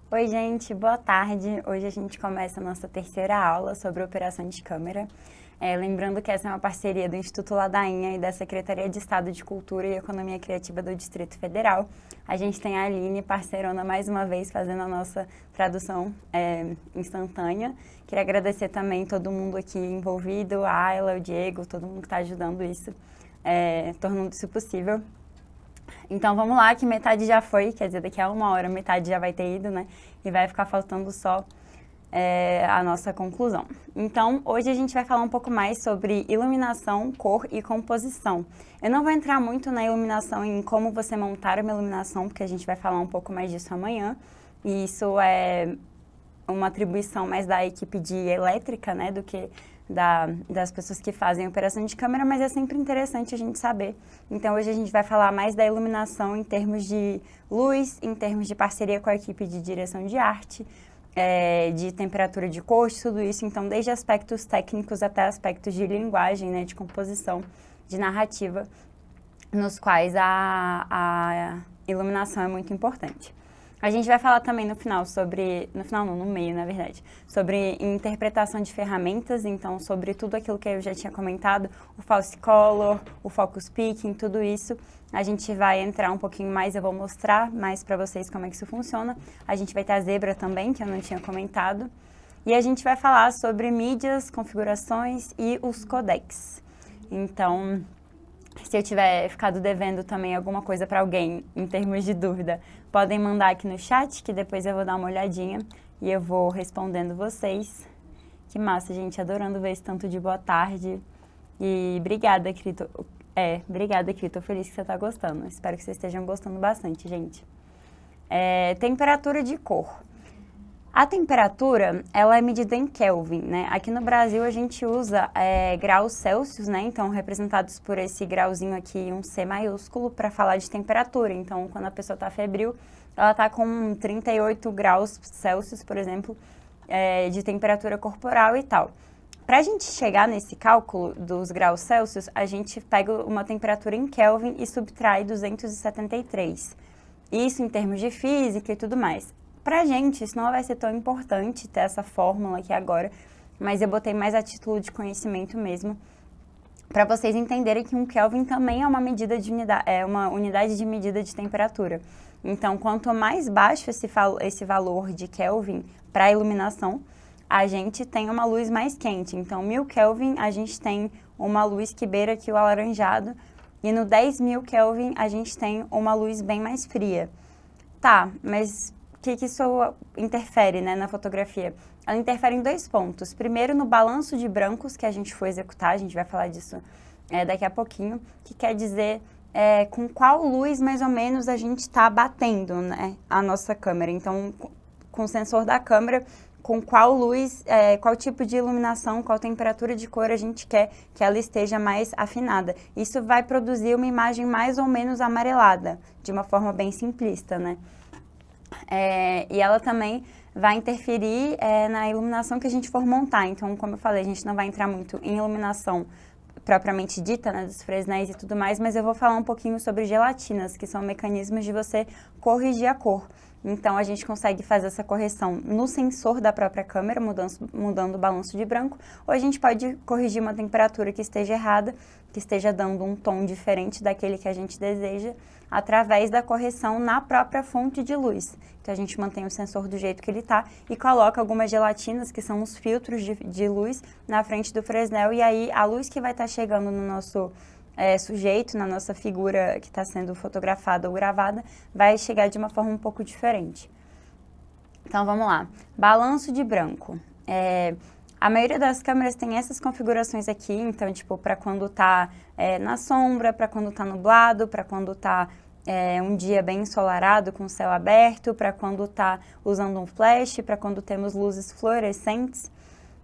Oi, gente, boa tarde. Hoje a gente começa a nossa terceira aula sobre operação de câmera. Lembrando que essa é uma parceria do Instituto Ladainha e da Secretaria de Estado de Cultura e Economia Criativa do Distrito Federal. A gente tem a Aline, parceirona, mais uma vez, fazendo a nossa tradução instantânea. Queria agradecer também todo mundo aqui envolvido, a Ayla, o Diego, todo mundo que está ajudando isso, tornando isso possível. Então vamos lá, que metade já foi, quer dizer, daqui a uma hora metade já vai ter ido, né? E vai ficar faltando só a nossa conclusão. Então, hoje a gente vai falar um pouco mais sobre iluminação, cor e composição. Eu não vou entrar muito na iluminação, em como você montar uma iluminação, porque a gente vai falar um pouco mais disso amanhã. E isso é uma atribuição mais da equipe de elétrica, né, do que das pessoas que fazem operação de câmera, mas é sempre interessante a gente saber. Então, hoje a gente vai falar mais da iluminação em termos de luz, em termos de parceria com a equipe de direção de arte, de temperatura de cor, tudo isso. Então, desde aspectos técnicos até aspectos de linguagem, né, de composição, de narrativa, nos quais a iluminação é muito importante. A gente vai falar também no final sobre, no final não, no meio, na verdade, sobre interpretação de ferramentas, então sobre tudo aquilo que eu já tinha comentado, o false color, o focus picking, tudo isso. A gente vai entrar um pouquinho mais, eu vou mostrar mais para vocês como é que isso funciona. A gente vai ter a zebra também, que eu não tinha comentado. E a gente vai falar sobre mídias, configurações e os codecs. Então, se eu tiver ficado devendo também alguma coisa para alguém em termos de dúvida, podem mandar aqui no chat, que depois eu vou dar uma olhadinha e eu vou respondendo vocês. Que massa, gente, adorando ver esse tanto de boa tarde. E obrigada, Crito. Obrigada, Crito. Tô feliz que você tá gostando. Espero que vocês estejam gostando bastante, gente. Temperatura de cor. A temperatura, ela é medida em Kelvin, né? Aqui no Brasil a gente usa graus Celsius, né? Então, representados por esse grauzinho aqui, um C maiúsculo, para falar de temperatura. Então, quando a pessoa está febril, ela está com 38 graus Celsius, por exemplo, de temperatura corporal e tal. Para a gente chegar nesse cálculo dos graus Celsius, a gente pega uma temperatura em Kelvin e subtrai 273. Isso em termos de física e tudo mais. Pra gente, isso não vai ser tão importante ter essa fórmula aqui agora, mas eu botei mais a título de conhecimento mesmo, para vocês entenderem que um Kelvin também é uma medida de uma unidade de medida de temperatura. Então, quanto mais baixo esse valor de Kelvin para a iluminação, a gente tem uma luz mais quente. Então, 1000 Kelvin, a gente tem uma luz que beira aqui o alaranjado, e no 10.000 Kelvin, a gente tem uma luz bem mais fria. Tá, mas o que isso interfere, né, na fotografia? Ela interfere em dois pontos. Primeiro, no balanço de brancos que a gente for executar, a gente vai falar disso daqui a pouquinho, que quer dizer com qual luz, mais ou menos, a gente está batendo, né, a nossa câmera. Então, com o sensor da câmera, com qual luz, qual tipo de iluminação, qual temperatura de cor a gente quer que ela esteja mais afinada. Isso vai produzir uma imagem mais ou menos amarelada, de uma forma bem simplista, né? E ela também vai interferir na iluminação que a gente for montar. Então, como eu falei, a gente não vai entrar muito em iluminação propriamente dita, né, dos Fresnéis e tudo mais, mas eu vou falar um pouquinho sobre gelatinas, que são mecanismos de você corrigir a cor. Então, a gente consegue fazer essa correção no sensor da própria câmera, mudando o balanço de branco, ou a gente pode corrigir uma temperatura que esteja errada, que esteja dando um tom diferente daquele que a gente deseja, através da correção na própria fonte de luz. Então, a gente mantém o sensor do jeito que ele está e coloca algumas gelatinas, que são os filtros de luz, na frente do Fresnel, e aí a luz que vai estar chegando no nosso sujeito, na nossa figura que está sendo fotografada ou gravada, vai chegar de uma forma um pouco diferente. Então, vamos lá. Balanço de branco. A maioria das câmeras tem essas configurações aqui, então, tipo, para quando tá na sombra, para quando tá nublado, para quando tá um dia bem ensolarado com o céu aberto, para quando tá usando um flash, para quando temos luzes fluorescentes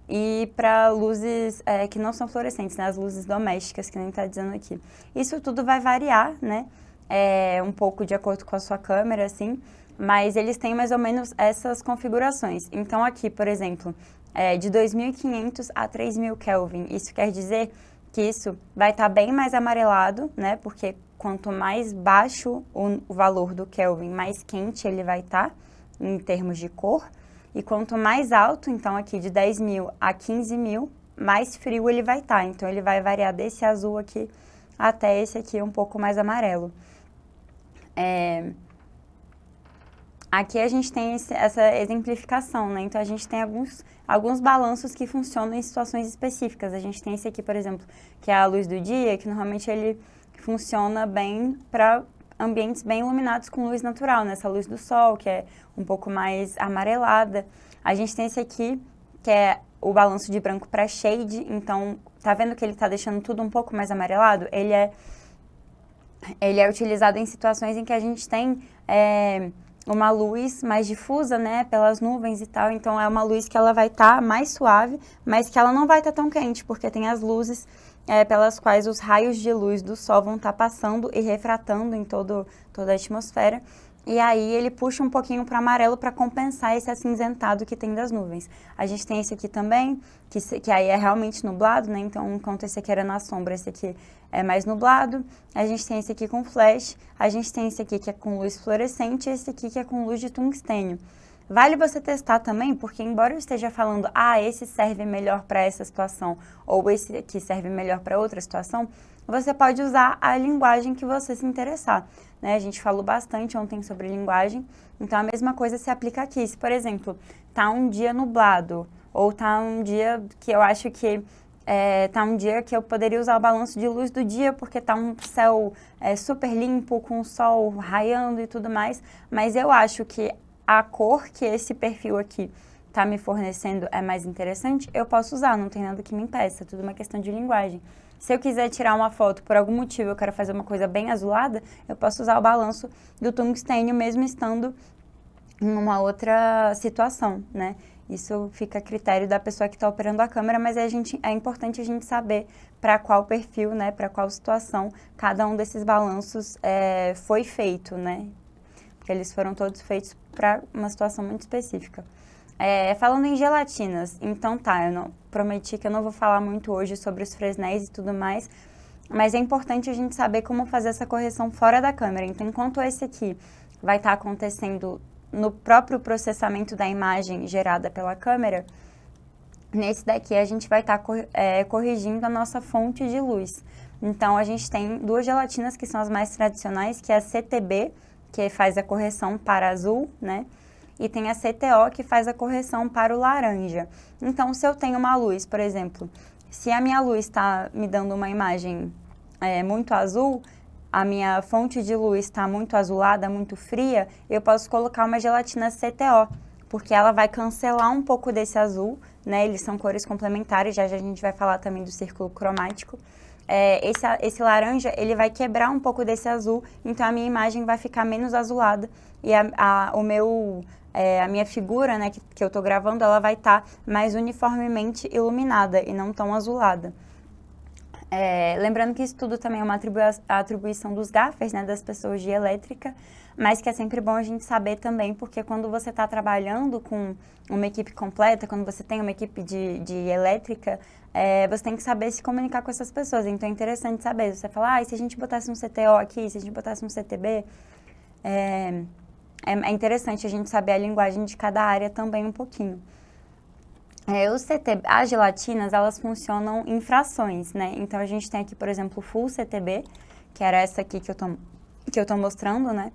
e para luzes que não são fluorescentes, né, as luzes domésticas, que nem está dizendo aqui. Isso tudo vai variar, né, um pouco de acordo com a sua câmera, assim, mas eles têm mais ou menos essas configurações. Então, aqui, por exemplo, de 2.500 a 3.000 Kelvin, isso quer dizer que isso vai estar bem mais amarelado, né, porque quanto mais baixo o valor do Kelvin, mais quente ele vai estar. em termos de cor, e quanto mais alto, então aqui de 10.000 a 15.000, mais frio ele vai estar. Então ele vai variar desse azul aqui até esse aqui um pouco mais amarelo. Aqui a gente tem essa exemplificação, né? Então a gente tem alguns balanços que funcionam em situações específicas. A gente tem esse aqui, por exemplo, que é a luz do dia, que normalmente ele funciona bem para ambientes bem iluminados com luz natural, né? Essa luz do sol, que é um pouco mais amarelada. A gente tem esse aqui, que é o balanço de branco para shade. Então, tá vendo que ele tá deixando tudo um pouco mais amarelado? Ele é utilizado em situações em que a gente tem uma luz mais difusa, né, pelas nuvens e tal. Então, é uma luz que ela vai estar mais suave, mas que ela não vai estar tão quente, porque tem as luzes pelas quais os raios de luz do sol vão estar passando e refratando em toda a atmosfera. E aí ele puxa um pouquinho para amarelo para compensar esse acinzentado que tem das nuvens. A gente tem esse aqui também, que aí é realmente nublado, né? Então, enquanto esse aqui era na sombra, esse aqui é mais nublado. A gente tem esse aqui com flash, a gente tem esse aqui que é com luz fluorescente e esse aqui que é com luz de tungstênio. Vale você testar também, porque embora eu esteja falando, esse serve melhor para essa situação, ou esse aqui serve melhor para outra situação, você pode usar a linguagem que você se interessar, né? A gente falou bastante ontem sobre linguagem, então a mesma coisa se aplica aqui. Se, por exemplo, tá um dia nublado, ou tá um dia que eu acho que tá um dia que eu poderia usar o balanço de luz do dia, porque tá um céu super limpo, com o sol raiando e tudo mais, mas eu acho que a cor que esse perfil aqui tá me fornecendo é mais interessante, eu posso usar, não tem nada que me impeça, é tudo uma questão de linguagem. Se eu quiser tirar uma foto, por algum motivo eu quero fazer uma coisa bem azulada, eu posso usar o balanço do tungstênio mesmo estando em uma outra situação, né? Isso fica a critério da pessoa que está operando a câmera, mas é importante a gente saber para qual perfil, né, para qual situação cada um desses balanços foi feito, né? Porque eles foram todos feitos para uma situação muito específica. Falando em gelatinas, então eu prometi que eu não vou falar muito hoje sobre os Fresnéis e tudo mais, mas é importante a gente saber como fazer essa correção fora da câmera. Então, enquanto esse aqui vai estar acontecendo no próprio processamento da imagem gerada pela câmera, nesse daqui a gente vai estar corrigindo a nossa fonte de luz. Então, a gente tem duas gelatinas que são as mais tradicionais, que é a CTB, que faz a correção para azul, né? E tem a CTO, que faz a correção para o laranja. Então, se eu tenho uma luz, por exemplo, se a minha luz está me dando uma imagem muito azul, a minha fonte de luz está muito azulada, muito fria, eu posso colocar uma gelatina CTO, porque ela vai cancelar um pouco desse azul, né? Eles são cores complementares, já a gente vai falar também do círculo cromático. Esse laranja, ele vai quebrar um pouco desse azul, então a minha imagem vai ficar menos azulada e a minha figura, né, que eu tô gravando, ela vai estar mais uniformemente iluminada e não tão azulada. Lembrando que isso tudo também é uma atribuição dos gaffers, né, das pessoas de elétrica, mas que é sempre bom a gente saber também, porque quando você está trabalhando com uma equipe completa, quando você tem uma equipe de elétrica, você tem que saber se comunicar com essas pessoas. Então é interessante saber, você fala, e se a gente botasse um CTO aqui, se a gente botasse um CTB, é interessante a gente saber a linguagem de cada área também um pouquinho. As gelatinas, elas funcionam em frações, né? Então, a gente tem aqui, por exemplo, o Full CTB, que era essa aqui que eu tô mostrando, né?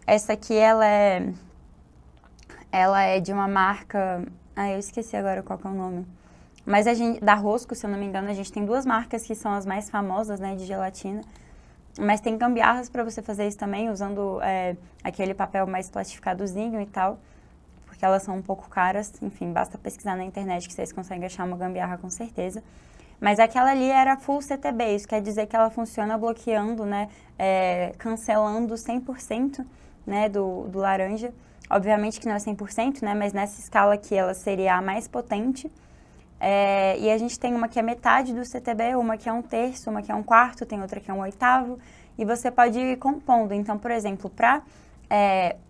Essa aqui, ela é de uma marca... eu esqueci agora qual que é o nome. Mas da Rosco, se eu não me engano, a gente tem duas marcas que são as mais famosas, né, de gelatina. Mas tem gambiarras para você fazer isso também, usando aquele papel mais plastificadozinho e tal. Porque elas são um pouco caras, enfim, basta pesquisar na internet que vocês conseguem achar uma gambiarra com certeza. Mas aquela ali era Full CTB, isso quer dizer que ela funciona bloqueando, né, cancelando 100%, né, do laranja. Obviamente que não é 100%, né, mas nessa escala aqui ela seria a mais potente. E a gente tem uma que é metade do CTB, uma que é 1/3, uma que é 1/4, tem outra que é 1/8. E você pode ir compondo. Então, por exemplo, para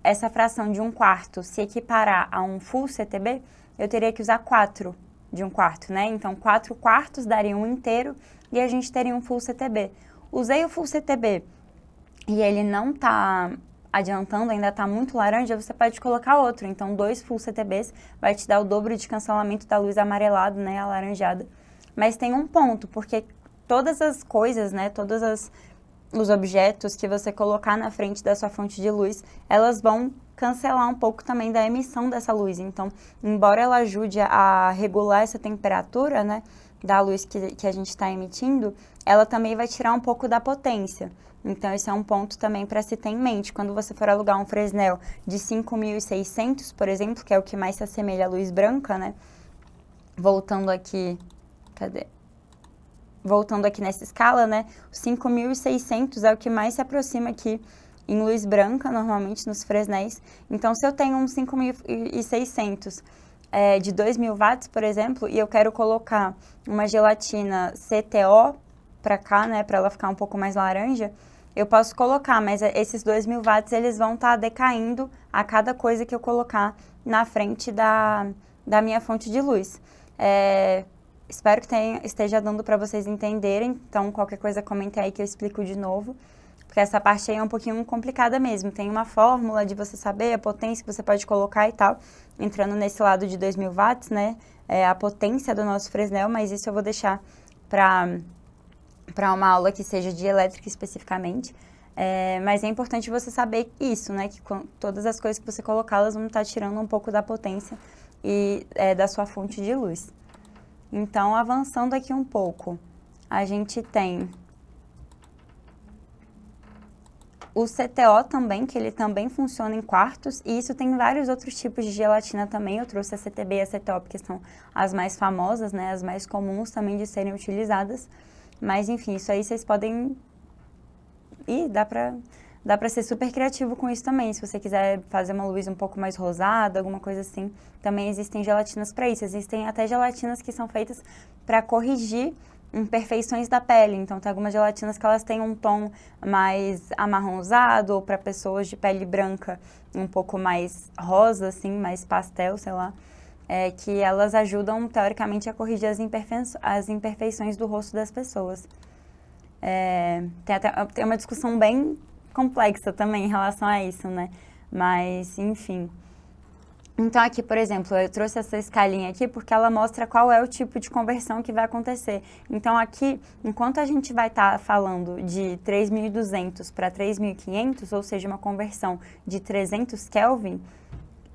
essa fração de 1/4 se equiparar a um full CTB, eu teria que usar 4 de 1/4, né? Então, 4/4 daria 1 inteiro e a gente teria um full CTB. Usei o full CTB e ele não tá adiantando, ainda está muito laranja, você pode colocar outro. Então, 2 Full CTBs vai te dar o dobro de cancelamento da luz amarelada, né, alaranjada. Mas tem um ponto, porque todas as coisas, né, os objetos que você colocar na frente da sua fonte de luz, elas vão cancelar um pouco também da emissão dessa luz. Então, embora ela ajude a regular essa temperatura, né, da luz que a gente está emitindo, ela também vai tirar um pouco da potência. Então, esse é um ponto também para se ter em mente. Quando você for alugar um Fresnel de 5.600, por exemplo, que é o que mais se assemelha à luz branca, né? Voltando aqui, Voltando aqui nessa escala, né? O 5.600 é o que mais se aproxima aqui em luz branca, normalmente nos Fresnéis. Então, se eu tenho um 5.600 de 2.000 watts, por exemplo, e eu quero colocar uma gelatina CTO para cá, né, para ela ficar um pouco mais laranja, eu posso colocar, mas esses 2.000 watts, eles vão estar decaindo a cada coisa que eu colocar na frente da minha fonte de luz. Espero que esteja dando para vocês entenderem, então qualquer coisa comente aí que eu explico de novo, porque essa parte aí é um pouquinho complicada mesmo. Tem uma fórmula de você saber a potência que você pode colocar e tal, entrando nesse lado de 2.000 watts, né, a potência do nosso Fresnel, mas isso eu vou deixar para uma aula que seja de elétrica especificamente. Mas é importante você saber isso, né, que todas as coisas que você colocar, elas vão estar tirando um pouco da potência e da sua fonte de luz. Então, avançando aqui um pouco, a gente tem o CTO também, que ele também funciona em quartos, e isso tem vários outros tipos de gelatina também. Eu trouxe a CTB e a CTO, porque são as mais famosas, né, as mais comuns também de serem utilizadas. Mas, enfim, isso aí vocês podem... E dá pra ser super criativo com isso também. Se você quiser fazer uma luz um pouco mais rosada, alguma coisa assim, também existem gelatinas para isso. Existem até gelatinas que são feitas para corrigir imperfeições da pele. Então, tem algumas gelatinas que elas têm um tom mais amarronzado, ou para pessoas de pele branca um pouco mais rosa, assim, mais pastel, sei lá. Que elas ajudam, teoricamente, a corrigir as imperfeições do rosto das pessoas. Tem uma discussão bem complexa também em relação a isso, né? Mas, enfim. Então, aqui, por exemplo, eu trouxe essa escalinha aqui porque ela mostra qual é o tipo de conversão que vai acontecer. Então, aqui, enquanto a gente vai estar falando de 3.200 para 3.500, ou seja, uma conversão de 300 Kelvin,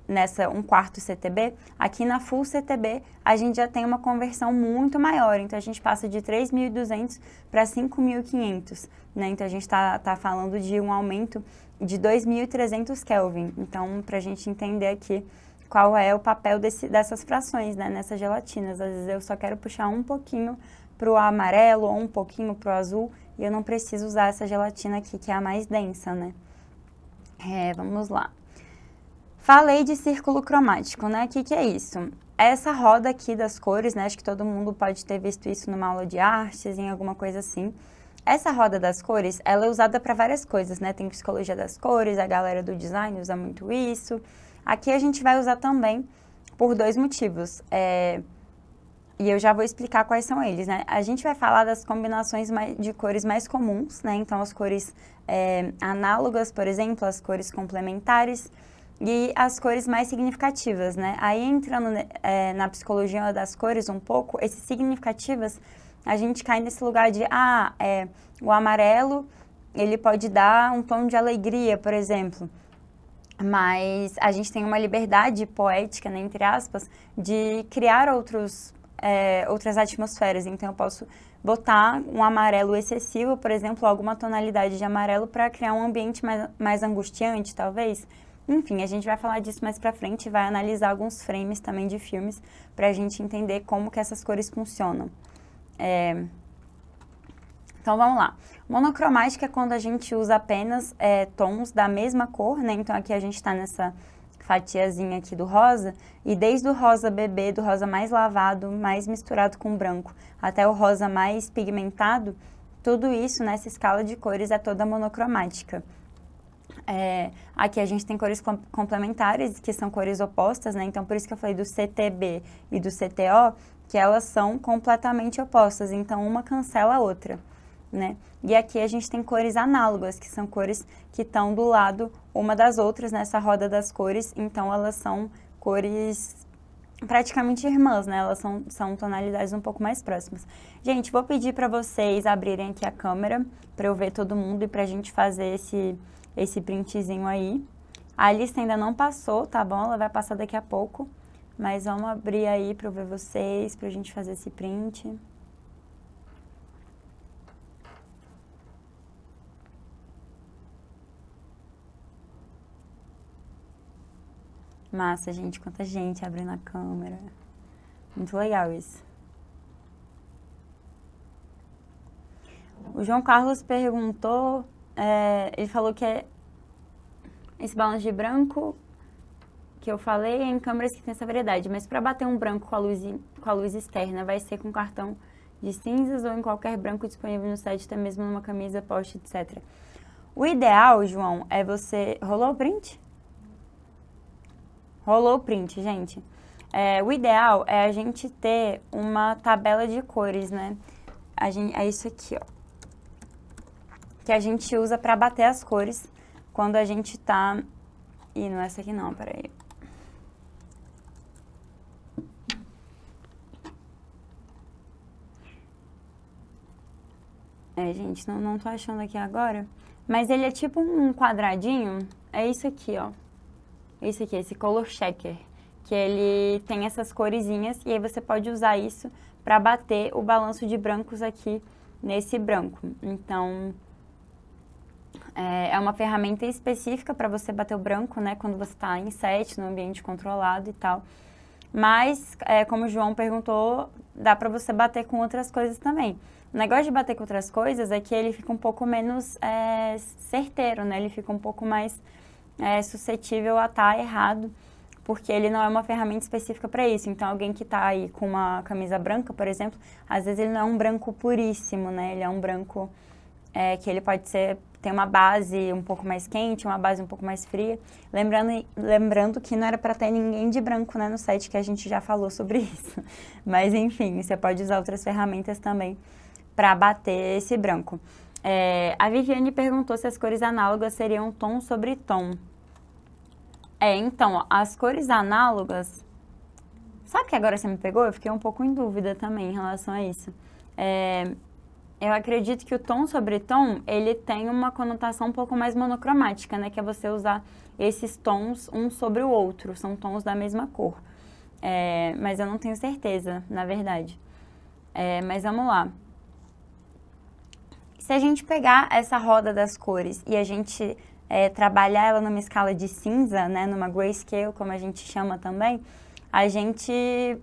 nessa 1/4 CTB, aqui na Full CTB a gente já tem uma conversão muito maior, então a gente passa de 3.200 para 5.500, né? Então a gente está falando de um aumento de 2.300 Kelvin. Então, para a gente entender aqui qual é o papel dessas frações, né, nessas gelatinas. Às vezes eu só quero puxar um pouquinho para o amarelo ou um pouquinho para o azul e eu não preciso usar essa gelatina aqui, que é a mais densa, né? Vamos lá. Falei de círculo cromático, né? O que é isso? Essa roda aqui das cores, né? Acho que todo mundo pode ter visto isso numa aula de artes, em alguma coisa assim. Essa roda das cores, ela é usada para várias coisas, né? Tem psicologia das cores, a galera do design usa muito isso. Aqui a gente vai usar também por 2 motivos. E eu já vou explicar quais são eles, né? A gente vai falar das combinações de cores mais comuns, né? Então, as cores análogas, por exemplo, as cores complementares e as cores mais significativas, né? Aí, entrando na psicologia das cores um pouco, esses significativas, a gente cai nesse lugar de, o amarelo, ele pode dar um tom de alegria, por exemplo. Mas a gente tem uma liberdade poética, né, entre aspas, de criar outras atmosferas. Então, eu posso botar um amarelo excessivo, por exemplo, alguma tonalidade de amarelo para criar um ambiente mais angustiante, talvez. Enfim, a gente vai falar disso mais pra frente e vai analisar alguns frames também de filmes pra gente entender como que essas cores funcionam. Então, vamos lá. Monocromática é quando a gente usa apenas tons da mesma cor, né? Então, aqui a gente está nessa fatiazinha aqui do rosa, e desde o rosa bebê, do rosa mais lavado, mais misturado com branco, até o rosa mais pigmentado, tudo isso nessa escala de cores é toda monocromática. Aqui a gente tem cores complementares, que são cores opostas, né? Então, por isso que eu falei do CTB e do CTO, que elas são completamente opostas. Então, uma cancela a outra. né? E aqui a gente tem cores análogas, que são cores que estão do lado uma das outras nessa roda das cores, então elas são cores praticamente irmãs, né? Elas são tonalidades um pouco mais próximas. Gente, vou pedir para vocês abrirem aqui a câmera para eu ver todo mundo e para a gente fazer esse printzinho aí. A lista ainda não passou, tá bom? Ela vai passar daqui a pouco, mas vamos abrir aí para eu ver vocês, para a gente fazer esse print. Massa, gente, quanta gente abrindo a câmera. Muito legal isso. O João Carlos perguntou, ele falou que esse balanço de branco que eu falei é em câmeras que tem essa variedade, mas para bater um branco com a luz externa, vai ser com cartão de cinzas ou em qualquer branco disponível no site, até mesmo numa camisa, post, etc. O ideal, João, é você... Rolou o print? Rolou o print, gente. O ideal é a gente ter uma tabela de cores, né? É isso aqui, ó. Que a gente usa para bater as cores quando a gente tá... Ih, não é essa aqui não, peraí. Gente, não tô achando aqui agora. Mas ele é tipo um quadradinho. É isso aqui, ó. Esse aqui, esse color checker. Que ele tem essas coresinhas e aí você pode usar isso para bater o balanço de brancos aqui nesse branco. Então, é uma ferramenta específica para você bater o branco, né? Quando você está em set, no ambiente controlado e tal. Mas, como o João perguntou, dá para você bater com outras coisas também. O negócio de bater com outras coisas é que ele fica um pouco menos certeiro, né? Ele fica um pouco mais suscetível a estar errado, porque ele não é uma ferramenta específica para isso. Então, alguém que está aí com uma camisa branca, por exemplo, às vezes ele não é um branco puríssimo, né? Ele é um branco que ele pode tem uma base um pouco mais quente, uma base um pouco mais fria. Lembrando que não era para ter ninguém de branco, né, no site, que a gente já falou sobre isso. Mas, enfim, você pode usar outras ferramentas também para bater esse branco. A Viviane perguntou se as cores análogas seriam tom sobre tom. Então, as cores análogas... Sabe que agora você me pegou? Eu fiquei um pouco em dúvida também em relação a isso. Eu acredito que o tom sobre tom, ele tem uma conotação um pouco mais monocromática, né? Que é você usar esses tons um sobre o outro, são tons da mesma cor. Mas eu não tenho certeza, na verdade. Mas vamos lá. Se a gente pegar essa roda das cores e a gente trabalhar ela numa escala de cinza, né? Numa grayscale, como a gente chama também, a gente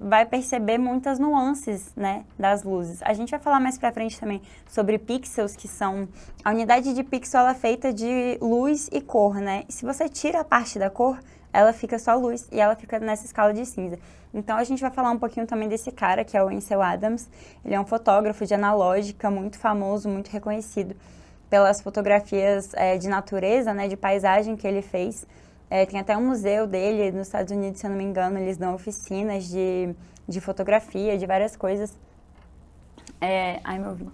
vai perceber muitas nuances, né, das luzes. A gente vai falar mais pra frente também sobre pixels, que são... A unidade de pixel, ela é feita de luz e cor, né? E se você tira a parte da cor, ela fica só luz e ela fica nessa escala de cinza. Então, a gente vai falar um pouquinho também desse cara, que é o Ansel Adams. Ele é um fotógrafo de analógica muito famoso, muito reconhecido pelas fotografias de natureza, né, de paisagem que ele fez. Tem até um museu dele nos Estados Unidos, se eu não me engano, eles dão oficinas de fotografia, de várias coisas. Ai, meu ouvido.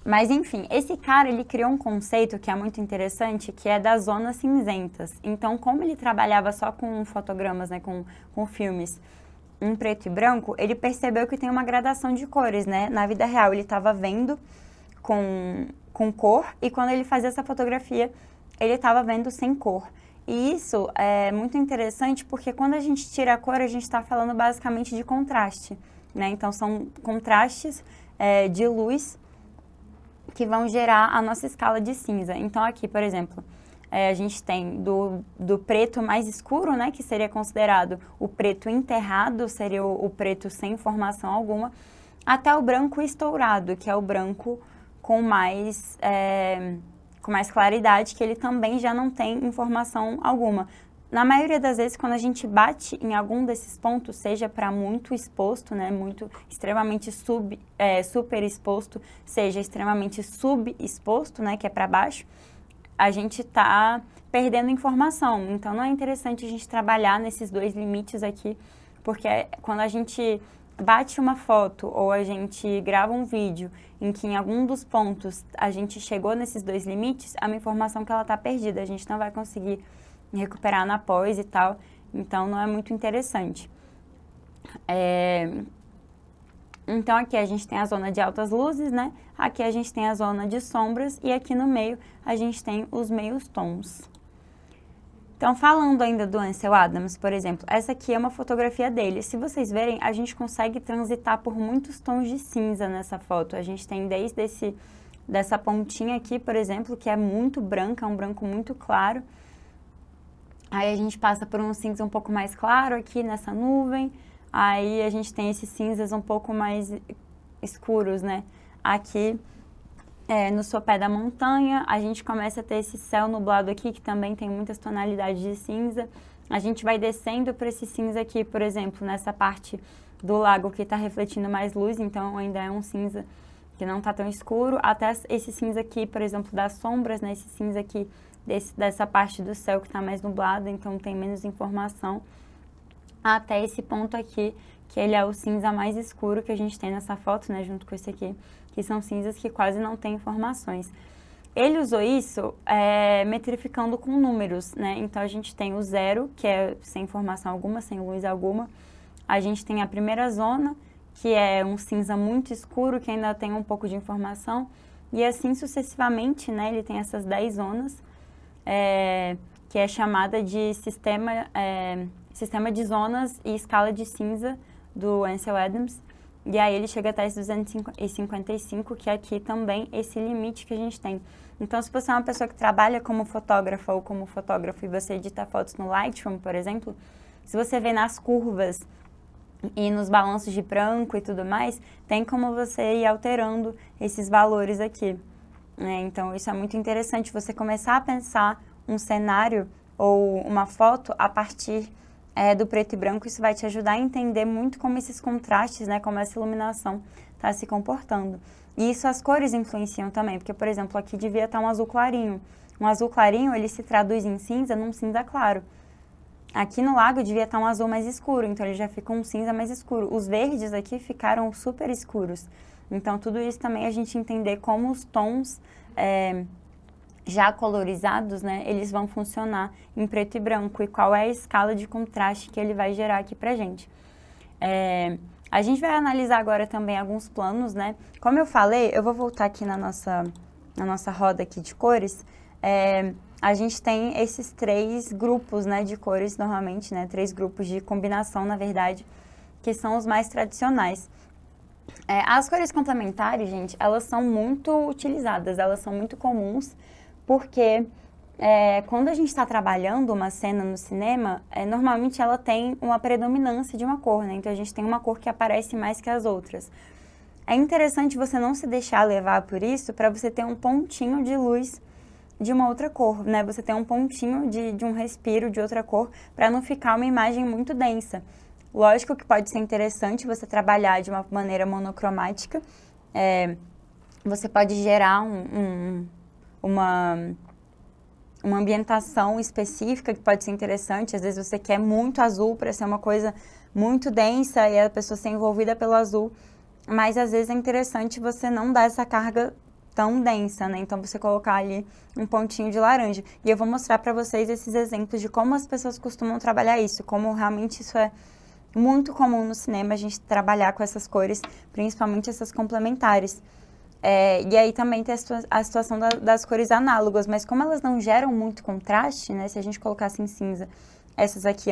Mas, enfim, esse cara, ele criou um conceito que é muito interessante, que é das zonas cinzentas. Então, como ele trabalhava só com fotogramas, né, com filmes em preto e branco, ele percebeu que tem uma gradação de cores, né? Na vida real, ele estava vendo com cor, e quando ele fazia essa fotografia, ele estava vendo sem cor. E isso é muito interessante porque quando a gente tira a cor, a gente está falando basicamente de contraste, né? Então, são contrastes de luz que vão gerar a nossa escala de cinza. Então, aqui, por exemplo, a gente tem do preto mais escuro, né? Que seria considerado o preto enterrado, seria o preto sem informação alguma, até o branco estourado, que é o branco com mais claridade, que ele também já não tem informação alguma. Na maioria das vezes, quando a gente bate em algum desses pontos, seja para muito exposto, né, muito extremamente super exposto, seja extremamente subexposto, né, que é para baixo, a gente está perdendo informação. Então, não é interessante a gente trabalhar nesses dois limites aqui, porque quando a gente bate uma foto ou a gente grava um vídeo em que em algum dos pontos a gente chegou nesses dois limites, é uma informação que ela está perdida, a gente não vai conseguir recuperar na pós e tal, então não é muito interessante. Então aqui a gente tem a zona de altas luzes, né? Aqui a gente tem a zona de sombras e aqui no meio a gente tem os meios tons. Então, falando ainda do Ansel Adams, por exemplo, essa aqui é uma fotografia dele. Se vocês verem, a gente consegue transitar por muitos tons de cinza nessa foto. A gente tem desde dessa pontinha aqui, por exemplo, que é muito branca, um branco muito claro. Aí a gente passa por um cinza um pouco mais claro aqui nessa nuvem. Aí a gente tem esses cinzas um pouco mais escuros, né? Aqui no sopé da montanha, a gente começa a ter esse céu nublado aqui, que também tem muitas tonalidades de cinza. A gente vai descendo para esse cinza aqui, por exemplo, nessa parte do lago que está refletindo mais luz, então ainda é um cinza que não está tão escuro. Até esse cinza aqui, por exemplo, das sombras, né? Esse cinza aqui dessa parte do céu que está mais nublado, então tem menos informação. Até esse ponto aqui, que ele é o cinza mais escuro que a gente tem nessa foto, né, junto com esse aqui, que são cinzas que quase não tem informações. Ele usou isso metrificando com números, né, então a gente tem o 0, que é sem informação alguma, sem luz alguma. A gente tem a primeira zona, que é um cinza muito escuro, que ainda tem um pouco de informação, e assim sucessivamente, né, ele tem essas 10 zonas, que é chamada de sistema de zonas e escala de cinza do Ansel Adams, e aí ele chega até esse 255, que é aqui também esse limite que a gente tem. Então, se você é uma pessoa que trabalha como fotógrafa ou como fotógrafo e você edita fotos no Lightroom, por exemplo, se você vê nas curvas e nos balanços de branco e tudo mais, tem como você ir alterando esses valores aqui, né? Então, isso é muito interessante, você começar a pensar um cenário ou uma foto a partir do preto e branco. Isso vai te ajudar a entender muito como esses contrastes, né, como essa iluminação está se comportando. E isso as cores influenciam também, porque, por exemplo, aqui devia estar um azul clarinho. Um azul clarinho, ele se traduz em cinza num cinza claro. Aqui no lago devia estar um azul mais escuro, então ele já fica um cinza mais escuro. Os verdes aqui ficaram super escuros. Então, tudo isso também a gente entender como os tons já colorizados, né, eles vão funcionar em preto e branco e qual é a escala de contraste que ele vai gerar aqui pra gente. A gente vai analisar agora também alguns planos, né? Como eu falei, eu vou voltar aqui na nossa roda aqui de cores. A gente tem esses 3 grupos, né, de cores normalmente, né, 3 grupos de combinação, na verdade, que são os mais tradicionais. As cores complementares, gente, elas são muito utilizadas, elas são muito comuns, porque quando a gente está trabalhando uma cena no cinema, normalmente ela tem uma predominância de uma cor, né? Então a gente tem uma cor que aparece mais que as outras. É interessante você não se deixar levar por isso, para você ter um pontinho de luz de uma outra cor, né? Você ter um pontinho de um respiro de outra cor, para não ficar uma imagem muito densa. Lógico que pode ser interessante você trabalhar de uma maneira monocromática, você pode gerar uma ambientação específica que pode ser interessante. Às vezes você quer muito azul para ser uma coisa muito densa e a pessoa ser envolvida pelo azul, mas às vezes é interessante você não dar essa carga tão densa, né? Então você colocar ali um pontinho de laranja. E eu vou mostrar para vocês esses exemplos de como as pessoas costumam trabalhar isso, como realmente isso é muito comum no cinema, a gente trabalhar com essas cores, principalmente essas complementares. E aí também tem a situação das cores análogas, mas como elas não geram muito contraste, né? Se a gente colocasse em cinza, essas aqui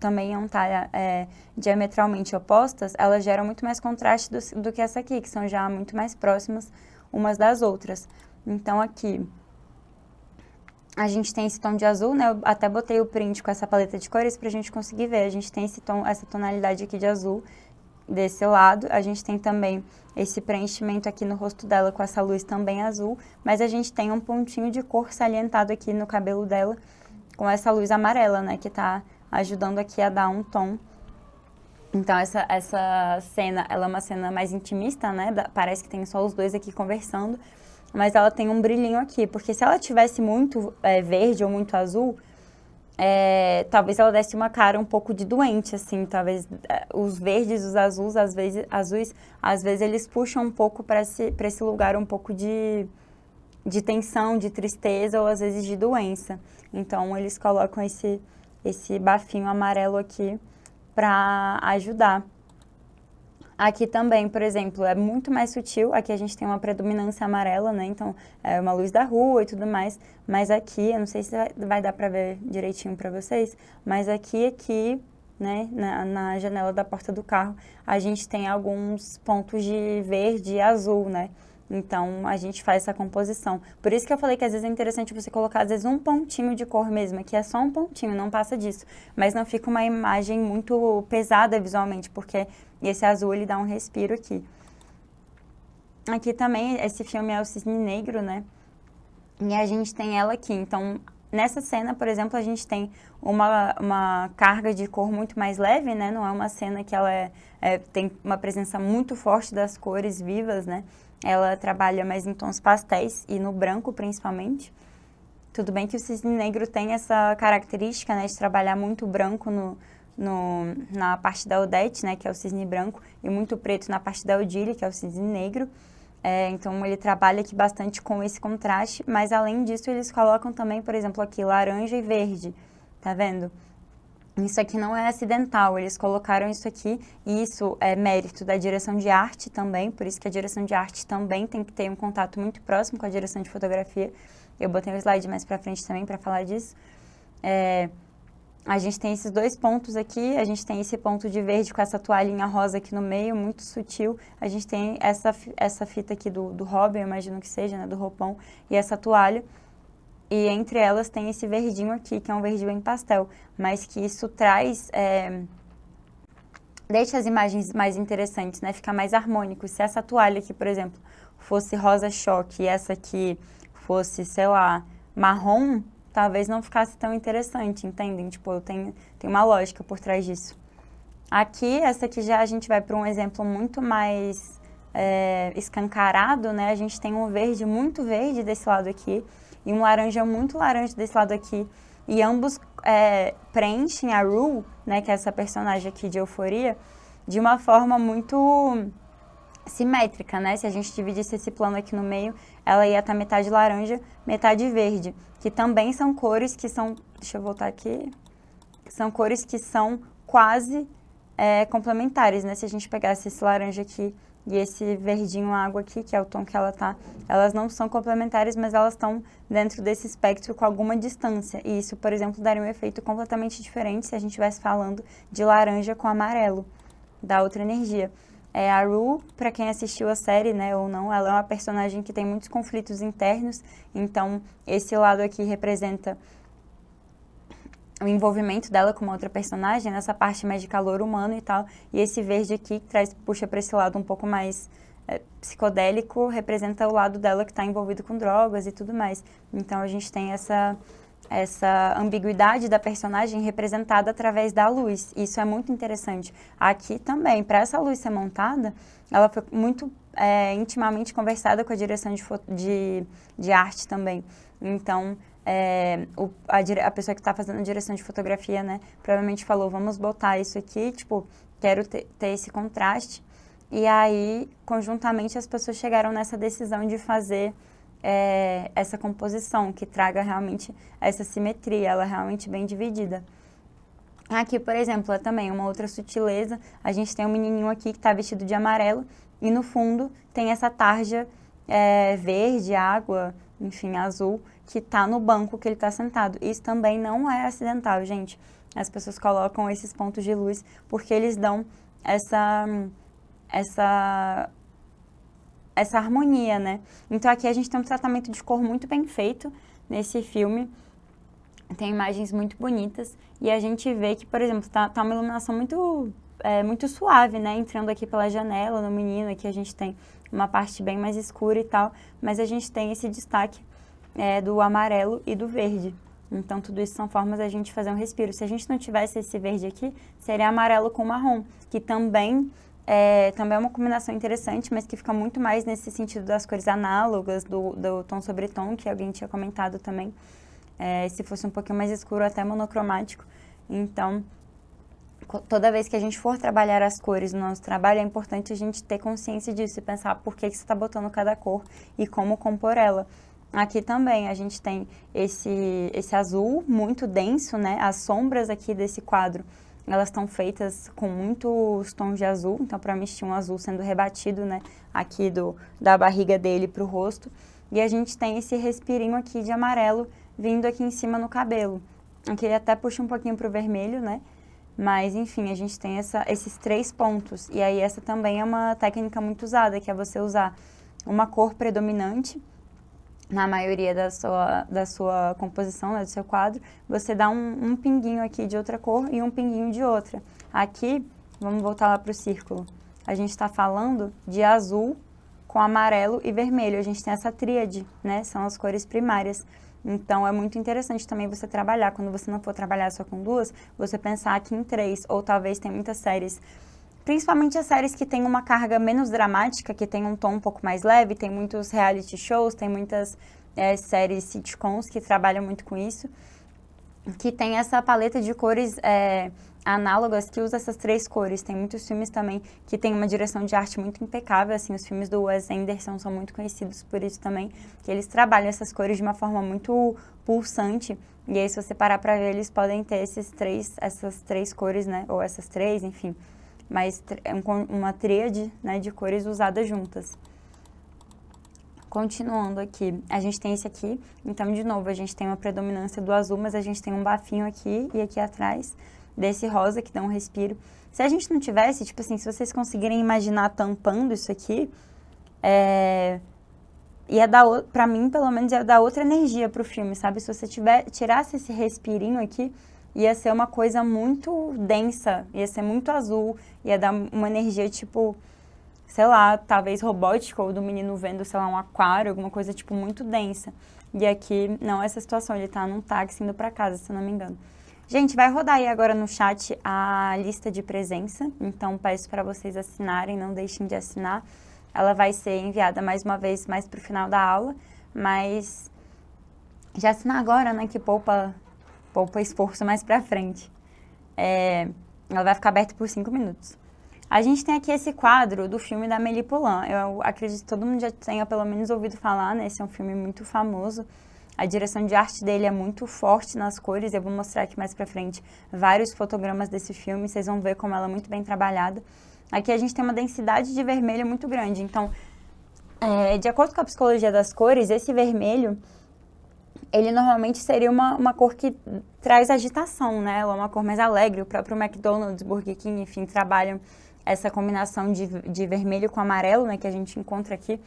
também iam estar diametralmente opostas, elas geram muito mais contraste do que essa aqui, que são já muito mais próximas umas das outras. Então aqui a gente tem esse tom de azul, né? Eu até botei o print com essa paleta de cores pra gente conseguir ver. A gente tem esse tom, essa tonalidade aqui de azul desse lado. A gente tem também esse preenchimento aqui no rosto dela com essa luz também azul, mas a gente tem um pontinho de cor salientado aqui no cabelo dela com essa luz amarela, né? Que tá ajudando aqui a dar um tom. Então essa cena, ela é uma cena mais intimista, né? Parece que tem só os dois aqui conversando, mas ela tem um brilhinho aqui, porque se ela tivesse muito verde ou muito azul, talvez ela desse uma cara um pouco de doente, assim, talvez os verdes, os azuis, às vezes eles puxam um pouco para esse lugar um pouco de tensão, de tristeza ou às vezes de doença. Então eles colocam esse bafinho amarelo aqui para ajudar. Aqui também, por exemplo, é muito mais sutil. Aqui a gente tem uma predominância amarela, né? Então, é uma luz da rua e tudo mais. Mas aqui, eu não sei se vai dar pra ver direitinho pra vocês, mas aqui, né, na janela da porta do carro, a gente tem alguns pontos de verde e azul, né? Então, a gente faz essa composição. Por isso que eu falei que às vezes é interessante você colocar, às vezes, um pontinho de cor mesmo, que é só um pontinho, não passa disso. Mas não fica uma imagem muito pesada visualmente, porque esse azul, ele dá um respiro aqui. Aqui também, esse filme é o Cisne Negro, né? E a gente tem ela aqui. Então, nessa cena, por exemplo, a gente tem uma carga de cor muito mais leve, né? Não é uma cena que ela tem uma presença muito forte das cores vivas, né? Ela trabalha mais em tons pastéis e no branco, principalmente. Tudo bem que o Cisne Negro tem essa característica, né? De trabalhar muito branco na parte da Odete, né? Que é o cisne branco, e muito preto na parte da Odile, que é o cisne negro. Então, ele trabalha aqui bastante com esse contraste, mas além disso, eles colocam também, por exemplo, aqui laranja e verde, tá vendo? Isso aqui não é acidental, eles colocaram isso aqui, e isso é mérito da direção de arte também, por isso que a direção de arte também tem que ter um contato muito próximo com a direção de fotografia. Eu botei um slide mais pra frente também para falar disso. A gente tem esses dois pontos aqui, a gente tem esse ponto de verde com essa toalhinha rosa aqui no meio, muito sutil. A gente tem essa fita aqui do Robin, eu imagino que seja, né, do roupão, e essa toalha. E entre elas tem esse verdinho aqui, que é um verde bem pastel, mas que isso traz, deixa as imagens mais interessantes, né? Fica mais harmônico. Se essa toalha aqui, por exemplo, fosse rosa choque e essa aqui fosse, sei lá, marrom, talvez não ficasse tão interessante, entendem? Tipo, tem uma lógica por trás disso. Aqui, essa aqui já a gente vai para um exemplo muito mais escancarado, né? A gente tem um verde muito verde desse lado aqui e um laranja muito laranja desse lado aqui. E ambos preenchem a Rue, né, que é essa personagem aqui de Euforia, de uma forma muito simétrica, né? Se a gente dividisse esse plano aqui no meio, ela ia estar metade laranja, metade verde, que também são cores que são... Deixa eu voltar aqui. São cores que são quase complementares, né? Se a gente pegasse esse laranja aqui e esse verdinho água aqui, que é o tom que ela tá, elas não são complementares, mas elas estão dentro desse espectro com alguma distância. E isso, por exemplo, daria um efeito completamente diferente se a gente estivesse falando de laranja com amarelo, dá outra energia. A Rue, para quem assistiu a série, né, ou não, ela é uma personagem que tem muitos conflitos internos, então esse lado aqui representa o envolvimento dela com uma outra personagem, nessa parte mais de calor humano e tal, e esse verde aqui, que puxa para esse lado um pouco mais psicodélico, representa o lado dela que está envolvido com drogas e tudo mais. Então a gente tem essa ambiguidade da personagem representada através da luz. Isso é muito interessante. Aqui também, para essa luz ser montada, ela foi muito intimamente conversada com a direção de arte também. Então, a pessoa que está fazendo a direção de fotografia, né, provavelmente falou, vamos botar isso aqui, tipo, quero ter esse contraste. E aí, conjuntamente, as pessoas chegaram nessa decisão de fazer essa composição, que traga realmente essa simetria, ela é realmente bem dividida. Aqui, por exemplo, é também uma outra sutileza, a gente tem um menininho aqui que está vestido de amarelo, e no fundo tem essa tarja verde, água, enfim, azul, que está no banco que ele está sentado. Isso também não é acidental, gente. As pessoas colocam esses pontos de luz porque eles dão essa harmonia, né? Então aqui a gente tem um tratamento de cor muito bem feito nesse filme. Tem imagens muito bonitas e a gente vê que, por exemplo, tá uma iluminação muito suave, né? Entrando aqui pela janela no menino, aqui a gente tem uma parte bem mais escura e tal, mas a gente tem esse destaque do amarelo e do verde. Então tudo isso são formas da gente fazer um respiro. Se a gente não tivesse esse verde aqui, seria amarelo com marrom, que também é uma combinação interessante, mas que fica muito mais nesse sentido das cores análogas, do tom sobre tom, que alguém tinha comentado também. se fosse um pouquinho mais escuro, até monocromático. Então, toda vez que a gente for trabalhar as cores no nosso trabalho, é importante a gente ter consciência disso e pensar por que você está botando cada cor e como compor ela. Aqui também a gente tem esse azul muito denso, né? As sombras aqui desse quadro, elas estão feitas com muitos tons de azul. Então, para mim, tinha um azul sendo rebatido, né? Aqui da barriga dele para o rosto. E a gente tem esse respirinho aqui de amarelo vindo aqui em cima no cabelo. Aqui ele até puxa um pouquinho para o vermelho, né? Mas, enfim, a gente tem esses 3 pontos. E aí, essa também é uma técnica muito usada, que é você usar uma cor predominante na maioria da sua composição, né, do seu quadro. Você dá um pinguinho aqui de outra cor e um pinguinho de outra. Aqui, vamos voltar lá para o círculo. A gente está falando de azul com amarelo e vermelho. A gente tem essa tríade, né? São as cores primárias. Então, é muito interessante também você trabalhar. Quando você não for trabalhar só com 2, você pensar aqui em 3. Ou talvez tem muitas séries, principalmente as séries que têm uma carga menos dramática, que tem um tom um pouco mais leve. Tem muitos reality shows, tem muitas séries sitcoms que trabalham muito com isso. Que tem essa paleta de cores análogas que usa essas 3 cores. Tem muitos filmes também que tem uma direção de arte muito impecável, assim, os filmes do Wes Anderson são muito conhecidos por isso também, que eles trabalham essas cores de uma forma muito pulsante, e aí se você parar para ver, eles podem ter essas três cores, né, ou essas 3, enfim, mas uma tríade, né, de cores usadas juntas. Continuando aqui, a gente tem esse aqui, então de novo a gente tem uma predominância do azul, mas a gente tem um bafinho aqui e aqui atrás desse rosa que dá um respiro. Se a gente não tivesse, tipo assim, se vocês conseguirem imaginar tampando isso aqui, ia dar, pra mim pelo menos, ia dar outra energia pro filme, sabe? Se você tirasse esse respirinho aqui, ia ser uma coisa muito densa, ia ser muito azul, ia dar uma energia tipo, sei lá, talvez robótica, ou do menino vendo, sei lá, um aquário, alguma coisa tipo muito densa. E aqui não é essa situação, ele tá num táxi indo pra casa, se eu não me engano. Gente, vai rodar aí agora no chat a lista de presença, então peço para vocês assinarem, não deixem de assinar. Ela vai ser enviada mais uma vez, mais pro final da aula, mas já assinar agora, né, que poupa esforço mais pra frente. Ela vai ficar aberta por 5 minutos. A gente tem aqui esse quadro do filme da Amélie Poulain. Eu acredito que todo mundo já tenha pelo menos ouvido falar, né? Esse é um filme muito famoso. A direção de arte dele é muito forte nas cores. Eu vou mostrar aqui mais pra frente vários fotogramas desse filme. Vocês vão ver como ela é muito bem trabalhada. Aqui a gente tem uma densidade de vermelho muito grande. Então, de acordo com a psicologia das cores, esse vermelho, ele normalmente seria uma cor que traz agitação, né? Ela é uma cor mais alegre. O próprio McDonald's, Burger King, enfim, trabalham essa combinação de vermelho com amarelo, né? Que a gente encontra aqui,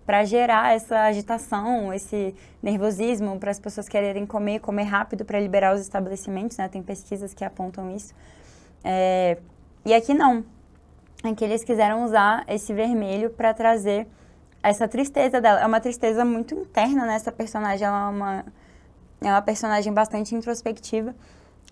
para gerar essa agitação, esse nervosismo, para as pessoas quererem comer rápido para liberar os estabelecimentos, né? Tem pesquisas que apontam isso. E aqui não. Aqui eles quiseram usar esse vermelho para trazer essa tristeza dela. É uma tristeza muito interna, né? Essa personagem, ela é uma personagem bastante introspectiva,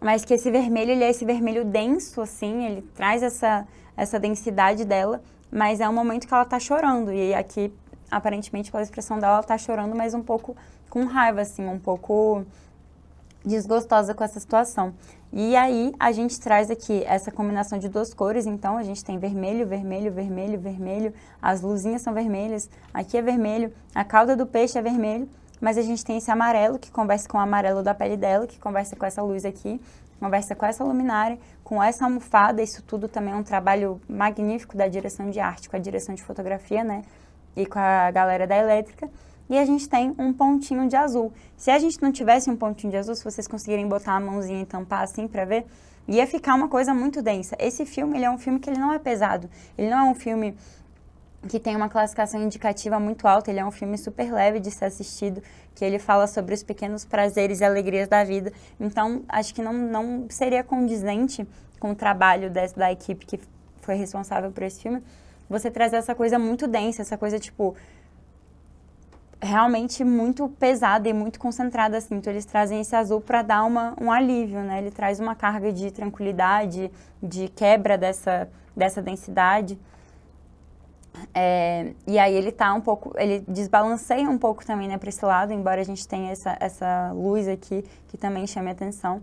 mas que esse vermelho, ele é esse vermelho denso, assim, ele traz essa densidade dela, mas é um momento que ela tá chorando, e aqui, aparentemente, pela expressão dela, ela tá chorando, mas um pouco com raiva, assim, um pouco desgostosa com essa situação. E aí, a gente traz aqui essa combinação de 2 cores, então a gente tem vermelho, vermelho, vermelho, vermelho, as luzinhas são vermelhas, aqui é vermelho, a cauda do peixe é vermelho, mas a gente tem esse amarelo que conversa com o amarelo da pele dela, que conversa com essa luz aqui, conversa com essa luminária, com essa almofada. Isso tudo também é um trabalho magnífico da direção de arte, com a direção de fotografia, né? E com a galera da elétrica. E a gente tem um pontinho de azul. Se a gente não tivesse um pontinho de azul, se vocês conseguirem botar a mãozinha e tampar assim pra ver, ia ficar uma coisa muito densa. Esse filme, ele é um filme que ele não é pesado. Ele não é um filme que tem uma classificação indicativa muito alta, ele é um filme super leve de ser assistido, que ele fala sobre os pequenos prazeres e alegrias da vida. Então, acho que não seria condizente com o trabalho da equipe que foi responsável por esse filme, você trazer essa coisa muito densa, essa coisa, tipo, realmente muito pesada e muito concentrada, assim. Então, eles trazem esse azul para dar um alívio, né? Ele traz uma carga de tranquilidade, de quebra dessa densidade. E aí ele tá um pouco, ele desbalanceia um pouco também, né, para esse lado, embora a gente tenha essa luz aqui que também chame atenção.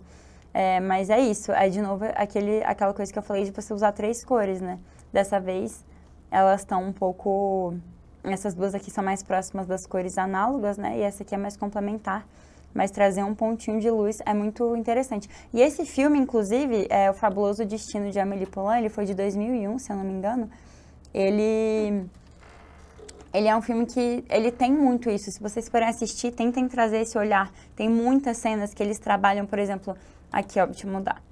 Mas é isso, é de novo aquela coisa que eu falei de você usar 3 cores, né? Dessa vez elas estão um pouco, essas duas aqui são mais próximas das cores análogas, né? E essa aqui é mais complementar, mas trazer um pontinho de luz é muito interessante. E esse filme, inclusive, O Fabuloso Destino de Amélie Poulain, ele foi de 2001, se eu não me engano. Ele é um filme que ele tem muito isso. Se vocês forem assistir, tentem trazer esse olhar. Tem muitas cenas que eles trabalham, por exemplo, aqui, ó, deixa eu mudar.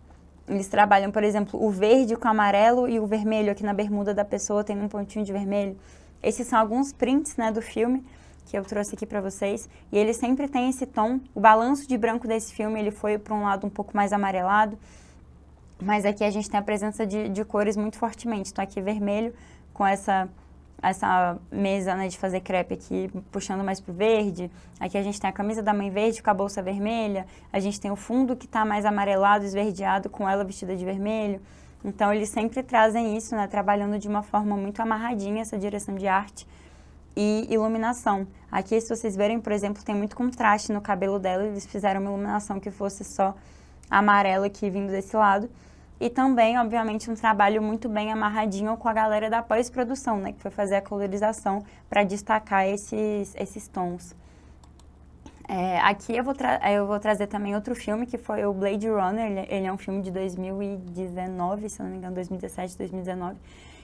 Eles trabalham, por exemplo, o verde com o amarelo e o vermelho. Aqui na bermuda da pessoa tem um pontinho de vermelho. Esses são alguns prints, né, do filme que eu trouxe aqui para vocês. E ele sempre tem esse tom. O balanço de branco desse filme, ele foi para um lado um pouco mais amarelado. Mas aqui a gente tem a presença de cores muito fortemente. Então aqui vermelho com essa mesa, né, de fazer crepe aqui, puxando mais pro verde. Aqui a gente tem a camisa da mãe verde com a bolsa vermelha. A gente tem o fundo que tá mais amarelado, esverdeado, com ela vestida de vermelho. Então, eles sempre trazem isso, né, trabalhando de uma forma muito amarradinha essa direção de arte e iluminação. Aqui, se vocês verem, por exemplo, tem muito contraste no cabelo dela. Eles fizeram uma iluminação que fosse só amarela aqui vindo desse lado. E também, obviamente, um trabalho muito bem amarradinho com a galera da pós-produção, né? Que foi fazer a colorização para destacar esses tons. Aqui eu vou trazer também outro filme, que foi o Blade Runner. Ele é um filme de 2019, se não me engano, 2017, 2019.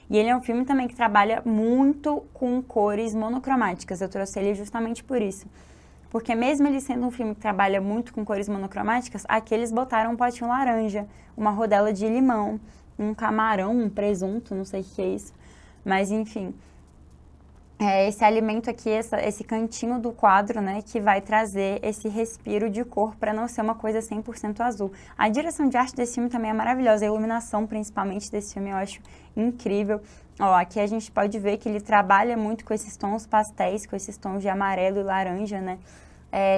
E ele é um filme também que trabalha muito com cores monocromáticas. Eu trouxe ele justamente por isso. Porque mesmo ele sendo um filme que trabalha muito com cores monocromáticas, aqui eles botaram um potinho laranja, uma rodela de limão, um camarão, um presunto, não sei o que é isso. Mas, enfim, esse alimento aqui, esse cantinho do quadro, né, que vai trazer esse respiro de cor para não ser uma coisa 100% azul. A direção de arte desse filme também é maravilhosa, a iluminação, principalmente, desse filme eu acho incrível. Ó, aqui a gente pode ver que ele trabalha muito com esses tons pastéis, com esses tons de amarelo e laranja, né?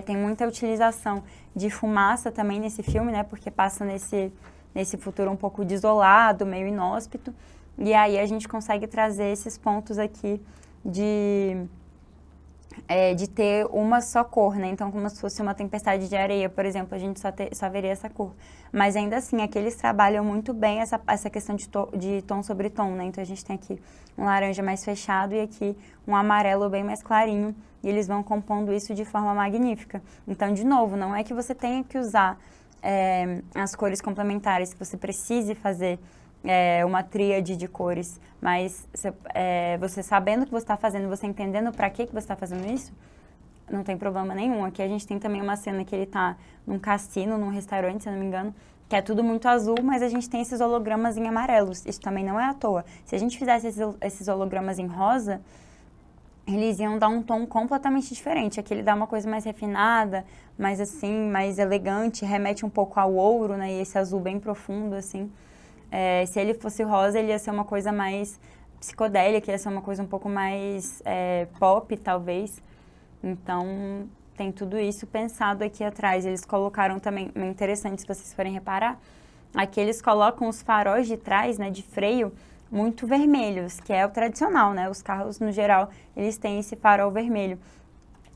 Tem muita utilização de fumaça também nesse filme, né? Porque passa nesse futuro um pouco desolado, meio inóspito. E aí a gente consegue trazer esses pontos aqui de ter uma só cor, né? Então, como se fosse uma tempestade de areia, por exemplo, a gente só veria essa cor. Mas ainda assim, aqui eles trabalham muito bem essa questão de tom sobre tom, né? Então, a gente tem aqui um laranja mais fechado e aqui um amarelo bem mais clarinho. E eles vão compondo isso de forma magnífica. Então, de novo, não é que você tenha que usar as cores complementares, que você precise fazer uma tríade de cores, mas você sabendo o que você está fazendo, você entendendo para que você está fazendo isso, não tem problema nenhum. Aqui a gente tem também uma cena que ele está num cassino, num restaurante, se eu não me engano, que é tudo muito azul, mas a gente tem esses hologramas em amarelos. Isso também não é à toa. Se a gente fizesse esses hologramas em rosa, eles iam dar um tom completamente diferente. Aqui ele dá uma coisa mais refinada, mais assim, mais elegante, remete um pouco ao ouro, né? E esse azul bem profundo, assim. Se ele fosse rosa, ele ia ser uma coisa mais psicodélica, ia ser uma coisa um pouco mais pop, talvez. Então, tem tudo isso pensado aqui atrás. Eles colocaram também, interessante se vocês forem reparar, aqui eles colocam os faróis de trás, né, de freio, muito vermelhos, que é o tradicional, né? Os carros, no geral, eles têm esse farol vermelho.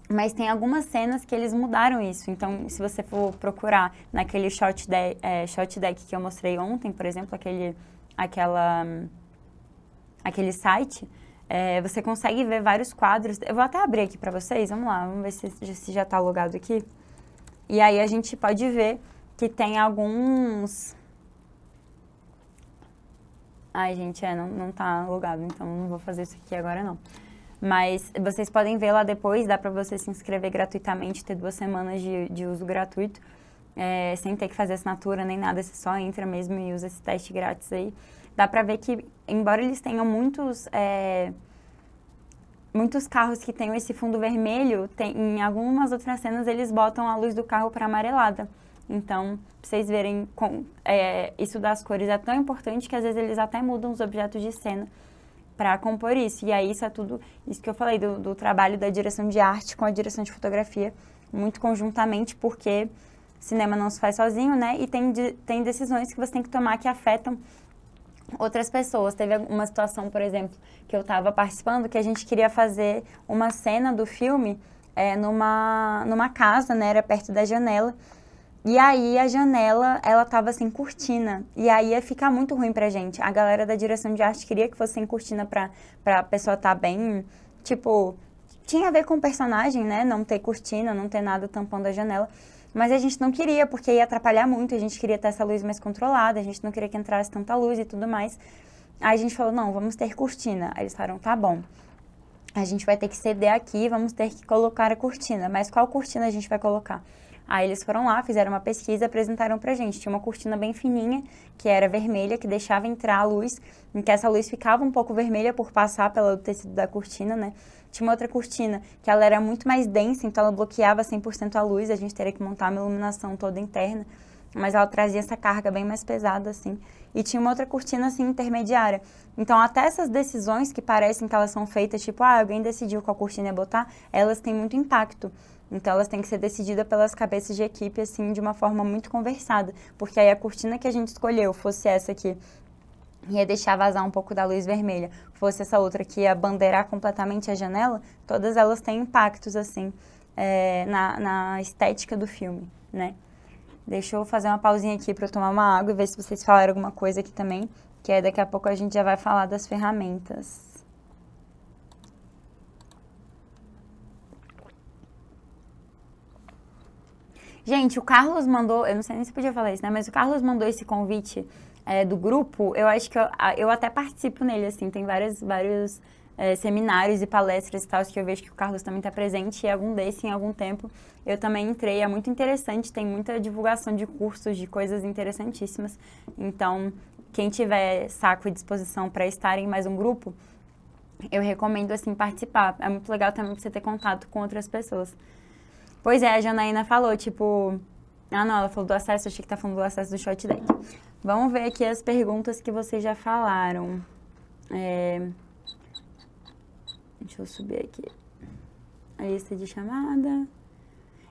Mas tem algumas cenas que eles mudaram isso. Então, se você for procurar naquele shot deck que eu mostrei ontem, por exemplo, aquele site, você consegue ver vários quadros. Eu vou até abrir aqui para vocês, vamos lá, vamos ver se já está logado aqui. E aí a gente pode ver que tem alguns... Ai, gente, não tá logado, então não vou fazer isso aqui agora, não. Mas vocês podem ver lá depois, dá para você se inscrever gratuitamente, ter 2 semanas de uso gratuito, sem ter que fazer assinatura nem nada, você só entra mesmo e usa esse teste grátis aí. Dá para ver que, embora eles tenham muitos carros que tenham esse fundo vermelho, em algumas outras cenas eles botam a luz do carro para amarelada. Então, pra vocês verem, isso das cores é tão importante que às vezes eles até mudam os objetos de cena para compor isso. E aí isso é tudo, isso que eu falei do trabalho da direção de arte com a direção de fotografia, muito conjuntamente, porque cinema não se faz sozinho, né? E tem decisões que você tem que tomar que afetam outras pessoas. Teve uma situação, por exemplo, que eu estava participando, que a gente queria fazer uma cena do filme numa casa, né? Era perto da janela. E aí a janela, ela tava sem cortina. E aí ia ficar muito ruim pra gente. A galera da direção de arte queria que fosse sem cortina pra pessoa estar bem, tipo, tinha a ver com o personagem, né? Não ter cortina, não ter nada tampando a janela. Mas a gente não queria, porque ia atrapalhar muito. A gente queria ter essa luz mais controlada, a gente não queria que entrasse tanta luz e tudo mais. Aí a gente falou, não, vamos ter cortina. Aí eles falaram, tá bom. A gente vai ter que ceder aqui, vamos ter que colocar a cortina. Mas qual cortina a gente vai colocar? Aí eles foram lá, fizeram uma pesquisa e apresentaram pra gente. Tinha uma cortina bem fininha, que era vermelha, que deixava entrar a luz, em que essa luz ficava um pouco vermelha por passar pelo tecido da cortina, né? Tinha uma outra cortina, que ela era muito mais densa, então ela bloqueava 100% a luz, a gente teria que montar uma iluminação toda interna, mas ela trazia essa carga bem mais pesada, assim. E tinha uma outra cortina, assim, intermediária. Então, até essas decisões que parecem que elas são feitas, tipo, alguém decidiu qual cortina ia botar, elas têm muito impacto. Então, elas têm que ser decididas pelas cabeças de equipe, assim, de uma forma muito conversada. Porque aí a cortina que a gente escolheu fosse essa aqui, ia deixar vazar um pouco da luz vermelha, fosse essa outra que ia bandeirar completamente a janela, todas elas têm impactos, assim, na estética do filme, né? Deixa eu fazer uma pausinha aqui para eu tomar uma água e ver se vocês falaram alguma coisa aqui também, que aí daqui a pouco a gente já vai falar das ferramentas. Gente, o Carlos mandou, eu não sei nem se podia falar isso, né? Mas o Carlos mandou esse convite do grupo. Eu acho que eu até participo nele, assim. Tem vários seminários e palestras e tal, que eu vejo que o Carlos também está presente. E algum desse, em algum tempo, eu também entrei. É muito interessante, tem muita divulgação de cursos, de coisas interessantíssimas. Então, quem tiver saco e disposição para estar em mais um grupo, eu recomendo, assim, participar. É muito legal também você ter contato com outras pessoas. Pois é, a Janaína falou, tipo... Ah, não, ela falou do acesso, achei que tá falando do acesso do Shot Deck. Vamos ver aqui as perguntas que vocês já falaram. Deixa eu subir aqui. A lista de chamada.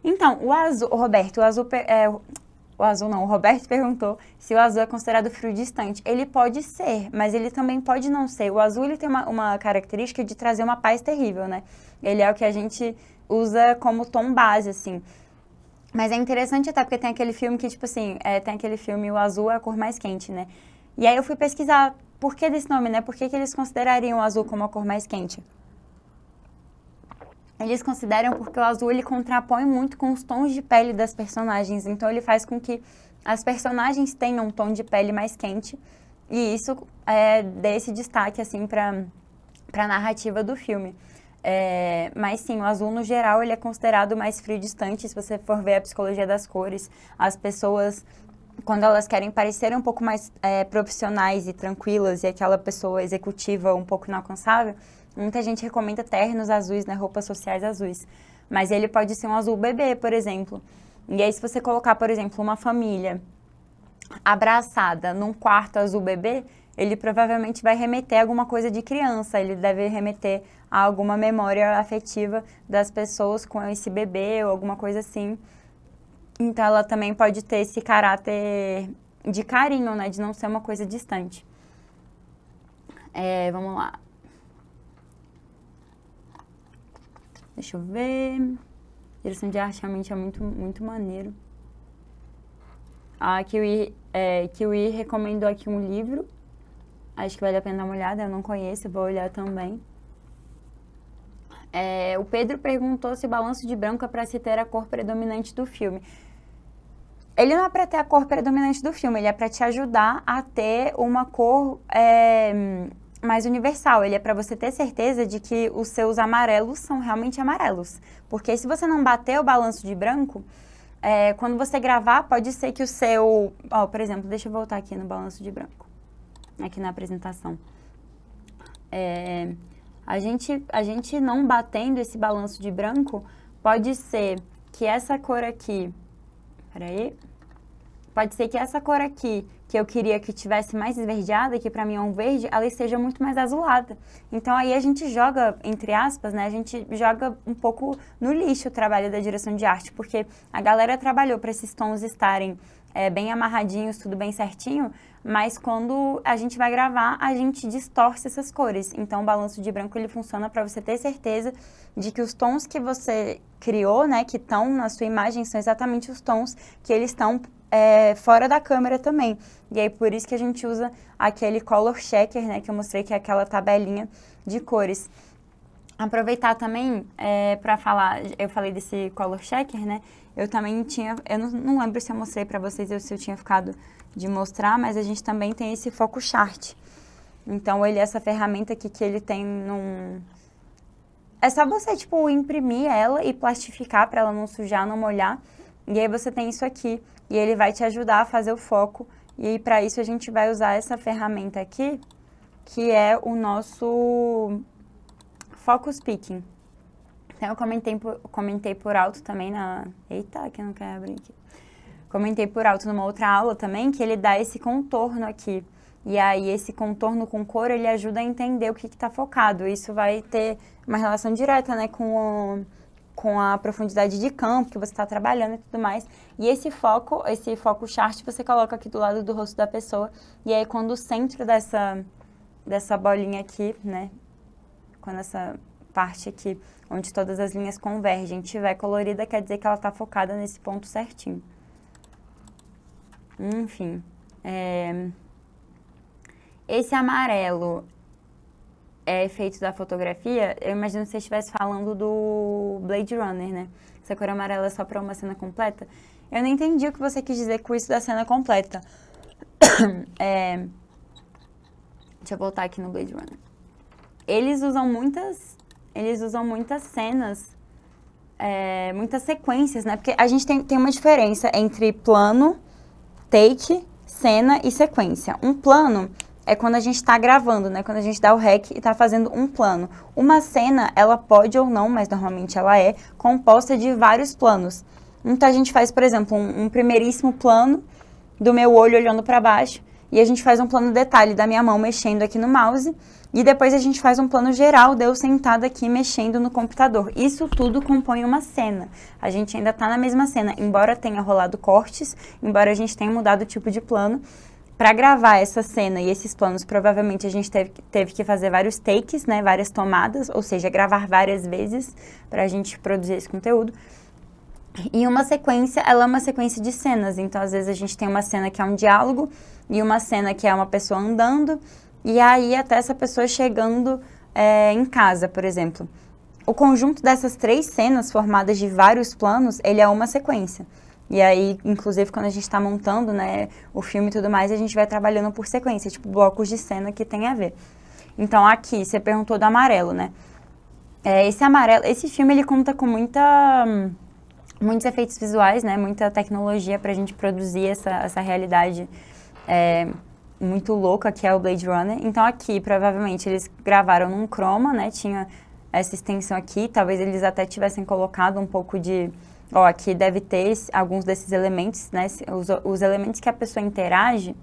Então, o azul... Roberto, o Roberto perguntou se o azul é considerado frio distante. Ele pode ser, mas ele também pode não ser. O azul, ele tem uma característica de trazer uma paz terrível, né? Ele é o que a gente usa como tom base, assim. Mas é interessante até porque tem aquele filme que, tipo assim, tem aquele filme O Azul é a cor mais quente, né? E aí eu fui pesquisar por que desse nome, né? Por que eles considerariam o azul como a cor mais quente? Eles consideram porque o azul, ele contrapõe muito com os tons de pele das personagens. Então, ele faz com que as personagens tenham um tom de pele mais quente. E isso dê esse destaque, assim, para a narrativa do filme. Mas sim, o azul no geral ele é considerado mais frio e distante. Se você for ver a psicologia das cores, as pessoas, quando elas querem parecer um pouco mais profissionais e tranquilas, e aquela pessoa executiva um pouco inalcançável, muita gente recomenda ternos azuis, né, roupas sociais azuis. Mas ele pode ser um azul bebê, por exemplo. E aí se você colocar, por exemplo, uma família abraçada num quarto azul bebê, ele provavelmente vai remeter a alguma coisa de criança, ele deve remeter a alguma memória afetiva das pessoas com esse bebê ou alguma coisa assim. Então, ela também pode ter esse caráter de carinho, né, de não ser uma coisa distante. Vamos lá. Deixa eu ver. Direção de arte realmente é muito, muito maneiro. A Kiwi recomendou aqui um livro. Acho que vale a pena dar uma olhada, eu não conheço, vou olhar também. O Pedro perguntou se o balanço de branco é para se ter a cor predominante do filme. Ele não é para ter a cor predominante do filme, ele é para te ajudar a ter uma cor mais universal. Ele é para você ter certeza de que os seus amarelos são realmente amarelos. Porque se você não bater o balanço de branco, quando você gravar, pode ser que o seu... por exemplo, deixa eu voltar aqui no balanço de branco. Aqui na apresentação. A gente não batendo esse balanço de branco, pode ser que essa cor aqui... Peraí. Pode ser que essa cor aqui, que eu queria que tivesse mais esverdeada, que pra mim é um verde, ela esteja muito mais azulada. Então aí a gente joga, entre aspas, né? A gente joga um pouco no lixo o trabalho da direção de arte, porque a galera trabalhou para esses tons estarem bem amarradinhos, tudo bem certinho, mas quando a gente vai gravar, a gente distorce essas cores. Então, o balanço de branco, ele funciona para você ter certeza de que os tons que você criou, né, que estão na sua imagem, são exatamente os tons que eles estão fora da câmera também. E aí, por isso que a gente usa aquele color checker, né, que eu mostrei, que é aquela tabelinha de cores. Aproveitar também para falar, eu falei desse color checker, né? Eu também tinha, eu não lembro se eu mostrei para vocês ou se eu tinha ficado de mostrar, mas a gente também tem esse Focus Chart. Então, essa ferramenta aqui que ele tem é só você, tipo, imprimir ela e plastificar para ela não sujar, não molhar. E aí você tem isso aqui e ele vai te ajudar a fazer o foco. E aí, para isso, a gente vai usar essa ferramenta aqui, que é o nosso Focus Picking. Então, eu comentei por alto também na... Eita, que não quer abrir aqui. Comentei por alto numa outra aula também, que ele dá esse contorno aqui. E aí, esse contorno com cor, ele ajuda a entender o que está focado. Isso vai ter uma relação direta, né, com a profundidade de campo que você está trabalhando e tudo mais. E esse foco chart, você coloca aqui do lado do rosto da pessoa. E aí, quando o centro dessa bolinha aqui, né, quando essa parte aqui, onde todas as linhas convergem, tiver colorida, quer dizer que ela está focada nesse ponto certinho. Enfim, esse amarelo é efeito da fotografia. Eu imagino que você estivesse falando do Blade Runner, né? Essa cor amarela é só para uma cena completa. Eu não entendi o que você quis dizer com isso da cena completa. Deixa eu voltar aqui no Blade Runner. Eles usam muitas cenas, muitas sequências, né? Porque a gente tem uma diferença entre plano, take, cena e sequência. Um plano é quando a gente está gravando, né? Quando a gente dá o REC e está fazendo um plano. Uma cena, ela pode ou não, mas normalmente ela é composta de vários planos. Então, a gente faz, por exemplo, um primeiríssimo plano do meu olho olhando para baixo, e a gente faz um plano detalhe da minha mão mexendo aqui no mouse, e depois a gente faz um plano geral de eu sentada aqui mexendo no computador. Isso tudo compõe uma cena. A gente ainda está na mesma cena, embora tenha rolado cortes, embora a gente tenha mudado o tipo de plano. Para gravar essa cena e esses planos, provavelmente a gente teve que fazer vários takes, né, várias tomadas, ou seja, gravar várias vezes para a gente produzir esse conteúdo. E uma sequência, ela é uma sequência de cenas, então às vezes a gente tem uma cena que é um diálogo e uma cena que é uma pessoa andando, e aí até essa pessoa chegando em casa, por exemplo. O conjunto dessas 3 cenas formadas de vários planos, ele é uma sequência. E aí, inclusive, quando a gente está montando, né, o filme e tudo mais, a gente vai trabalhando por sequência, tipo blocos de cena que tem a ver. Então, aqui, você perguntou do amarelo, né? Esse filme, ele conta com muitos efeitos visuais, né, muita tecnologia para a gente produzir essa realidade muito louca que é o Blade Runner. Então, aqui, provavelmente, eles gravaram num chroma, né, tinha essa extensão aqui, talvez eles até tivessem colocado um pouco de... Ó, aqui deve ter alguns desses elementos, né? Os elementos que a pessoa interage,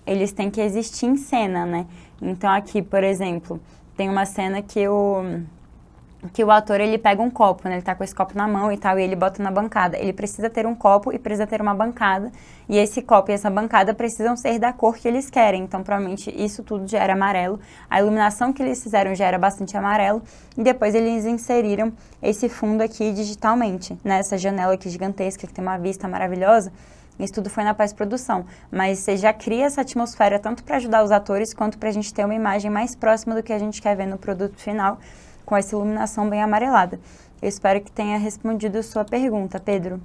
eles têm que existir em cena, né? Então, aqui, por exemplo, tem uma cena que o ator, ele pega um copo, né? Ele tá com esse copo na mão e tal, e ele bota na bancada. Ele precisa ter um copo e precisa ter uma bancada, e esse copo e essa bancada precisam ser da cor que eles querem. Então, provavelmente, isso tudo já era amarelo. A iluminação que eles fizeram já era bastante amarelo, e depois eles inseriram esse fundo aqui digitalmente, né? Essa janela aqui gigantesca, que tem uma vista maravilhosa. Isso tudo foi na pós-produção, mas você já cria essa atmosfera tanto para ajudar os atores, quanto para a gente ter uma imagem mais próxima do que a gente quer ver no produto final, com essa iluminação bem amarelada. Eu espero que tenha respondido a sua pergunta, Pedro.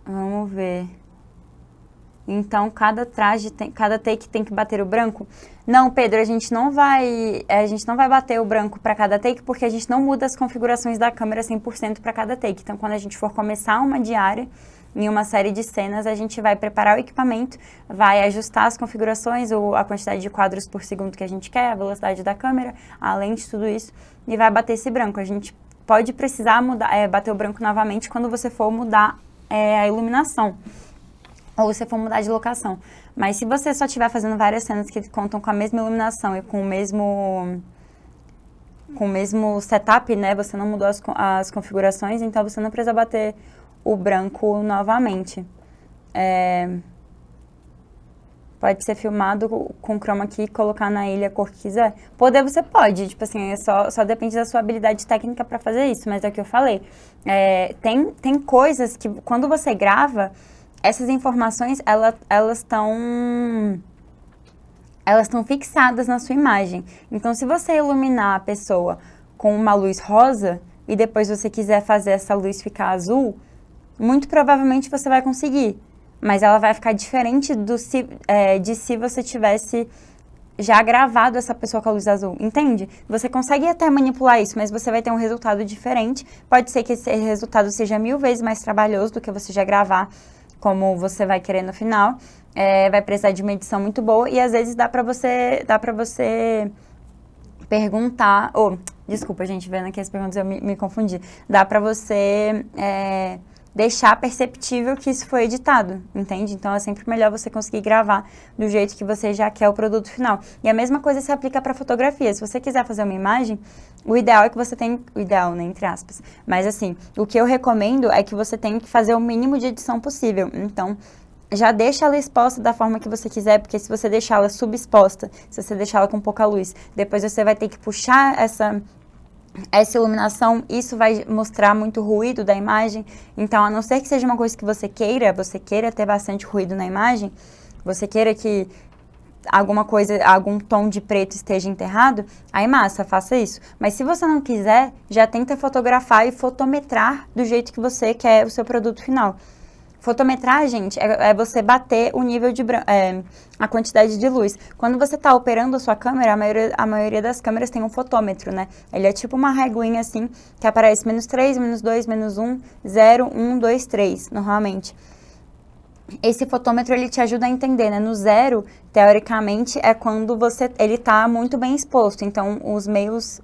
Vamos ver. Então, cada take tem que bater o branco? Não, Pedro, a gente não vai bater o branco para cada take, porque a gente não muda as configurações da câmera 100% para cada take. Então, quando a gente for começar uma diária, em uma série de cenas, a gente vai preparar o equipamento, vai ajustar as configurações, a quantidade de quadros por segundo que a gente quer, a velocidade da câmera, a lente, tudo isso, e vai bater esse branco. A gente pode precisar bater o branco novamente quando você for mudar a iluminação, ou você for mudar de locação. Mas se você só estiver fazendo várias cenas que contam com a mesma iluminação e com com o mesmo setup, né? Você não mudou as configurações, então você não precisa bater o branco novamente. Pode ser filmado com chroma key e colocar na ilha a cor que quiser. Poder você pode, tipo assim, só depende da sua habilidade técnica para fazer isso, mas é o que eu falei. Tem coisas que, quando você grava, essas informações, elas estão fixadas na sua imagem. Então, se você iluminar a pessoa com uma luz rosa e depois você quiser fazer essa luz ficar azul, muito provavelmente você vai conseguir. Mas ela vai ficar diferente de se você tivesse já gravado essa pessoa com a luz azul, entende? Você consegue até manipular isso, mas você vai ter um resultado diferente. Pode ser que esse resultado seja 1000 vezes mais trabalhoso do que você já gravar, como você vai querer no final. Vai precisar de uma edição muito boa e às vezes dá pra você perguntar... Desculpa, gente, vendo aqui as perguntas eu me confundi. Dá pra você... deixar perceptível que isso foi editado, entende? Então é sempre melhor você conseguir gravar do jeito que você já quer o produto final. E a mesma coisa se aplica para fotografia. Se você quiser fazer uma imagem, o ideal é que você tenha... O ideal, né, entre aspas. Mas assim, o que eu recomendo é que você tenha que fazer o mínimo de edição possível. Então, já deixa ela exposta da forma que você quiser, porque se você deixar ela subexposta, se você deixar ela com pouca luz, depois você vai ter que puxar essa iluminação, isso vai mostrar muito ruído da imagem. Então, a não ser que seja uma coisa que você queira ter bastante ruído na imagem, você queira que algum tom de preto esteja enterrado, aí massa, faça isso. Mas se você não quiser, já tenta fotografar e fotometrar do jeito que você quer o seu produto final. Fotometrar, gente, é você bater o nível de a quantidade de luz. Quando você está operando a sua câmera, a maioria das câmeras tem um fotômetro, né? Ele é tipo uma reguinha assim, que aparece -3, -2, -1, 0, 1, 2, 3, normalmente. Esse fotômetro, ele te ajuda a entender, né? No 0, teoricamente, é quando ele está muito bem exposto. Então, os meios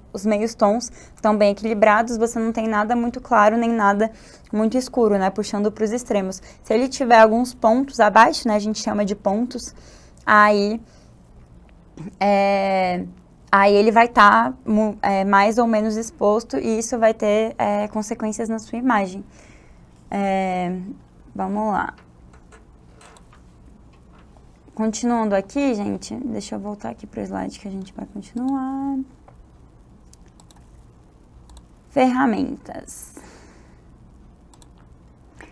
tons estão bem equilibrados, você não tem nada muito claro, nem nada muito escuro, né? Puxando para os extremos. Se ele tiver alguns pontos abaixo, né? A gente chama de pontos, aí ele vai estar mais ou menos exposto e isso vai ter consequências na sua imagem. Vamos lá. Continuando aqui, gente, deixa eu voltar aqui para o slide que a gente vai continuar. Ferramentas.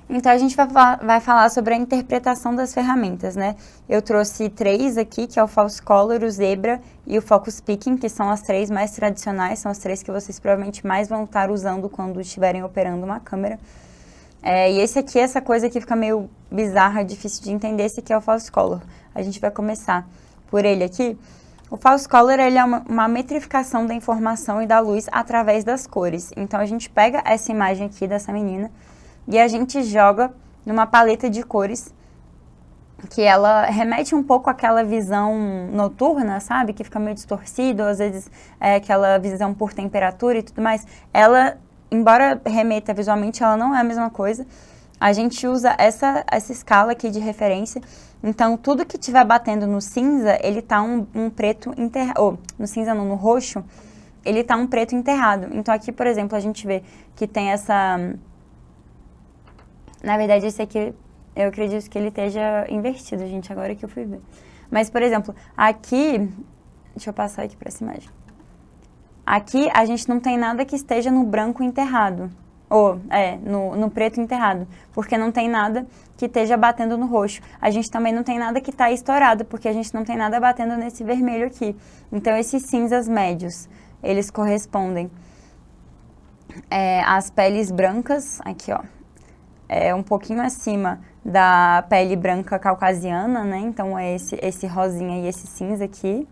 Então, a gente vai falar sobre a interpretação das ferramentas, né? Eu trouxe 3 aqui, que é o False Color, o Zebra e o Focus Picking, que são as 3 mais tradicionais, são as 3 que vocês provavelmente mais vão estar usando quando estiverem operando uma câmera. E esse aqui, essa coisa que fica meio bizarra, difícil de entender, esse aqui é o False Color. A gente vai começar por ele aqui. O False Color, ele é uma metrificação da informação e da luz através das cores. Então, a gente pega essa imagem aqui dessa menina e a gente joga numa paleta de cores que ela remete um pouco àquela visão noturna, sabe? Que fica meio distorcido, às vezes aquela visão por temperatura e tudo mais. Ela, embora remeta visualmente, ela não é a mesma coisa. A gente usa essa escala aqui de referência. Então, tudo que estiver batendo no cinza, ele tá um preto enterrado. No cinza não, no roxo, ele tá um preto enterrado. Então, aqui, por exemplo, a gente vê que tem essa... Na verdade, esse aqui, eu acredito que ele esteja invertido, gente, agora que eu fui ver. Mas, por exemplo, aqui... Deixa eu passar aqui para essa imagem. Aqui, a gente não tem nada que esteja no branco enterrado. No preto enterrado, porque não tem nada que esteja batendo no roxo. A gente também não tem nada que está estourado, porque a gente não tem nada batendo nesse vermelho aqui. Então, esses cinzas médios, eles correspondem às peles brancas, aqui ó, um pouquinho acima da pele branca caucasiana, né? Então, é esse rosinha e esse cinza aqui.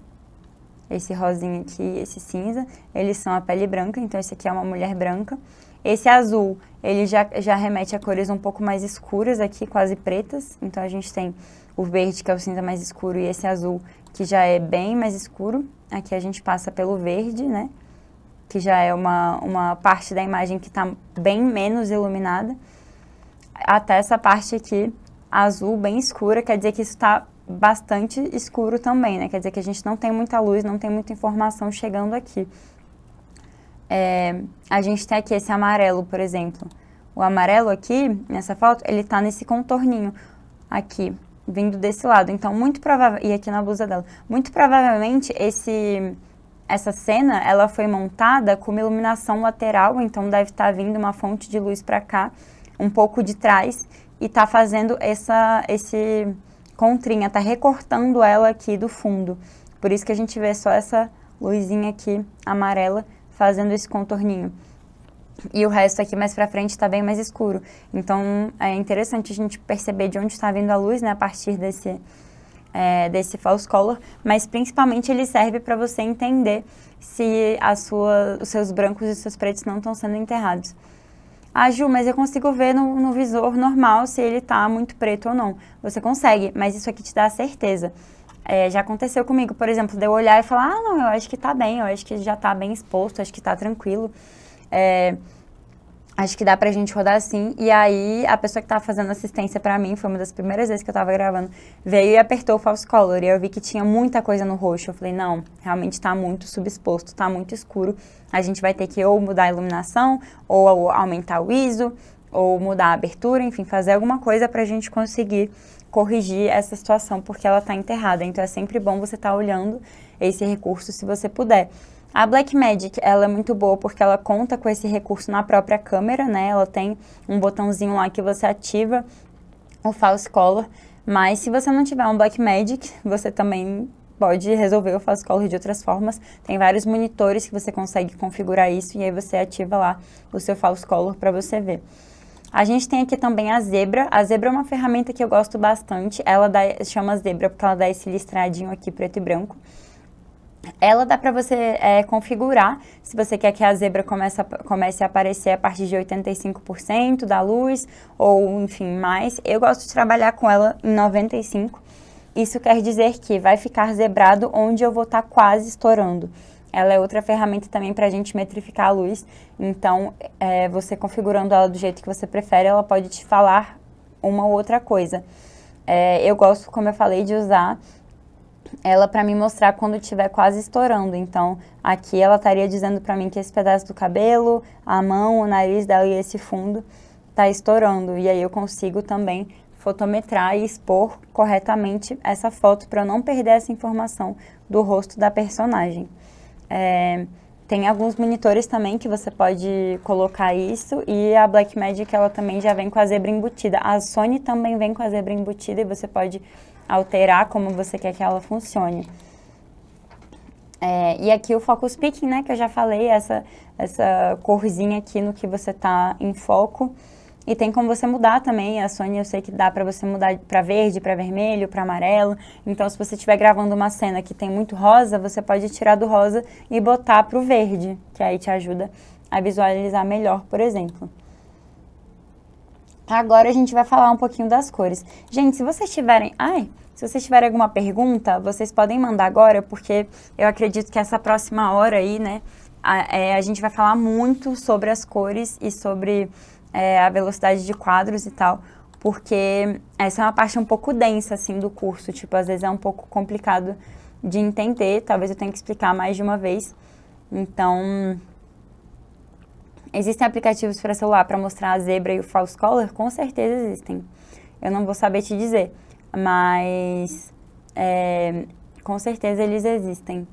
Esse rosinha aqui e esse cinza, eles são a pele branca, então esse aqui é uma mulher branca. Esse azul, ele já remete a cores um pouco mais escuras aqui, quase pretas. Então, a gente tem o verde, que é o cinza mais escuro, e esse azul, que já é bem mais escuro. Aqui a gente passa pelo verde, né? Que já é uma parte da imagem que está bem menos iluminada. Até essa parte aqui, azul, bem escura, quer dizer que isso está bastante escuro também, né? Quer dizer que a gente não tem muita luz, não tem muita informação chegando aqui. A gente tem aqui esse amarelo, por exemplo. O amarelo aqui, nessa foto, ele tá nesse contorninho aqui, vindo desse lado. Então, muito provável... E aqui na blusa dela. Muito provavelmente, essa cena, ela foi montada com uma iluminação lateral. Então, deve estar vindo uma fonte de luz pra cá, um pouco de trás. E tá fazendo esse contrinha, tá recortando ela aqui do fundo. Por isso que a gente vê só essa luzinha aqui, amarela, fazendo esse contorninho. E o resto aqui mais pra frente tá bem mais escuro. Então, é interessante a gente perceber de onde está vindo a luz, né, a partir desse false color. Mas, principalmente, ele serve para você entender se os seus brancos e os seus pretos não estão sendo enterrados. Ah, Ju, mas eu consigo ver no visor normal se ele tá muito preto ou não. Você consegue, mas isso aqui te dá certeza. Já aconteceu comigo, por exemplo, de eu olhar e falar, não, eu acho que tá bem, eu acho que já tá bem exposto, acho que tá tranquilo. Acho que dá pra gente rodar assim. E aí, a pessoa que tava fazendo assistência pra mim, foi uma das primeiras vezes que eu tava gravando, veio e apertou o false color. E eu vi que tinha muita coisa no roxo. Eu falei, não, realmente tá muito subexposto, tá muito escuro. A gente vai ter que ou mudar a iluminação, ou aumentar o ISO, ou mudar a abertura, enfim, fazer alguma coisa pra gente conseguir corrigir essa situação, porque ela tá enterrada. Então, é sempre bom você estar olhando esse recurso se você puder. A Blackmagic, ela é muito boa porque ela conta com esse recurso na própria câmera, né? Ela tem um botãozinho lá que você ativa o false color, mas se você não tiver um Blackmagic, você também pode resolver o false color de outras formas. Tem vários monitores que você consegue configurar isso e aí você ativa lá o seu false color para você ver. A gente tem aqui também a Zebra. A Zebra é uma ferramenta que eu gosto bastante. Ela chama Zebra porque ela dá esse listradinho aqui preto e branco. Ela dá para você configurar, se você quer que a zebra comece a aparecer a partir de 85% da luz, ou enfim, mais. Eu gosto de trabalhar com ela em 95%. Isso quer dizer que vai ficar zebrado onde eu vou estar quase estourando. Ela é outra ferramenta também para a gente metrificar a luz. Então, você configurando ela do jeito que você prefere, ela pode te falar uma ou outra coisa. Eu gosto, como eu falei, de usar ela para me mostrar quando estiver quase estourando. Então, aqui ela estaria dizendo para mim que esse pedaço do cabelo, a mão, o nariz dela e esse fundo tá estourando. E aí eu consigo também fotometrar e expor corretamente essa foto para eu não perder essa informação do rosto da personagem. Tem alguns monitores também que você pode colocar isso, e a Blackmagic ela também já vem com a zebra embutida. A Sony também vem com a zebra embutida e você pode alterar como você quer que ela funcione. E aqui o Focus Picking, né, que eu já falei, essa corzinha aqui no que você tá em foco. E tem como você mudar também. A Sony eu sei que dá para você mudar para verde, para vermelho, para amarelo. Então, se você estiver gravando uma cena que tem muito rosa, você pode tirar do rosa e botar pro verde, que aí te ajuda a visualizar melhor, por exemplo. Agora a gente vai falar um pouquinho das cores. Gente, se vocês tiverem alguma pergunta, vocês podem mandar agora, porque eu acredito que essa próxima hora aí, né, a gente vai falar muito sobre as cores e sobre a velocidade de quadros e tal, porque essa é uma parte um pouco densa, assim, do curso. Tipo, às vezes é um pouco complicado de entender, talvez eu tenha que explicar mais de uma vez. Então, existem aplicativos para celular para mostrar a zebra e o false color? Com certeza existem. Eu não vou saber te dizer, mas com certeza eles existem.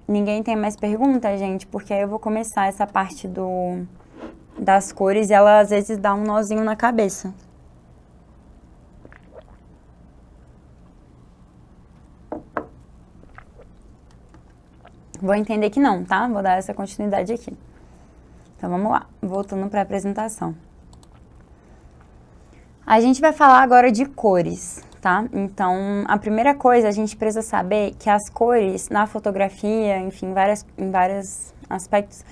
Ninguém tem mais pergunta, gente? Porque aí eu vou começar essa parte das cores e ela às vezes dá um nozinho na cabeça. Vou entender que não, tá? Vou dar essa continuidade aqui. Então, vamos lá. Voltando para a apresentação. A gente vai falar agora de cores, tá? Então, a primeira coisa, a gente precisa saber que as cores na fotografia, enfim, em vários aspectos,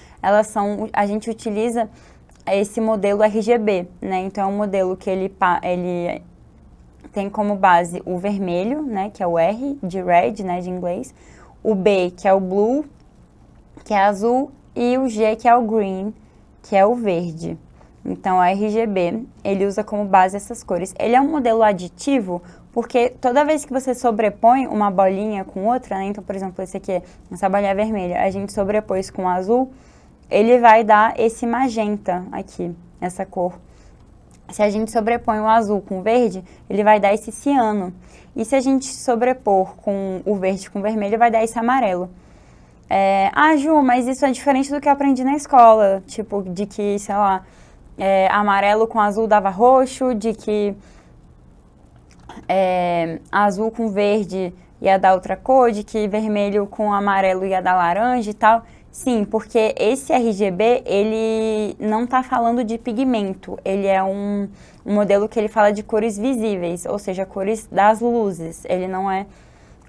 a gente utiliza esse modelo RGB, né? Então, é um modelo que ele tem como base o vermelho, né? Que é o R, de red, né? De inglês. O B, que é o blue, que é azul, e o G, que é o green, que é o verde. Então, o RGB, ele usa como base essas cores. Ele é um modelo aditivo Porque toda vez que você sobrepõe uma bolinha com outra, né? Então, por exemplo, esse aqui, essa bolinha vermelha, a gente sobrepôs com o azul, ele vai dar esse magenta aqui, essa cor. Se a gente sobrepõe o azul com o verde, ele vai dar esse ciano. E se a gente sobrepor com o verde com o vermelho, vai dar esse amarelo. Ju, mas isso é diferente do que eu aprendi na escola. Tipo, de que, sei lá, amarelo com azul dava roxo, de que azul com verde ia dar outra cor, de que vermelho com amarelo ia dar laranja e tal. Sim, porque esse RGB, ele não está falando de pigmento, ele é um modelo que ele fala de cores visíveis, ou seja, cores das luzes. Ele não é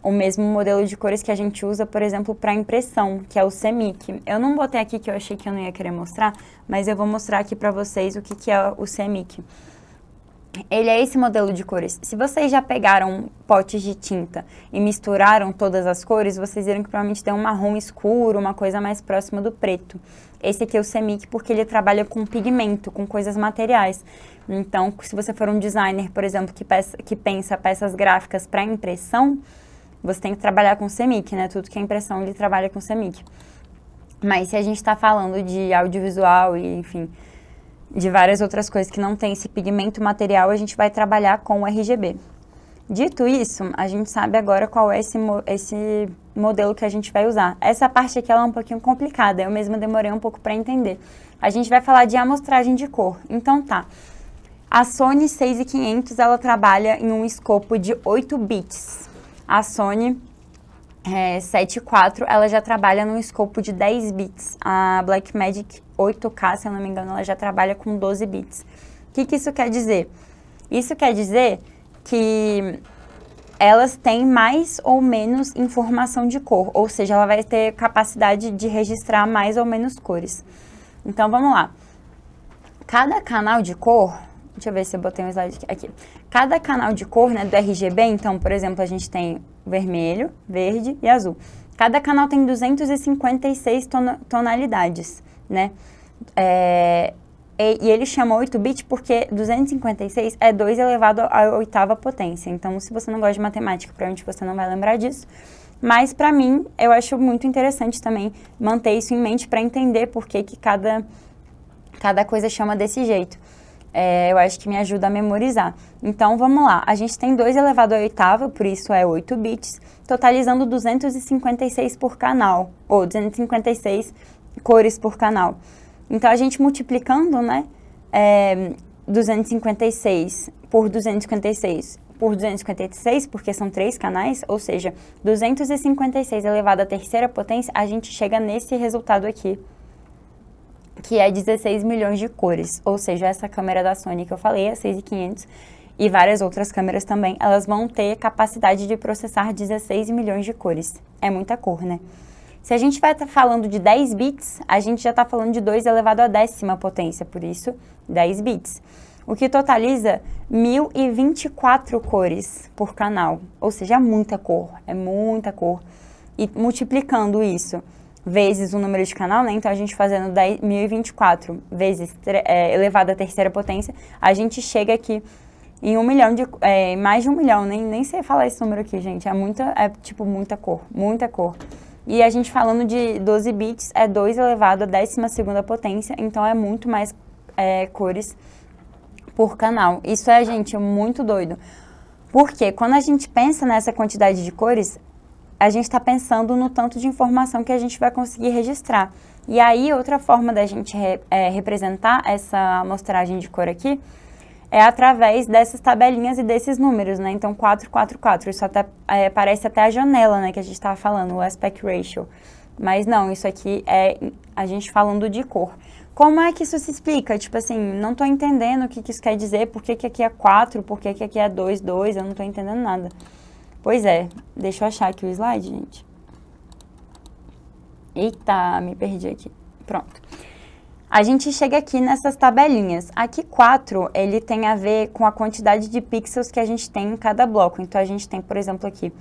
o mesmo modelo de cores que a gente usa, por exemplo, para impressão, que é o CMYK. Eu não botei aqui que eu achei que eu não ia querer mostrar, mas eu vou mostrar aqui para vocês o que é o CMYK. Ele é esse modelo de cores. Se vocês já pegaram potes de tinta e misturaram todas as cores, vocês viram que provavelmente tem um marrom escuro, uma coisa mais próxima do preto. Esse aqui é o CMYK porque ele trabalha com pigmento, com coisas materiais. Então, se você for um designer, por exemplo, que pensa peças gráficas para impressão, você tem que trabalhar com CMYK, né? Tudo que é impressão, ele trabalha com CMYK. Mas se a gente está falando de audiovisual e, enfim, de várias outras coisas que não tem esse pigmento material, a gente vai trabalhar com o RGB. Dito isso, a gente sabe agora qual é esse modelo que a gente vai usar. Essa parte aqui ela é um pouquinho complicada, eu mesma demorei um pouco para entender. A gente vai falar de amostragem de cor. Então tá, a Sony 6500 ela trabalha em um escopo de 8 bits. A Sony 74, ela já trabalha num escopo de 10 bits. A Blackmagic 8K, se eu não me engano, ela já trabalha com 12 bits. O que isso quer dizer? Isso quer dizer que elas têm mais ou menos informação de cor, ou seja, ela vai ter capacidade de registrar mais ou menos cores. Então, vamos lá. Cada canal de cor, deixa eu ver se eu botei um slide aqui. Cada canal de cor, né, do RGB, então, por exemplo, a gente tem vermelho, verde e azul. Cada canal tem 256 tonalidades, né? E ele chama 8-bit porque 256 é 2 elevado à oitava potência. Então, se você não gosta de matemática, provavelmente você não vai lembrar disso. Mas, para mim, eu acho muito interessante também manter isso em mente para entender por que cada coisa chama desse jeito. Eu acho que me ajuda a memorizar. Então, vamos lá. A gente tem 2 elevado à oitava, por isso é 8 bits, totalizando 256 por canal, ou 256 cores por canal. Então, a gente multiplicando, né, 256 por 256 por 256, porque são 3 canais, ou seja, 256 elevado à terceira potência, a gente chega nesse resultado aqui, que é 16 milhões de cores, ou seja, essa câmera da Sony que eu falei, a 6500, e várias outras câmeras também, elas vão ter capacidade de processar 16 milhões de cores. É muita cor, né? Se a gente vai estar falando de 10 bits, a gente já está falando de 2 elevado à décima potência, por isso 10 bits. O que totaliza 1024 cores por canal, ou seja, é muita cor. E multiplicando isso vezes o número de canal, né? Então, a gente fazendo 1024 vezes elevado à terceira potência, a gente chega aqui em 1 milhão mais de 1 milhão, nem sei falar esse número aqui, gente. Tipo muita cor. E a gente falando de 12 bits, é 2 elevado à 12ª potência, então é muito mais cores por canal. Isso é, gente, muito doido. Porque quando a gente pensa nessa quantidade de cores, a gente está pensando no tanto de informação que a gente vai conseguir registrar. E aí, outra forma da gente representar essa amostragem de cor aqui é através dessas tabelinhas e desses números, né? Então, 444, isso até parece até a janela, né, que a gente estava falando, o aspect ratio. Mas não, isso aqui é a gente falando de cor. Como é que isso se explica? Tipo assim, não estou entendendo o que isso quer dizer, por que aqui é 4, por que aqui é 2, eu não estou entendendo nada. Pois é, deixa eu achar aqui o slide, gente. Eita, me perdi aqui. Pronto. A gente chega aqui nessas tabelinhas. Aqui 4, ele tem a ver com a quantidade de pixels que a gente tem em cada bloco. Então, a gente tem, por exemplo, aqui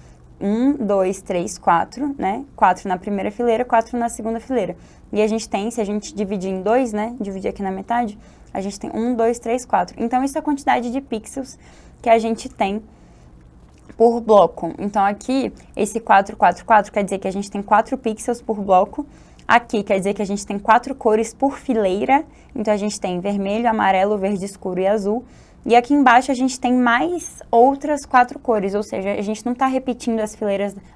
1, 2, 3, 4, né? 4 na primeira fileira, 4 na segunda fileira. E a gente tem, se a gente dividir em 2, né? Dividir aqui na metade, a gente tem 1, 2, 3, 4. Então, isso é a quantidade de pixels que a gente tem por bloco. Então, aqui, esse 444 quer dizer que a gente tem 4 pixels por bloco. Aqui quer dizer que a gente tem 4 cores por fileira. Então, a gente tem vermelho, amarelo, verde escuro e azul. E aqui embaixo a gente tem mais outras 4 cores, ou seja, a gente não está repetindo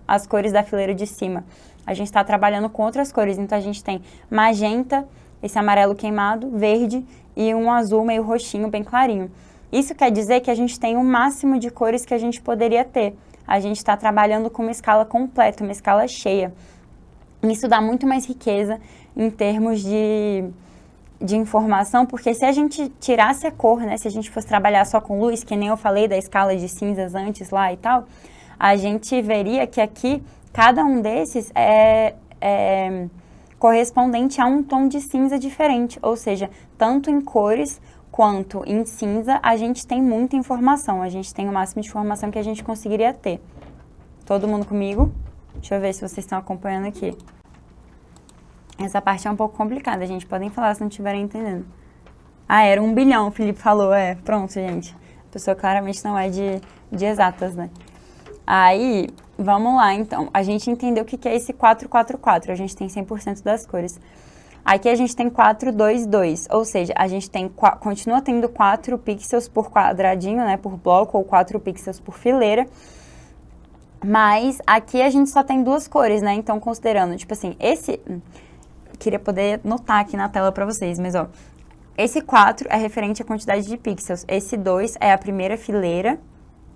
as cores da fileira de cima. A gente está trabalhando com outras cores, então a gente tem magenta, esse amarelo queimado, verde e um azul meio roxinho, bem clarinho. Isso quer dizer que a gente tem o máximo de cores que a gente poderia ter. A gente está trabalhando com uma escala completa, uma escala cheia. Isso dá muito mais riqueza em termos de informação, porque se a gente tirasse a cor, né, se a gente fosse trabalhar só com luz, que nem eu falei da escala de cinzas antes lá e tal, a gente veria que aqui, cada um desses é correspondente a um tom de cinza diferente, ou seja, tanto em cores quanto em cinza, a gente tem muita informação, a gente tem o máximo de informação que a gente conseguiria ter. Todo mundo comigo? Deixa eu ver se vocês estão acompanhando aqui. Essa parte é um pouco complicada, gente. Podem falar se não estiverem entendendo. Ah, era 1 bilhão, o Felipe falou. Pronto, gente. A pessoa claramente não é de exatas, né? Aí, vamos lá, então. A gente entendeu o que é esse 444. A gente tem 100% das cores. Aqui a gente tem 422, ou seja, a gente continua tendo 4 pixels por quadradinho, né? Por bloco, ou 4 pixels por fileira. Mas aqui a gente só tem 2 cores, né? Então, considerando, tipo assim, queria poder notar aqui na tela para vocês, mas ó, esse 4 é referente à quantidade de pixels, esse 2 é a primeira fileira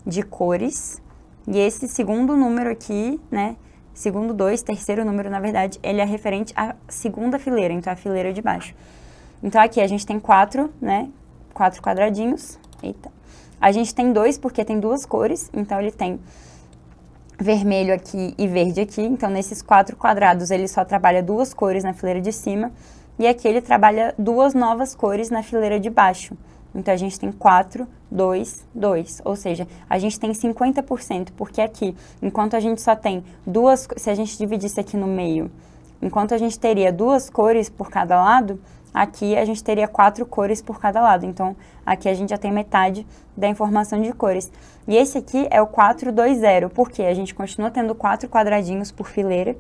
de cores, e esse segundo número aqui, né, segundo 2, terceiro número, na verdade, ele é referente à segunda fileira, então a fileira de baixo. Então aqui a gente tem 4, né, 4 quadradinhos, eita. A gente tem 2 porque tem 2 cores, então ele tem vermelho aqui e verde aqui, então nesses 4 quadrados ele só trabalha 2 cores na fileira de cima, e aqui ele trabalha 2 novas cores na fileira de baixo. Então a gente tem 4, 2, 2, ou seja, a gente tem 50%, porque aqui, enquanto a gente só tem 2, se a gente dividisse aqui no meio, enquanto a gente teria 2 cores por cada lado, aqui a gente teria 4 cores por cada lado, então aqui a gente já tem metade da informação de cores. E esse aqui é o 420, porque a gente continua tendo 4 quadradinhos por fileira.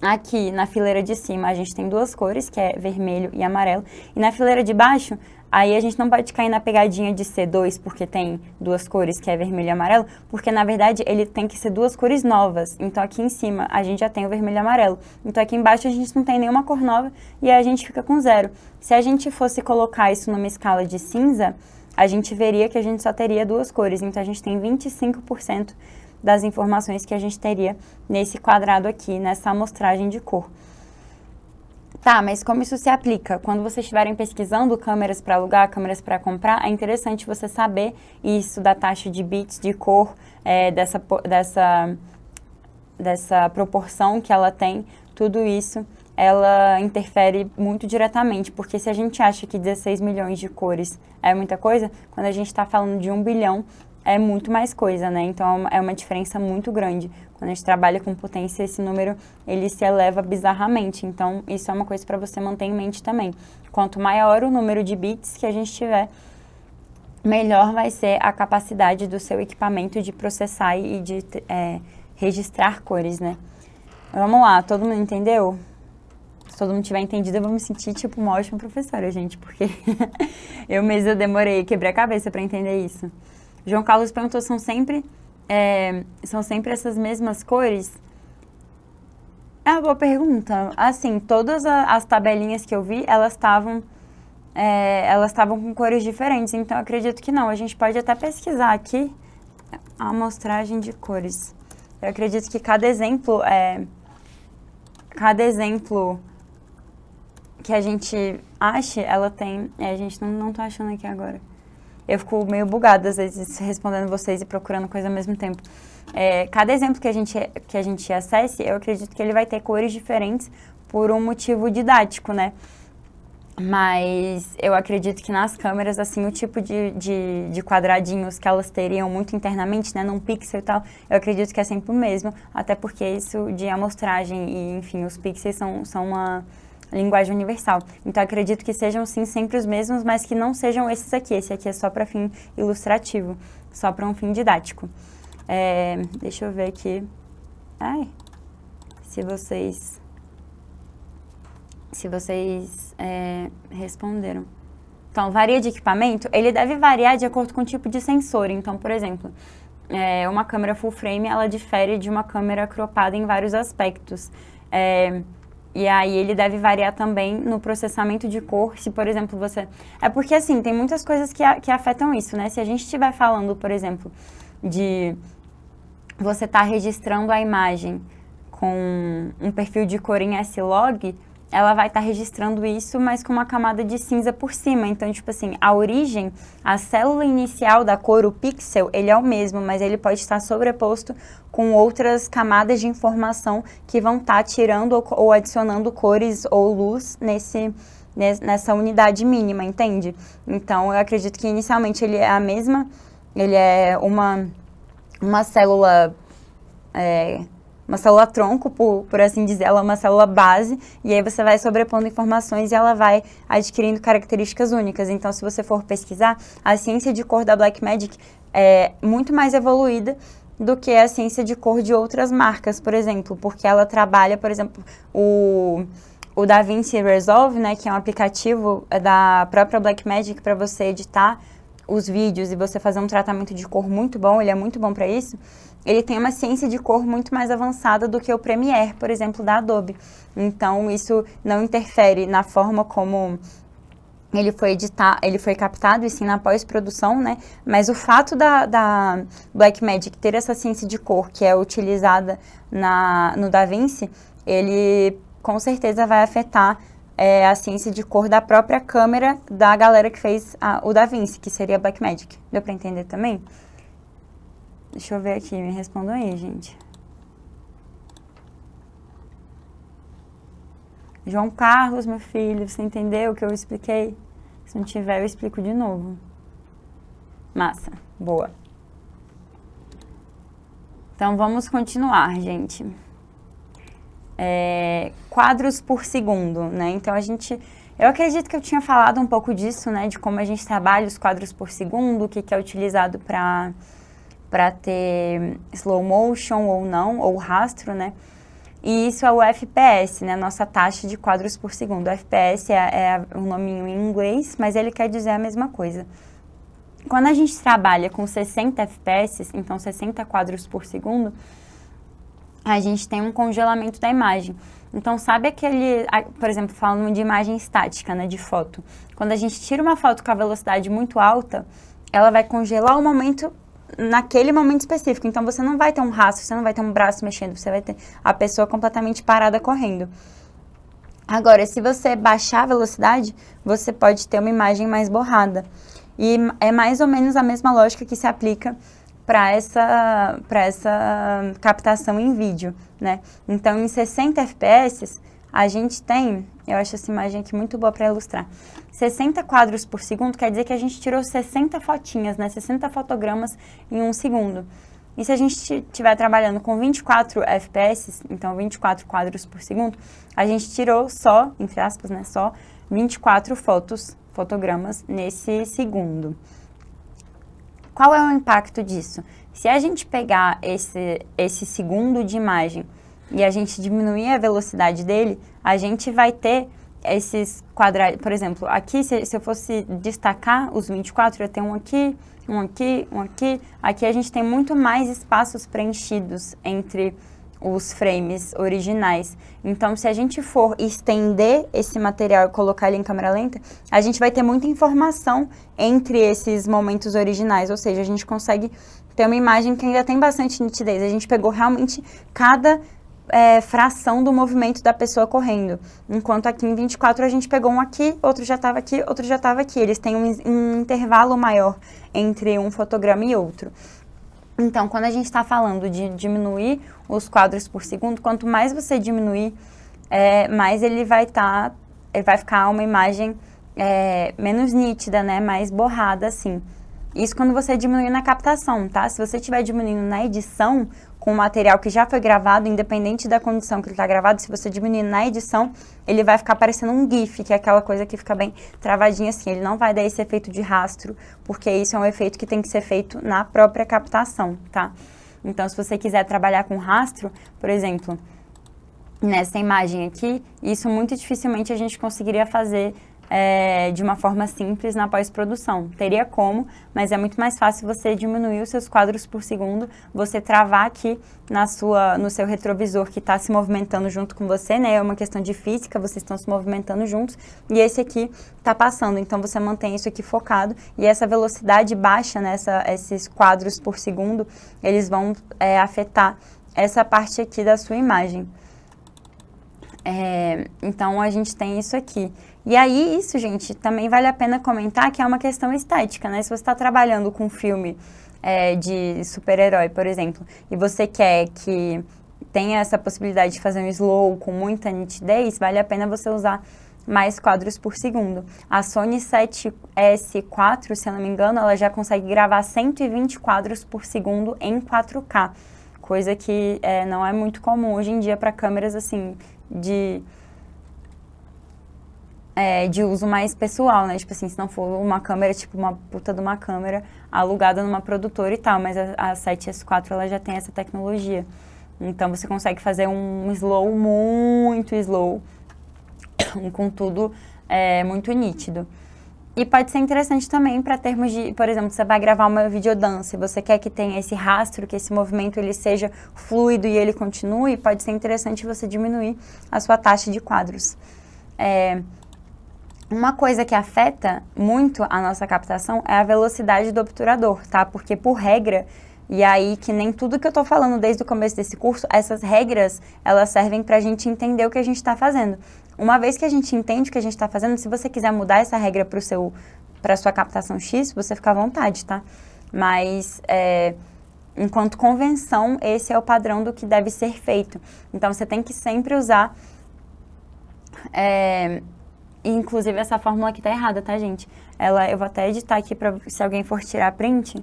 Aqui na fileira de cima a gente tem 2 cores, que é vermelho e amarelo, e na fileira de baixo, aí a gente não pode cair na pegadinha de ser 2 porque tem 2 cores, que é vermelho e amarelo, porque na verdade ele tem que ser 2 cores novas. Então aqui em cima a gente já tem o vermelho e amarelo. Então aqui embaixo a gente não tem nenhuma cor nova e aí a gente fica com 0. Se a gente fosse colocar isso numa escala de cinza, a gente veria que a gente só teria 2 cores. Então a gente tem 25% das informações que a gente teria nesse quadrado aqui, nessa amostragem de cor. Tá, mas como isso se aplica? Quando vocês estiverem pesquisando câmeras para alugar, câmeras para comprar, é interessante você saber isso da taxa de bits de cor, dessa proporção que ela tem, tudo isso, ela interfere muito diretamente, porque se a gente acha que 16 milhões de cores é muita coisa, quando a gente está falando de 1 bilhão, é muito mais coisa, né? Então, é uma diferença muito grande. Quando a gente trabalha com potência, esse número, ele se eleva bizarramente. Então, isso é uma coisa para você manter em mente também. Quanto maior o número de bits que a gente tiver, melhor vai ser a capacidade do seu equipamento de processar e de registrar cores, né? Vamos lá, todo mundo entendeu? Se todo mundo tiver entendido, eu vou me sentir, tipo, uma ótima professora, gente, porque eu mesma demorei, quebrei a cabeça para entender isso. João Carlos perguntou, são sempre essas mesmas cores? É uma boa pergunta. Assim, todas as tabelinhas que eu vi, elas estavam com cores diferentes, então eu acredito que não. A gente pode até pesquisar aqui a amostragem de cores. Eu acredito que cada exemplo que a gente ache, ela tem... a gente não tá achando aqui agora. Eu fico meio bugada, às vezes, respondendo vocês e procurando coisa ao mesmo tempo. Cada exemplo que a gente acesse, eu acredito que ele vai ter cores diferentes por um motivo didático, né? Mas eu acredito que nas câmeras, assim, o tipo de quadradinhos que elas teriam muito internamente, né, num pixel e tal, eu acredito que é sempre o mesmo, até porque isso de amostragem e, enfim, os pixels são uma linguagem universal. Então, acredito que sejam, sim, sempre os mesmos, mas que não sejam esses aqui. Esse aqui é só para fim ilustrativo, só para um fim didático. Deixa eu ver aqui. Se vocês responderam. Então, varia de equipamento, ele deve variar de acordo com o tipo de sensor. Então, por exemplo, uma câmera full frame, ela difere de uma câmera cropada em vários aspectos. E aí ele deve variar também no processamento de cor, se, por exemplo, você... porque, assim, tem muitas coisas que afetam isso, né? Se a gente estiver falando, por exemplo, de você estar registrando a imagem com um perfil de cor em S-Log, ela vai estar registrando isso, mas com uma camada de cinza por cima. Então, tipo assim, a origem, a célula inicial da cor, o pixel, ele é o mesmo, mas ele pode estar sobreposto com outras camadas de informação que vão estar tirando ou adicionando cores ou luz nessa unidade mínima, entende? Então, eu acredito que inicialmente ele é a mesma, ele é uma célula... uma célula tronco, por assim dizer, ela é uma célula base, e aí você vai sobrepondo informações e ela vai adquirindo características únicas. Então, se você for pesquisar, a ciência de cor da Blackmagic é muito mais evoluída do que a ciência de cor de outras marcas, por exemplo, porque ela trabalha, por exemplo, o DaVinci Resolve, né, que é um aplicativo da própria Blackmagic para você editar os vídeos e você fazer um tratamento de cor muito bom, ele é muito bom para isso. Ele tem uma ciência de cor muito mais avançada do que o Premiere, por exemplo, da Adobe. Então, isso não interfere na forma como ele foi captado, e sim na pós-produção, né? Mas o fato da Blackmagic ter essa ciência de cor que é utilizada no DaVinci, ele com certeza vai afetar a ciência de cor da própria câmera da galera que fez o DaVinci, que seria a Blackmagic. Deu para entender também? Deixa eu ver aqui, me respondam aí, gente. João Carlos, meu filho, você entendeu o que eu expliquei? Se não tiver, eu explico de novo. Massa, boa. Então, vamos continuar, gente. Quadros por segundo, né? Então, eu acredito que eu tinha falado um pouco disso, né? De como a gente trabalha os quadros por segundo, o que é utilizado para ter slow motion ou não, ou rastro, né? E isso é o FPS, né? Nossa taxa de quadros por segundo. O FPS é um nominho em inglês, mas ele quer dizer a mesma coisa. Quando a gente trabalha com 60 FPS, então 60 quadros por segundo, a gente tem um congelamento da imagem. Então, sabe por exemplo, falando de imagem estática, né, de foto. Quando a gente tira uma foto com a velocidade muito alta, ela vai congelar o momento naquele momento específico. Então, você não vai ter um rastro, você não vai ter um braço mexendo, você vai ter a pessoa completamente parada correndo. Agora, se você baixar a velocidade, você pode ter uma imagem mais borrada. E é mais ou menos a mesma lógica que se aplica para essa captação em vídeo, né? Então, em 60 FPS, a gente tem, eu acho essa imagem aqui muito boa para ilustrar, 60 quadros por segundo, quer dizer que a gente tirou 60 fotinhas, né? 60 fotogramas em um segundo. E se a gente estiver trabalhando com 24 FPS, então 24 quadros por segundo, a gente tirou só, entre aspas, né? Só 24 fotogramas nesse segundo. Qual é o impacto disso? Se a gente pegar esse segundo de imagem e a gente diminuir a velocidade dele, a gente vai ter esses quadrados. Por exemplo, aqui, se eu fosse destacar os 24, eu ia ter um aqui, um aqui, um aqui. Aqui a gente tem muito mais espaços preenchidos entre os frames originais. Então, se a gente for estender esse material e colocar ele em câmera lenta, a gente vai ter muita informação entre esses momentos originais, ou seja, a gente consegue ter uma imagem que ainda tem bastante nitidez. A gente pegou realmente cada fração do movimento da pessoa correndo. Enquanto aqui em 24 a gente pegou um aqui, outro já estava aqui, outro já estava aqui. Eles têm um intervalo maior entre um fotograma e outro. Então, quando a gente está falando de diminuir os quadros por segundo, quanto mais você diminuir, mais ele vai ficar uma imagem menos nítida, né? Mais borrada, assim. Isso quando você diminuir na captação, tá? Se você estiver diminuindo na edição, com o material que já foi gravado, independente da condição que ele está gravado, se você diminuir na edição, ele vai ficar parecendo um GIF, que é aquela coisa que fica bem travadinha assim. Ele não vai dar esse efeito de rastro, porque isso é um efeito que tem que ser feito na própria captação, tá? Então, se você quiser trabalhar com rastro, por exemplo, nessa imagem aqui, isso muito dificilmente a gente conseguiria fazer de uma forma simples na pós-produção. Teria como, mas é muito mais fácil você diminuir os seus quadros por segundo, você travar aqui no seu retrovisor que está se movimentando junto com você, né? É uma questão de física, vocês estão se movimentando juntos, e esse aqui está passando. Então, você mantém isso aqui focado, e essa velocidade baixa, né? Esses quadros por segundo, eles vão afetar essa parte aqui da sua imagem. Então, a gente tem isso aqui. E aí, isso, gente, também vale a pena comentar que é uma questão estética, né? Se você está trabalhando com um filme de super-herói, por exemplo, e você quer que tenha essa possibilidade de fazer um slow com muita nitidez, vale a pena você usar mais quadros por segundo. A Sony 7S4, se eu não me engano, ela já consegue gravar 120 quadros por segundo em 4K, coisa que não é muito comum hoje em dia para câmeras assim de uso mais pessoal, né? Tipo assim, se não for uma câmera, tipo uma puta de uma câmera alugada numa produtora e tal, mas a 7S4 ela já tem essa tecnologia. Então você consegue fazer um slow muito slow, com tudo muito nítido. E pode ser interessante também para termos de, por exemplo, você vai gravar uma videodança e você quer que tenha esse rastro, que esse movimento ele seja fluido e ele continue, pode ser interessante você diminuir a sua taxa de quadros. Uma coisa que afeta muito a nossa captação é a velocidade do obturador, tá? Porque por regra, e aí que nem tudo que eu tô falando desde o começo desse curso, essas regras, elas servem pra gente entender o que a gente tá fazendo. Uma vez que a gente entende o que a gente tá fazendo, se você quiser mudar essa regra pra sua captação X, você fica à vontade, tá? Mas, enquanto convenção, esse é o padrão do que deve ser feito. Então, você tem que sempre usar... Inclusive, essa fórmula aqui tá errada, tá, gente? Eu vou até editar aqui pra, se alguém for tirar print,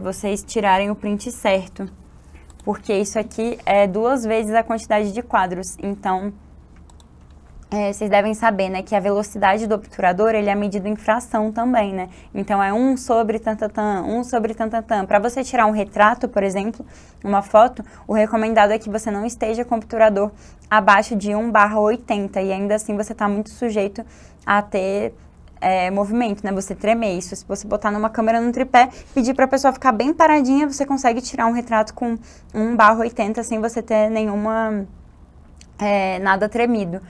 vocês tirarem o print certo. Porque isso aqui é 2 vezes a quantidade de quadros. Então, vocês devem saber, né, que a velocidade do obturador, ele é medido em fração também, né? Então, é 1 sobre tantantan, 1 sobre tantantan. Para você tirar um retrato, por exemplo, uma foto, o recomendado é que você não esteja com o obturador abaixo de 1/80. E ainda assim, você está muito sujeito a ter movimento, né? Você tremer. Isso, se você botar numa câmera no tripé, pedir para a pessoa ficar bem paradinha, você consegue tirar um retrato com 1/80 sem você ter nada tremido.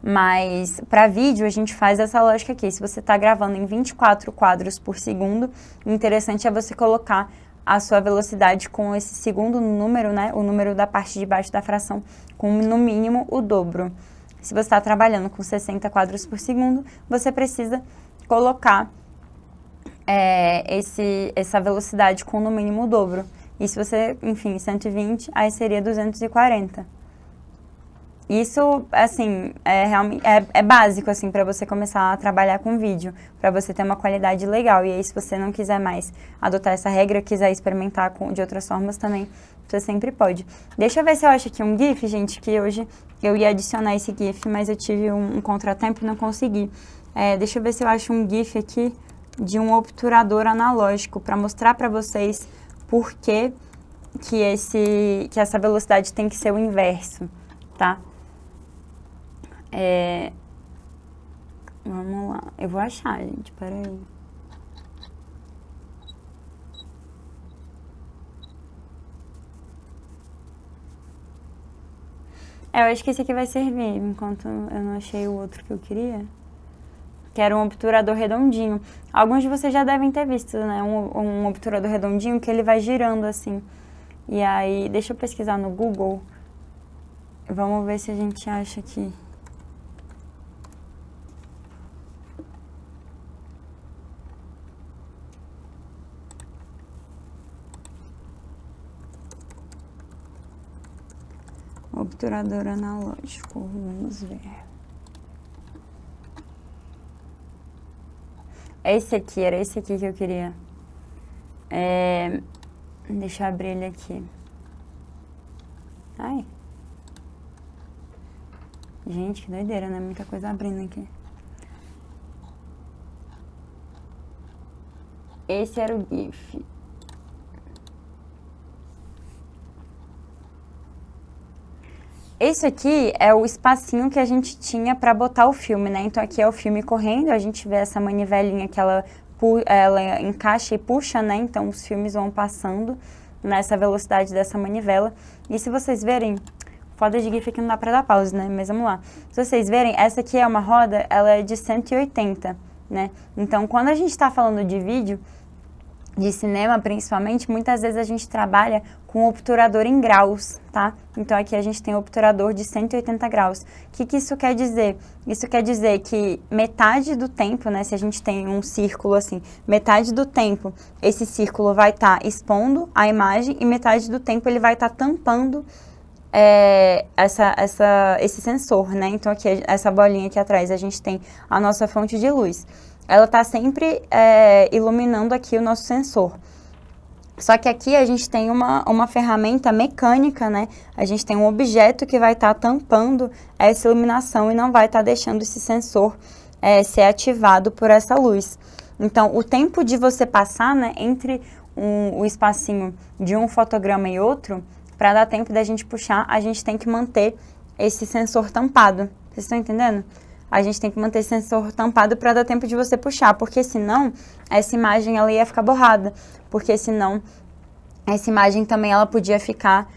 Mas para vídeo a gente faz essa lógica aqui. Se você está gravando em 24 quadros por segundo, o interessante é você colocar a sua velocidade com esse segundo número, né? O número da parte de baixo da fração, com no mínimo o dobro. Se você está trabalhando com 60 quadros por segundo, você precisa colocar essa velocidade com no mínimo o dobro. E se você, enfim, 120, aí seria 240. Isso, assim, realmente básico, assim, para você começar a trabalhar com vídeo, para você ter uma qualidade legal. E aí, se você não quiser mais adotar essa regra, quiser experimentar de outras formas também, você sempre pode. Deixa eu ver se eu acho aqui um GIF, gente, que hoje eu ia adicionar esse GIF, mas eu tive um contratempo e não consegui. Deixa eu ver se eu acho um GIF aqui de um obturador analógico, para mostrar para vocês por que essa velocidade tem que ser o inverso, tá? Vamos lá. Eu vou achar, gente. Peraí. Eu acho que esse aqui vai servir, enquanto eu não achei o outro que eu queria. Que era um obturador redondinho. Alguns de vocês já devem ter visto, né? Um obturador redondinho que ele vai girando assim. E aí, deixa eu pesquisar no Google. Vamos ver se a gente acha aqui. Obturador analógico, vamos ver. Era esse aqui que eu queria. Deixa eu abrir ele aqui. Ai. Gente, que doideira, né? Muita coisa abrindo aqui. Esse era o GIF. Esse aqui é o espacinho que a gente tinha para botar o filme, né? Então aqui é o filme correndo, a gente vê essa manivelinha que ela encaixa e puxa, né? Então os filmes vão passando nessa velocidade dessa manivela. E se vocês verem, foda de GIF que não dá para dar pause, né? Mas vamos lá. Se vocês verem, essa aqui é uma roda, ela é de 180, né? Então quando a gente está falando de vídeo, de cinema principalmente, muitas vezes a gente trabalha com obturador em graus, tá? Então aqui a gente tem obturador de 180 graus. O que isso quer dizer? Isso quer dizer que metade do tempo, né, se a gente tem um círculo assim, metade do tempo esse círculo vai estar expondo a imagem e metade do tempo ele vai estar tampando esse sensor, né? Então aqui, essa bolinha aqui atrás, a gente tem a nossa fonte de luz. Ela está sempre iluminando aqui o nosso sensor. Só que aqui a gente tem uma ferramenta mecânica, né? A gente tem um objeto que vai estar tampando essa iluminação e não vai estar deixando esse sensor ser ativado por essa luz. Então, o tempo de você passar, né, entre o espacinho de um fotograma e outro, para dar tempo da gente puxar, a gente tem que manter esse sensor tampado. Vocês estão entendendo? A gente tem que manter esse sensor tampado para dar tempo de você puxar, porque senão essa imagem ela ia ficar borrada, porque senão essa imagem também ela podia ficar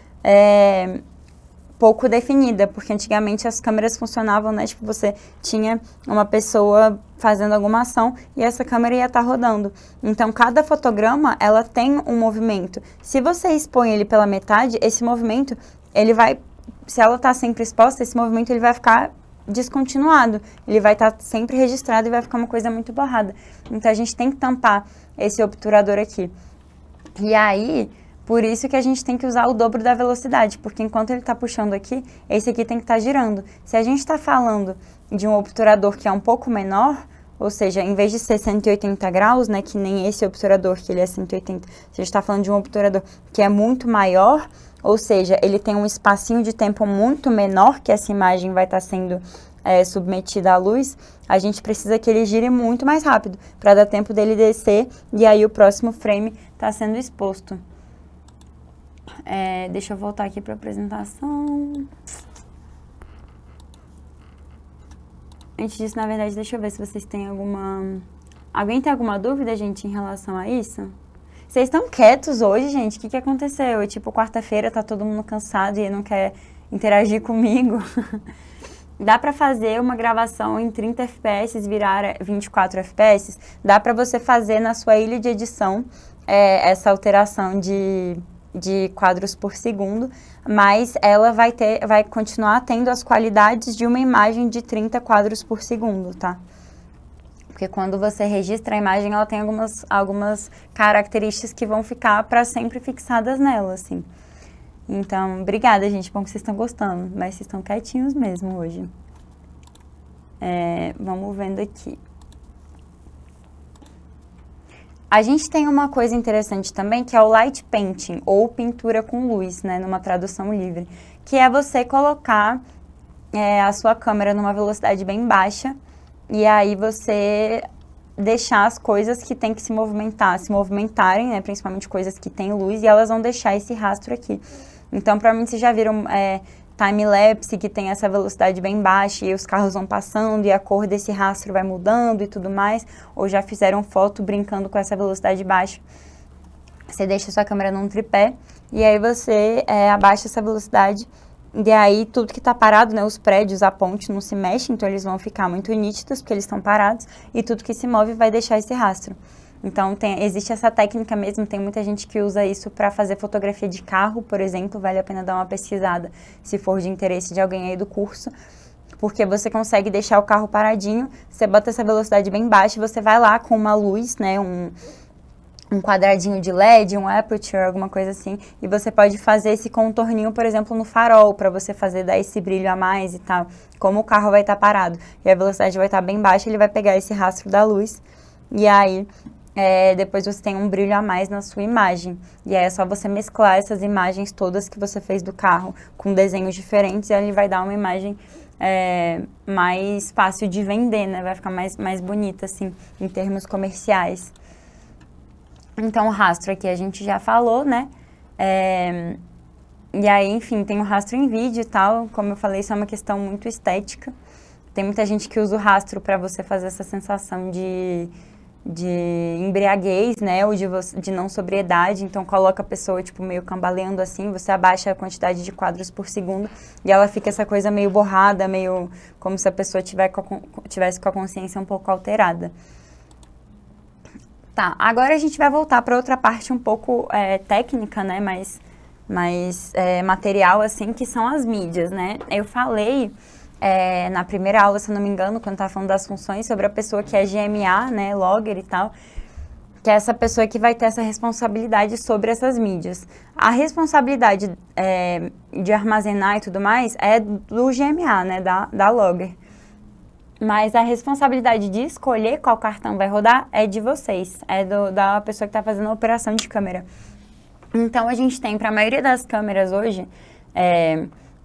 pouco definida, porque antigamente as câmeras funcionavam, né, tipo, você tinha uma pessoa fazendo alguma ação e essa câmera ia estar rodando. Então, cada fotograma, ela tem um movimento. Se você expõe ele pela metade, esse movimento, ele vai, se ela está sempre exposta, esse movimento ele vai ficar descontinuado, ele vai estar sempre registrado e vai ficar uma coisa muito borrada. Então, a gente tem que tampar esse obturador aqui. E aí, por isso que a gente tem que usar o dobro da velocidade, porque enquanto ele está puxando aqui, esse aqui tem que estar girando. Se a gente está falando de um obturador que é um pouco menor, ou seja, em vez de ser 180 graus, né, que nem esse obturador, que ele é 180, se a gente está falando de um obturador que é muito maior, ou seja, ele tem um espacinho de tempo muito menor que essa imagem vai estar sendo submetida à luz, a gente precisa que ele gire muito mais rápido, para dar tempo dele descer e aí o próximo frame está sendo exposto. Deixa eu voltar aqui para a apresentação. Antes disso, na verdade, deixa eu ver se vocês têm alguma... Alguém tem alguma dúvida, gente, em relação a isso? Vocês estão quietos hoje, gente? O que aconteceu? Tipo, quarta-feira tá todo mundo cansado e não quer interagir comigo. Dá para fazer uma gravação em 30 fps virar 24 fps? Dá para você fazer na sua ilha de edição essa alteração de quadros por segundo, mas ela vai continuar tendo as qualidades de uma imagem de 30 quadros por segundo, tá? Porque quando você registra a imagem, ela tem algumas características que vão ficar para sempre fixadas nela, assim. Então, obrigada, gente, bom que vocês estão gostando, mas vocês estão quietinhos mesmo hoje. Vamos vendo aqui. A gente tem uma coisa interessante também, que é o light painting, ou pintura com luz, né, numa tradução livre, que é você colocar a sua câmera numa velocidade bem baixa, e aí você deixar as coisas que tem que se movimentarem, né, principalmente coisas que têm luz, e elas vão deixar esse rastro aqui. Então, provavelmente vocês já viram time-lapse, que tem essa velocidade bem baixa e os carros vão passando e a cor desse rastro vai mudando e tudo mais, ou já fizeram foto brincando com essa velocidade baixa. Você deixa sua câmera num tripé e aí você abaixa essa velocidade e aí tudo que está parado, né, os prédios, a ponte não se mexe, então eles vão ficar muito nítidos porque eles estão parados e tudo que se move vai deixar esse rastro. Então, existe essa técnica mesmo, tem muita gente que usa isso para fazer fotografia de carro, por exemplo, vale a pena dar uma pesquisada, se for de interesse de alguém aí do curso, porque você consegue deixar o carro paradinho, você bota essa velocidade bem baixa, você vai lá com uma luz, né, um quadradinho de LED, um aperture, alguma coisa assim, e você pode fazer esse contorninho, por exemplo, no farol, para você dar esse brilho a mais e tal, como o carro vai estar parado, e a velocidade vai estar bem baixa, ele vai pegar esse rastro da luz, e aí... depois você tem um brilho a mais na sua imagem. E aí é só você mesclar essas imagens todas que você fez do carro com desenhos diferentes e ele vai dar uma imagem mais fácil de vender, né? Vai ficar mais bonita, assim, em termos comerciais. Então, o rastro aqui a gente já falou, né? E aí, enfim, tem o rastro em vídeo e tal. Como eu falei, isso é uma questão muito estética. Tem muita gente que usa o rastro para você fazer essa sensação de embriaguez, né, ou de não sobriedade, então coloca a pessoa, tipo, meio cambaleando assim, você abaixa a quantidade de quadros por segundo e ela fica essa coisa meio borrada, meio como se a pessoa tivesse com a consciência um pouco alterada. Tá, agora a gente vai voltar para outra parte um pouco técnica, né, mais material, assim, que são as mídias, né. Eu falei na primeira aula, se eu não me engano, quando estava falando das funções, sobre a pessoa que é GMA, né, logger e tal, que é essa pessoa que vai ter essa responsabilidade sobre essas mídias. A responsabilidade de armazenar e tudo mais é do GMA, né, da logger. Mas a responsabilidade de escolher qual cartão vai rodar é de vocês, é da pessoa que está fazendo a operação de câmera. Então, a gente tem, para a maioria das câmeras hoje,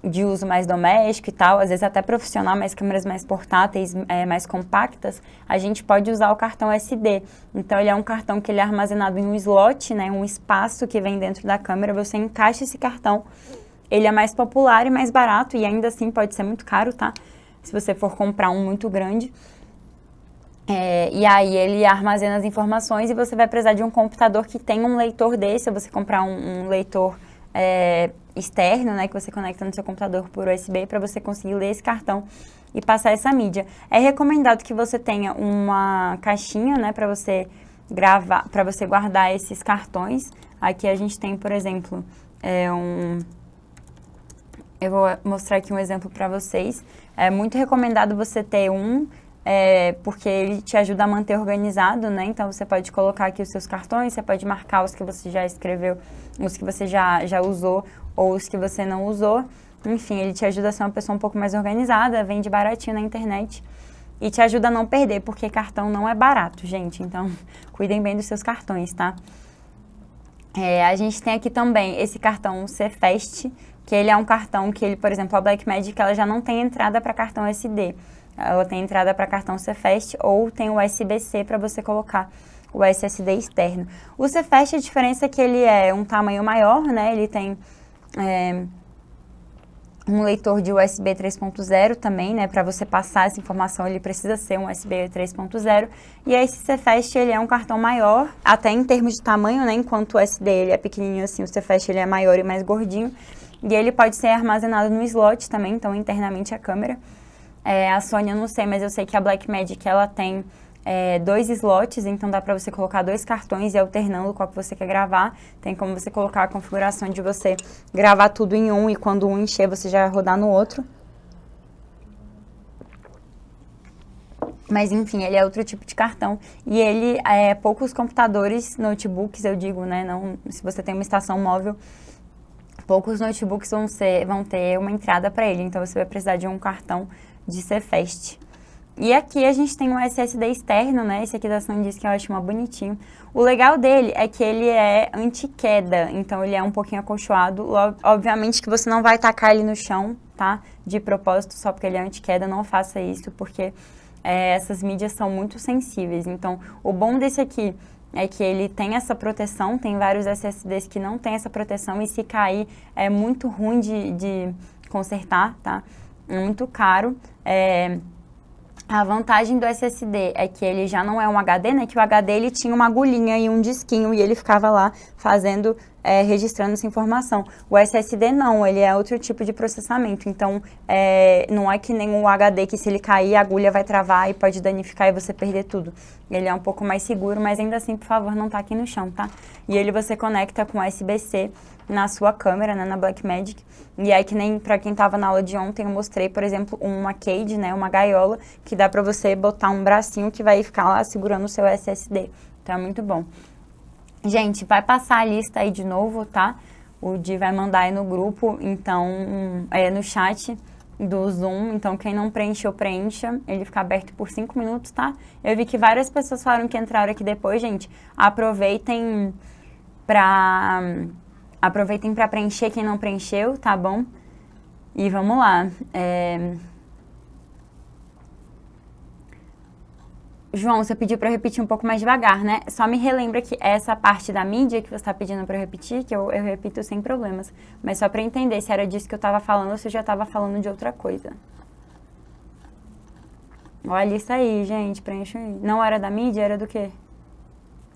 de uso mais doméstico e tal, às vezes até profissional, mas câmeras mais portáteis, mais compactas, a gente pode usar o cartão SD. Então, ele é um cartão que ele é armazenado em um slot, né, um espaço que vem dentro da câmera, você encaixa esse cartão, ele é mais popular e mais barato, e ainda assim pode ser muito caro, tá? Se você for comprar um muito grande. E aí ele armazena as informações e você vai precisar de um computador que tem um leitor desse, ou você comprar um leitor externo, né, que você conecta no seu computador por USB para você conseguir ler esse cartão e passar essa mídia. É recomendado que você tenha uma caixinha, né, para você gravar, para você guardar esses cartões. Aqui a gente tem, por exemplo, eu vou mostrar aqui um exemplo para vocês. É muito recomendado você ter porque ele te ajuda a manter organizado, né? Então, você pode colocar aqui os seus cartões, você pode marcar os que você já escreveu, os que você já usou ou os que você não usou. Enfim, ele te ajuda a ser uma pessoa um pouco mais organizada, vende baratinho na internet e te ajuda a não perder, porque cartão não é barato, gente. Então, cuidem bem dos seus cartões, tá? A gente tem aqui também esse cartão Cfast, que ele é um cartão que ele, por exemplo, a Blackmagic, ela já não tem entrada para cartão SD. Ela tem entrada para cartão Cfast ou tem o USB-C para você colocar o SSD externo. O Cfast, a diferença é que ele é um tamanho maior, né? Ele tem um leitor de USB 3.0 também, né? Para você passar essa informação, ele precisa ser um USB 3.0. E esse Cfast, ele é um cartão maior, até em termos de tamanho, né? Enquanto o SD ele é pequenininho assim, o Cfast ele é maior e mais gordinho. E ele pode ser armazenado no slot também, então internamente a câmera. A Sony eu não sei, mas eu sei que a Blackmagic ela tem 2 slots, então dá para você colocar 2 cartões e alternando qual que você quer gravar. Tem como você colocar a configuração de você gravar tudo em um e quando um encher você já rodar no outro. Mas enfim, ele é outro tipo de cartão e ele poucos computadores, notebooks eu digo, né, não, se você tem uma estação móvel, poucos notebooks vão ter uma entrada para ele, então você vai precisar de um cartão de Cfast. E aqui a gente tem um SSD externo, né? Esse aqui da SanDisk que eu acho bonitinho. O legal dele é que ele é anti-queda, então ele é um pouquinho acolchoado. Obviamente que você não vai tacar ele no chão, tá? De propósito, só porque ele é anti-queda, não faça isso, porque essas mídias são muito sensíveis. Então, o bom desse aqui é que ele tem essa proteção, tem vários SSDs que não tem essa proteção e se cair é muito ruim de consertar, tá? É muito caro. A vantagem do SSD é que ele já não é um HD, né? Que o HD ele tinha uma agulhinha e um disquinho e ele ficava lá fazendo, registrando essa informação. O SSD não, ele é outro tipo de processamento. Então, não é que nem o HD que se ele cair a agulha vai travar e pode danificar e você perder tudo. Ele é um pouco mais seguro, mas ainda assim, por favor, não taque no chão, tá? E ele você conecta com USB-C na sua câmera, né, na Blackmagic. E aí, que nem pra quem tava na aula de ontem, eu mostrei, por exemplo, uma cage, né, uma gaiola, que dá pra você botar um bracinho que vai ficar lá segurando o seu SSD. Então, é muito bom. Gente, vai passar a lista aí de novo, tá? O Di vai mandar aí no grupo, então, no chat do Zoom. Então, quem não preencheu, preencha. Ele fica aberto por 5 minutos, tá? Eu vi que várias pessoas falaram que entraram aqui depois, gente. Aproveitem para preencher quem não preencheu, tá bom? E vamos lá. João, você pediu para eu repetir um pouco mais devagar, né? Só me relembra que essa parte da mídia que você está pedindo para eu repetir, que eu repito sem problemas. Mas só para entender se era disso que eu estava falando ou se eu já estava falando de outra coisa. Olha isso aí, gente, preenche aí. Não era da mídia, era do quê?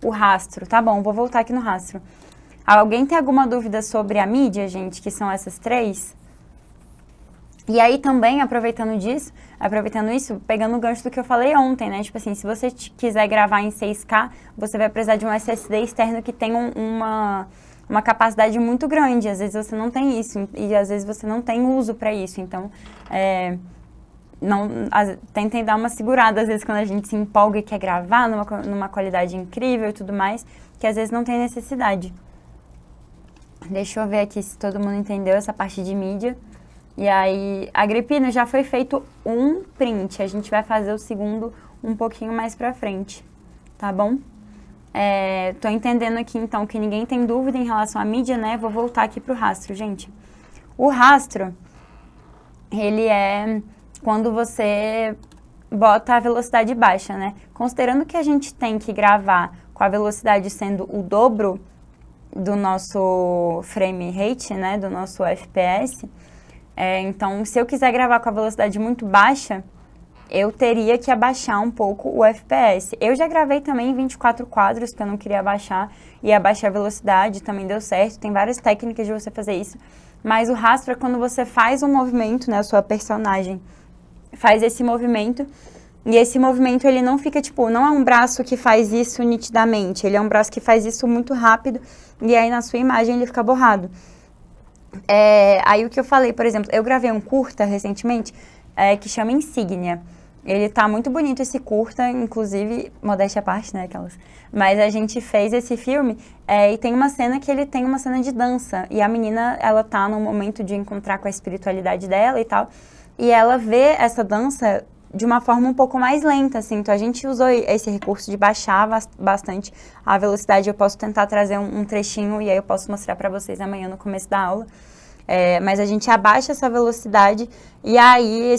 O rastro. Tá bom, vou voltar aqui no rastro. Alguém tem alguma dúvida sobre a mídia, gente, que são essas três? E aí também, aproveitando isso, pegando o gancho do que eu falei ontem, né? Tipo assim, se você quiser gravar em 6K, você vai precisar de um SSD externo que tenha uma capacidade muito grande. Às vezes você não tem isso e às vezes você não tem uso para isso. Então, tentem dar uma segurada, às vezes, quando a gente se empolga e quer gravar numa qualidade incrível e tudo mais, que às vezes não tem necessidade. Deixa eu ver aqui se todo mundo entendeu essa parte de mídia. E aí, Agripino, já foi feito um print. A gente vai fazer o segundo um pouquinho mais pra frente, tá bom? Tô entendendo aqui, então, que ninguém tem dúvida em relação à mídia, né? Vou voltar aqui pro rastro, gente. O rastro, ele é quando você bota a velocidade baixa, né? Considerando que a gente tem que gravar com a velocidade sendo o dobro do nosso frame rate, né? Do nosso FPS... então, se eu quiser gravar com a velocidade muito baixa, eu teria que abaixar um pouco o FPS. Eu já gravei também em 24 quadros, que eu não queria abaixar, e abaixar a velocidade, também deu certo. Tem várias técnicas de você fazer isso. Mas o rastro é quando você faz um movimento, né, a sua personagem faz esse movimento, e esse movimento ele não fica, tipo, não é um braço que faz isso nitidamente, ele é um braço que faz isso muito rápido, e aí na sua imagem ele fica borrado. Aí o que eu falei, por exemplo, eu gravei um curta recentemente que chama Insígnia. Ele tá muito bonito esse curta, inclusive, modéstia à parte, né, aquelas. Mas a gente fez esse filme e tem uma cena que ele tem uma cena de dança. E a menina, ela tá no momento de encontrar com a espiritualidade dela e tal. E ela vê essa dança de uma forma um pouco mais lenta, assim. Então a gente usou esse recurso de baixar bastante a velocidade. Eu posso tentar trazer um trechinho e aí eu posso mostrar pra vocês amanhã no começo da aula. Mas a gente abaixa essa velocidade e aí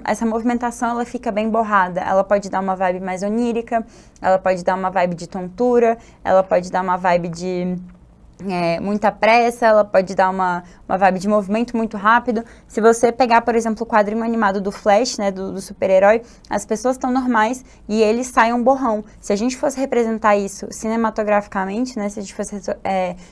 essa movimentação ela fica bem borrada. Ela pode dar uma vibe mais onírica, ela pode dar uma vibe de tontura, ela pode dar uma vibe de muita pressa, ela pode dar uma vibe de movimento muito rápido. Se você pegar, por exemplo, o quadrinho animado do Flash, né, do super-herói, as pessoas estão normais e ele sai um borrão. Se a gente fosse representar isso cinematograficamente, né, se a gente fosse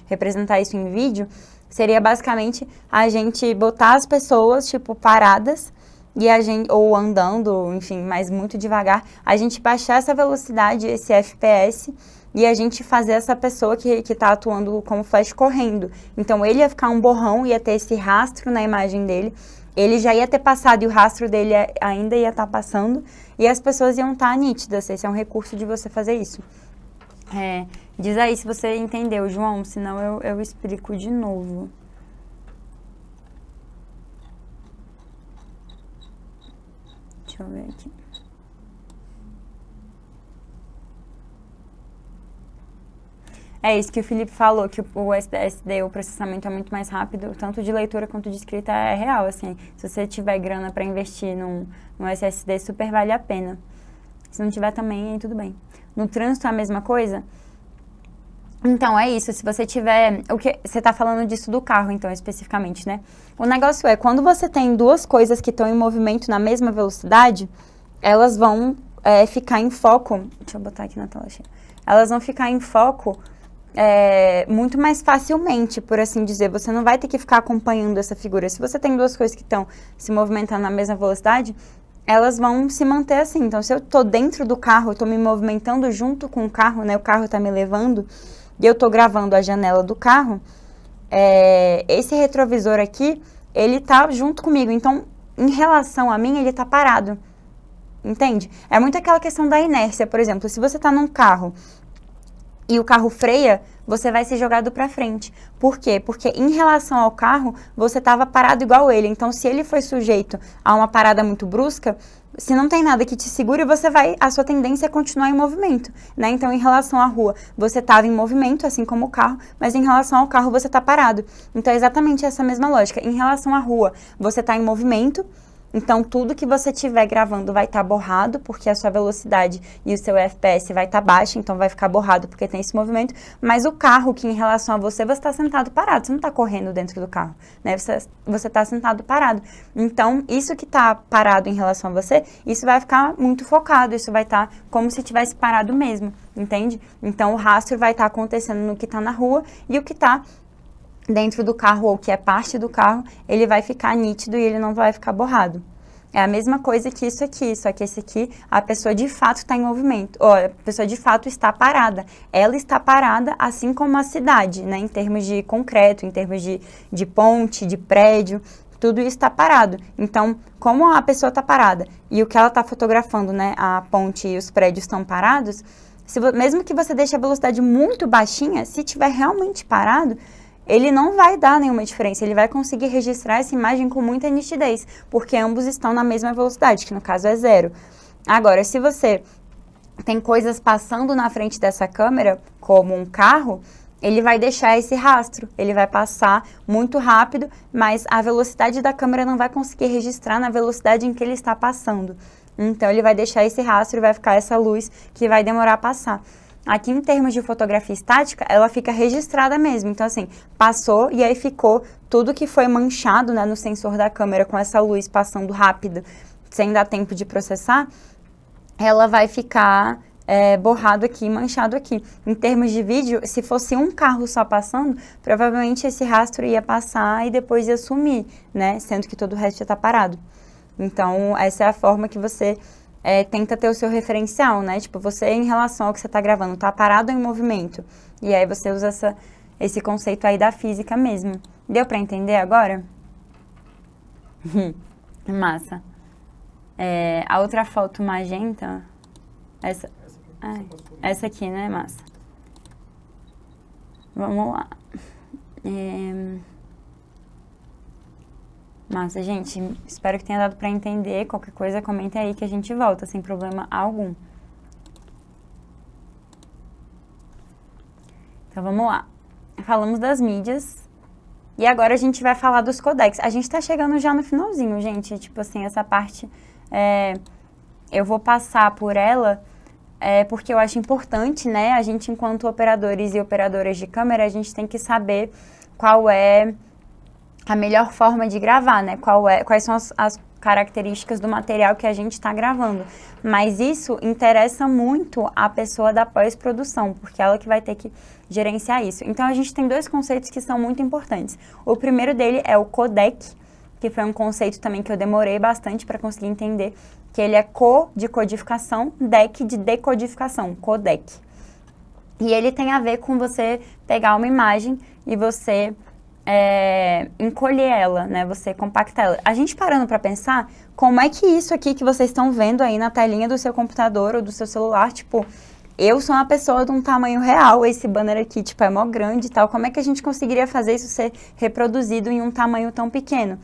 representar isso em vídeo, seria basicamente a gente botar as pessoas, tipo, paradas, e ou andando, enfim, mas muito devagar, a gente baixar essa velocidade, esse FPS, e a gente fazer essa pessoa que tá atuando como Flash correndo. Então, ele ia ficar um borrão, ia ter esse rastro na imagem dele, ele já ia ter passado e o rastro dele ainda ia estar passando, e as pessoas iam estar nítidas. Esse é um recurso de você fazer isso. Diz aí se você entendeu, João, senão eu explico de novo. Deixa eu ver aqui. É isso que o Felipe falou, que o SSD, o processamento é muito mais rápido, tanto de leitura quanto de escrita é real, assim. Se você tiver grana para investir num SSD, super vale a pena. Se não tiver também, aí tudo bem. No trânsito é a mesma coisa? Então, é isso. Se você tiver... Você está falando disso do carro, então, especificamente, né? O negócio é, quando você tem duas coisas que estão em movimento na mesma velocidade, elas vão ficar em foco... Deixa eu botar aqui na tela cheia. Elas vão ficar em foco muito mais facilmente, por assim dizer. Você não vai ter que ficar acompanhando essa figura. Se você tem duas coisas que estão se movimentando na mesma velocidade, elas vão se manter assim. Então, se eu tô dentro do carro, eu tô me movimentando junto com o carro, né? O carro tá me levando e eu tô gravando a janela do carro, esse retrovisor aqui, ele tá junto comigo. Então, em relação a mim, ele tá parado. Entende? É muito aquela questão da inércia, por exemplo. Se você tá num carro e o carro freia, você vai ser jogado para frente. Por quê? Porque em relação ao carro, você estava parado igual ele. Então, se ele foi sujeito a uma parada muito brusca, se não tem nada que te segure, a sua tendência é continuar em movimento, né? Então, em relação à rua, você estava em movimento, assim como o carro, mas em relação ao carro, você está parado. Então, é exatamente essa mesma lógica. Em relação à rua, você está em movimento, Então, tudo que você estiver gravando vai estar borrado, porque a sua velocidade e o seu FPS vai estar baixa, então vai ficar borrado porque tem esse movimento. Mas o carro, que em relação a você, você está sentado parado, você não está correndo dentro do carro, né? Você está sentado parado. Então, isso que está parado em relação a você, isso vai ficar muito focado, isso vai estar como se tivesse parado mesmo, entende? Então, o rastro vai estar acontecendo no que está na rua e o que está dentro do carro ou que é parte do carro, ele vai ficar nítido e ele não vai ficar borrado. É a mesma coisa que isso aqui, só que esse aqui, a pessoa de fato está em movimento, ou a pessoa de fato está parada. Ela está parada, assim como a cidade, né, em termos de concreto, em termos de ponte, de prédio, tudo isso está parado. Então, como a pessoa está parada e o que ela está fotografando, né, a ponte e os prédios estão parados, mesmo que você deixe a velocidade muito baixinha, se estiver realmente parado, ele não vai dar nenhuma diferença, ele vai conseguir registrar essa imagem com muita nitidez, porque ambos estão na mesma velocidade, que no caso é 0. Agora, se você tem coisas passando na frente dessa câmera, como um carro, ele vai deixar esse rastro, ele vai passar muito rápido, mas a velocidade da câmera não vai conseguir registrar na velocidade em que ele está passando. Então, ele vai deixar esse rastro e vai ficar essa luz que vai demorar a passar. Aqui, em termos de fotografia estática, ela fica registrada mesmo. Então, assim, passou e aí ficou tudo que foi manchado, né, no sensor da câmera com essa luz passando rápido, sem dar tempo de processar, ela vai ficar borrado aqui, manchado aqui. Em termos de vídeo, se fosse um carro só passando, provavelmente esse rastro ia passar e depois ia sumir, né, sendo que todo o resto já está parado. Então, essa é a forma que você tenta ter o seu referencial, né? Tipo, você em relação ao que você está gravando, tá parado ou em movimento? E aí você usa esse conceito aí da física mesmo. Deu para entender agora? Massa. A outra foto magenta, essa aqui, né? Massa. Vamos lá. Massa, gente, espero que tenha dado para entender. Qualquer coisa, comenta aí que a gente volta, sem problema algum. Então, vamos lá. Falamos das mídias. E agora a gente vai falar dos codecs. A gente tá chegando já no finalzinho, gente. Tipo assim, essa parte, eu vou passar por ela, porque eu acho importante, né? A gente, enquanto operadores e operadoras de câmera, a gente tem que saber qual é a melhor forma de gravar, né? Quais são as características do material que a gente está gravando. Mas isso interessa muito a pessoa da pós-produção, porque ela que vai ter que gerenciar isso. Então, a gente tem dois conceitos que são muito importantes. O primeiro dele é o codec, que foi um conceito também que eu demorei bastante para conseguir entender, que ele é de codificação, dec de decodificação, codec. E ele tem a ver com você pegar uma imagem e você encolher ela, né? Você compactar ela. A gente parando para pensar, como é que isso aqui que vocês estão vendo aí na telinha do seu computador ou do seu celular, tipo, eu sou uma pessoa de um tamanho real, esse banner aqui, tipo, é mó grande e tal, como é que a gente conseguiria fazer isso ser reproduzido em um tamanho tão pequeno?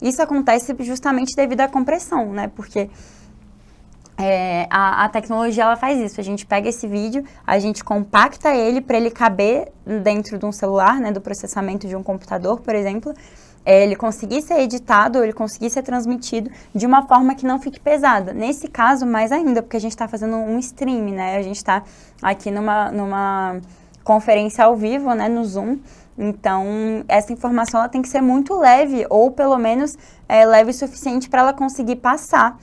Isso acontece justamente devido à compressão, né? Porque a tecnologia, ela faz isso. A gente pega esse vídeo, a gente compacta ele para ele caber dentro de um celular, né, do processamento de um computador, por exemplo, ele conseguir ser editado, ele conseguir ser transmitido de uma forma que não fique pesada. Nesse caso, mais ainda, porque a gente está fazendo um stream, né, a gente está aqui numa conferência ao vivo, né, no Zoom. Então, essa informação ela tem que ser muito leve, ou pelo menos leve o suficiente para ela conseguir passar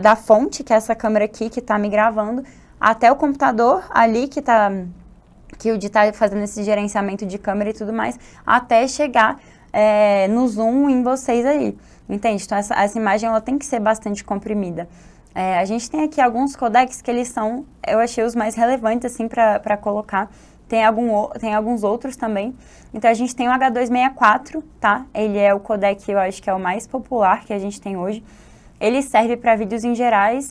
da fonte, que é essa câmera aqui que está me gravando, até o computador ali que o Di está fazendo esse gerenciamento de câmera e tudo mais, até chegar no zoom em vocês aí, entende? Então essa imagem ela tem que ser bastante comprimida. A gente tem aqui alguns codecs que eles são, eu achei os mais relevantes assim para colocar. Tem alguns outros também. Então, a gente tem o H264, tá? Ele é o codec, eu acho que é o mais popular que a gente tem hoje. Ele serve para vídeos em geral,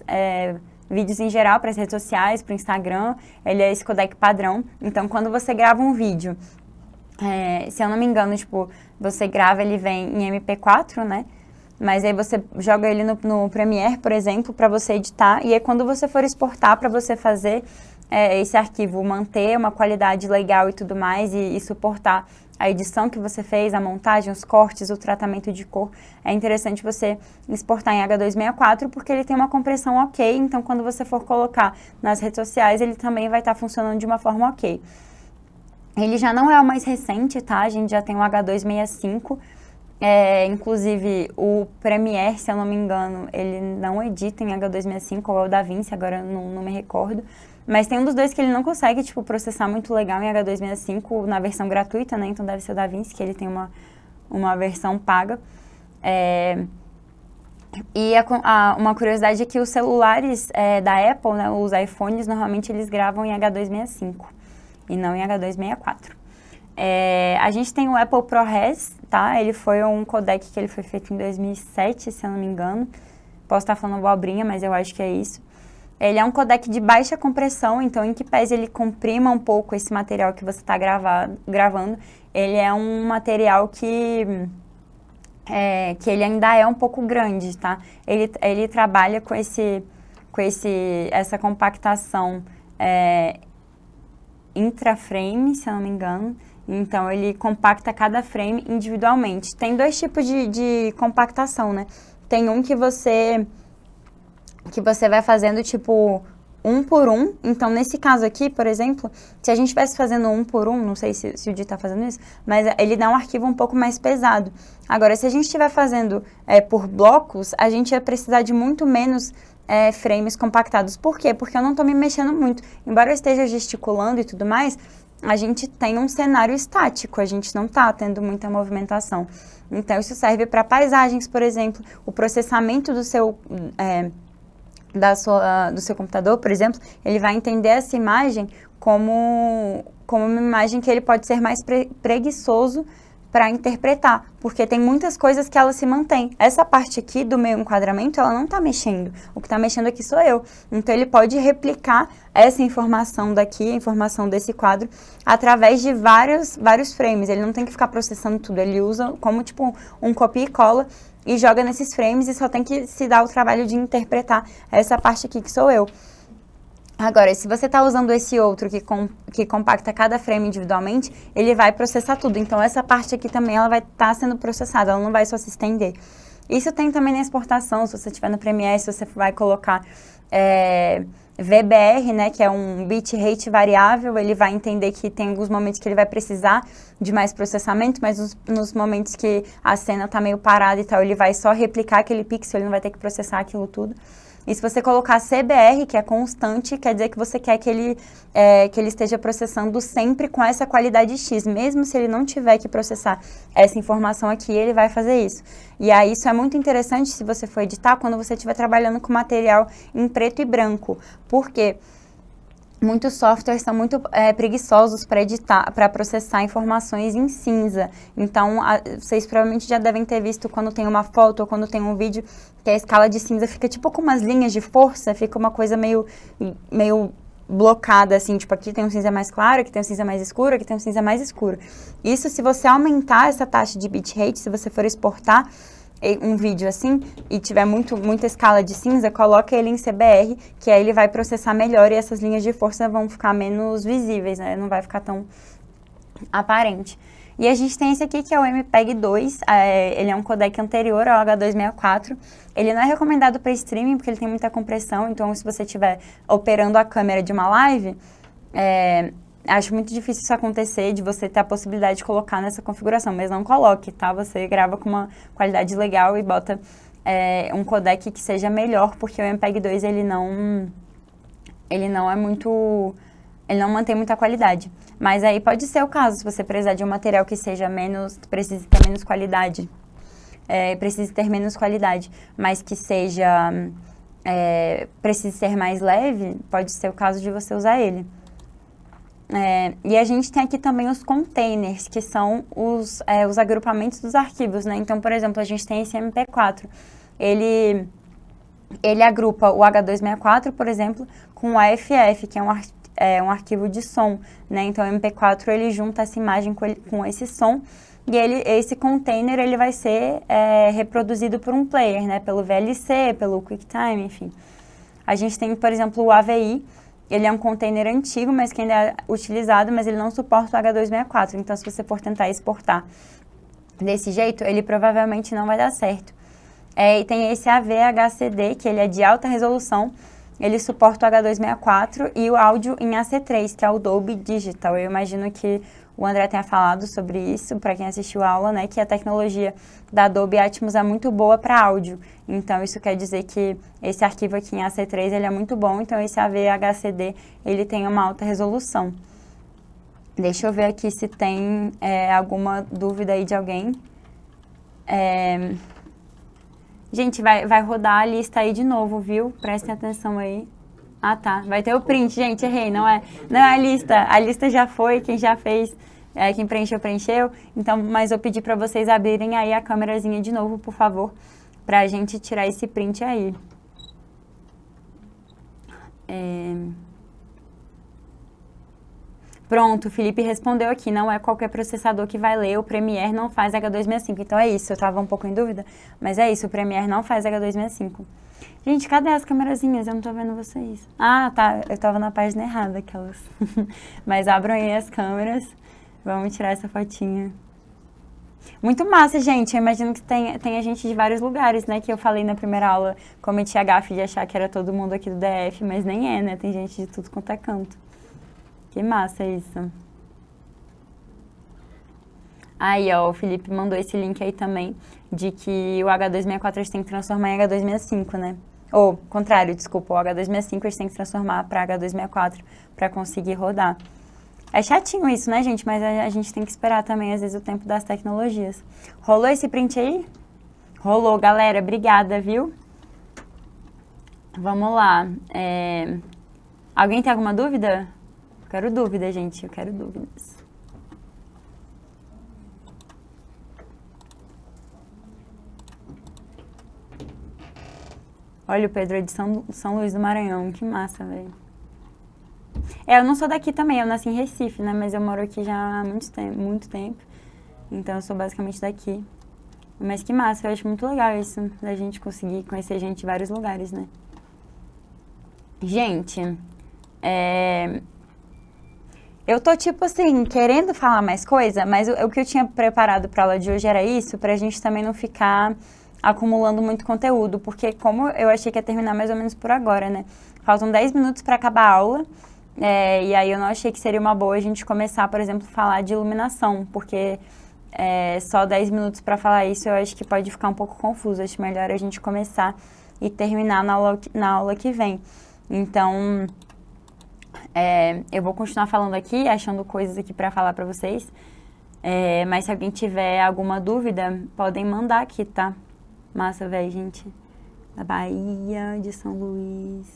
para as redes sociais, para o Instagram. Ele é esse codec padrão. Então, quando você grava um vídeo, se eu não me engano, tipo, você grava, ele vem em MP4, né? Mas aí você joga ele no Premiere, por exemplo, para você editar. E aí, quando você for exportar para você fazer esse arquivo manter uma qualidade legal e tudo mais, e suportar a edição que você fez, a montagem, os cortes, o tratamento de cor, é interessante você exportar em H264, porque ele tem uma compressão ok, então quando você for colocar nas redes sociais, ele também vai estar funcionando de uma forma ok. Ele já não é o mais recente, tá? A gente já tem o H265, inclusive o Premiere, se eu não me engano, ele não edita em H265, ou é o DaVinci, agora eu não me recordo. Mas tem um dos dois que ele não consegue, tipo, processar muito legal em H265 na versão gratuita, né? Então deve ser o DaVinci, que ele tem uma versão paga. E uma curiosidade é que os celulares da Apple, né, os iPhones, normalmente eles gravam em H265 e não em H264. A gente tem o Apple ProRes, tá? Ele foi um codec que ele foi feito em 2007, se eu não me engano. Posso estar falando abobrinha, mas eu acho que é isso. Ele é um codec de baixa compressão, então em que pese ele comprima um pouco esse material que você está gravando, ele é um material que ele ainda é um pouco grande, tá? Ele trabalha com essa compactação intraframe, se eu não me engano. Então, ele compacta cada frame individualmente. Tem dois tipos de compactação, né? Tem um que você vai fazendo, tipo, um por um. Então, nesse caso aqui, por exemplo, se a gente estivesse fazendo um por um, não sei se o Di está fazendo isso, mas ele dá um arquivo um pouco mais pesado. Agora, se a gente estiver fazendo por blocos, a gente ia precisar de muito menos frames compactados. Por quê? Porque eu não estou me mexendo muito. Embora eu esteja gesticulando e tudo mais, a gente tem um cenário estático, a gente não está tendo muita movimentação. Então, isso serve para paisagens, por exemplo, o processamento do seu computador, por exemplo, ele vai entender essa imagem como uma imagem que ele pode ser mais preguiçoso para interpretar, porque tem muitas coisas que ela se mantém. Essa parte aqui do meu enquadramento, ela não está mexendo. O que está mexendo aqui sou eu. Então, ele pode replicar essa informação daqui, a informação desse quadro, através de vários frames. Ele não tem que ficar processando tudo. Ele usa como, tipo, um copia e cola e joga nesses frames e só tem que se dar o trabalho de interpretar essa parte aqui que sou eu. Agora, se você está usando esse outro que compacta cada frame individualmente, ele vai processar tudo. Então, essa parte aqui também ela vai estar sendo processada, ela não vai só se estender. Isso tem também na exportação, se você estiver no Premiere, se você vai colocar VBR, né, que é um bitrate variável, ele vai entender que tem alguns momentos que ele vai precisar de mais processamento, mas nos momentos que a cena está meio parada e tal, ele vai só replicar aquele pixel, ele não vai ter que processar aquilo tudo. E se você colocar CBR, que é constante, quer dizer que você quer que ele esteja processando sempre com essa qualidade X. Mesmo se ele não tiver que processar essa informação aqui, ele vai fazer isso. E aí isso é muito interessante se você for editar quando você estiver trabalhando com material em preto e branco. Por quê? Muitos softwares são muito preguiçosos para editar, para processar informações em cinza. Então, vocês provavelmente já devem ter visto quando tem uma foto ou quando tem um vídeo que a escala de cinza fica tipo com umas linhas de força, fica uma coisa meio blocada, assim, tipo, aqui tem um cinza mais claro, aqui tem um cinza mais escuro, aqui tem um cinza mais escuro. Isso, se você aumentar essa taxa de bitrate, se você for exportar um vídeo assim e tiver muita escala de cinza, coloca ele em CBR, que aí ele vai processar melhor e essas linhas de força vão ficar menos visíveis, né? Não vai ficar tão aparente. E a gente tem esse aqui que é o MPEG-2, ele é um codec anterior ao H264. Ele não é recomendado para streaming porque ele tem muita compressão, então se você estiver operando a câmera de uma live, acho muito difícil isso acontecer, de você ter a possibilidade de colocar nessa configuração, mas não coloque, tá? Você grava com uma qualidade legal e bota um codec que seja melhor, porque o MPEG-2 ele não é muito... ele não mantém muita qualidade. Mas aí pode ser o caso, se você precisar de um material que seja precise ter menos qualidade, mas que seja... precise ser mais leve, pode ser o caso de você usar ele. E a gente tem aqui também os containers, que são os agrupamentos dos arquivos, né? Então, por exemplo, a gente tem esse MP4. Ele agrupa o H264, por exemplo, com o AFF, que é um arquivo de som, né? Então, o MP4, ele junta essa imagem com esse som, e esse container, ele vai ser reproduzido por um player, né? Pelo VLC, pelo QuickTime, enfim. A gente tem, por exemplo, o AVI. ele é um container antigo, mas que ainda é utilizado, mas ele não suporta o H264. Então, se você for tentar exportar desse jeito, ele provavelmente não vai dar certo. E tem esse AV-HCD, que ele é de alta resolução, ele suporta o H264 e o áudio em AC3, que é o Dolby Digital. Eu imagino que o André tenha falado sobre isso, para quem assistiu a aula, né, que a tecnologia da Dolby Atmos é muito boa para áudio. Então, isso quer dizer que esse arquivo aqui em AC3 ele é muito bom, então esse AV-HCD ele tem uma alta resolução. Deixa eu ver aqui se tem alguma dúvida aí de alguém. Gente, vai rodar a lista aí de novo, viu? Prestem atenção aí. Ah, tá. Vai ter o print, gente. Errei. Não é a lista. A lista já foi. Quem já fez, quem preencheu, preencheu. Então, mas eu pedi para vocês abrirem aí a câmerazinha de novo, por favor, pra gente tirar esse print aí. Pronto, o Felipe respondeu aqui, não é qualquer processador que vai ler, o Premiere não faz H265. Então é isso, eu tava um pouco em dúvida, mas é isso, o Premiere não faz H265. Gente, cadê as câmerazinhas? Eu não tô vendo vocês. Ah, tá, eu tava na página errada, aquelas. Mas abram aí as câmeras, vamos tirar essa fotinha. Muito massa, gente, eu imagino que tenha gente de vários lugares, né, que eu falei na primeira aula, cometi a gafe de achar que era todo mundo aqui do DF, mas nem é, né, tem gente de tudo quanto é canto. Que massa isso. Aí, ó, o Felipe mandou esse link aí também, de que o H264 a gente tem que transformar em H265, né? Ou, contrário, desculpa, o H265 a gente tem que transformar para H264 para conseguir rodar. É chatinho isso, né, gente? Mas a gente tem que esperar também, às vezes, o tempo das tecnologias. Rolou esse print aí? Rolou, galera. Obrigada, viu? Vamos lá. Alguém tem alguma dúvida? Quero dúvida, gente. Eu quero dúvidas. Olha, o Pedro é de São Luís do Maranhão. Que massa, velho. Eu não sou daqui também. Eu nasci em Recife, né? Mas eu moro aqui já há muito tempo. Então, eu sou basicamente daqui. Mas que massa. Eu acho muito legal isso, da gente conseguir conhecer gente de vários lugares, né? Gente, eu tô, tipo assim, querendo falar mais coisa, mas o que eu tinha preparado pra aula de hoje era isso, pra gente também não ficar acumulando muito conteúdo, porque como eu achei que ia terminar mais ou menos por agora, né? Faltam 10 minutos pra acabar a aula, e aí eu não achei que seria uma boa a gente começar, por exemplo, a falar de iluminação, porque só 10 minutos pra falar isso eu acho que pode ficar um pouco confuso, acho melhor a gente começar e terminar na aula que vem. Então, eu vou continuar falando aqui, achando coisas aqui para falar para vocês. Mas se alguém tiver alguma dúvida, podem mandar aqui, tá? Massa, velho, gente. Da Bahia, de São Luís.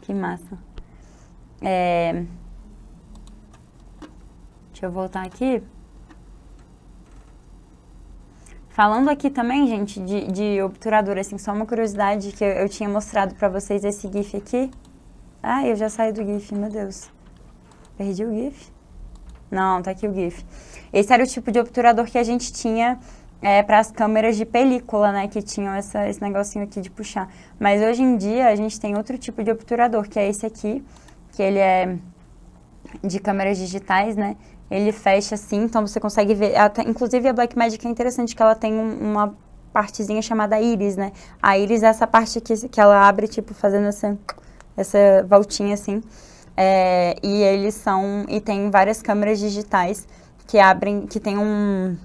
Que massa. Deixa eu voltar aqui. Falando aqui também, gente, de obturador, assim, só uma curiosidade que eu tinha mostrado pra vocês esse GIF aqui. Ah, eu já saí do GIF, meu Deus. Perdi o GIF? Não, tá aqui o GIF. Esse era o tipo de obturador que a gente tinha para as câmeras de película, né, que tinham esse negocinho aqui de puxar. Mas hoje em dia a gente tem outro tipo de obturador, que é esse aqui, que ele é de câmeras digitais, né? Ele fecha assim, então você consegue ver, inclusive a Blackmagic é interessante que ela tem uma partezinha chamada íris, né? A íris é essa parte que ela abre, tipo, fazendo essa voltinha assim. E tem várias câmeras digitais que abrem, que tem um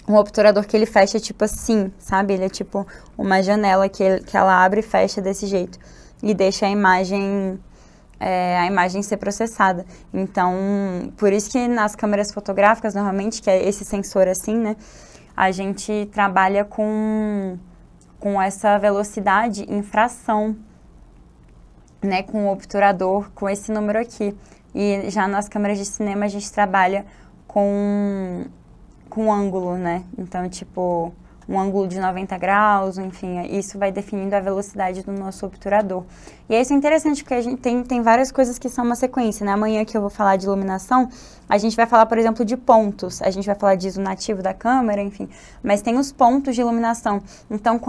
obturador que ele fecha tipo assim, sabe? Ele é tipo uma janela que ela abre e fecha desse jeito e deixa a imagem ser processada. Então, por isso que nas câmeras fotográficas, normalmente, que é esse sensor assim, né, a gente trabalha com essa velocidade em fração, né, com o obturador, com esse número aqui. E já nas câmeras de cinema a gente trabalha com ângulo, né? Então, tipo, um ângulo de 90 graus, enfim, isso vai definindo a velocidade do nosso obturador. E isso é interessante porque a gente tem várias coisas que são uma sequência, né? Amanhã que eu vou falar de iluminação, a gente vai falar, por exemplo, de pontos, a gente vai falar de ISO nativo da câmera, enfim, mas tem os pontos de iluminação. Então,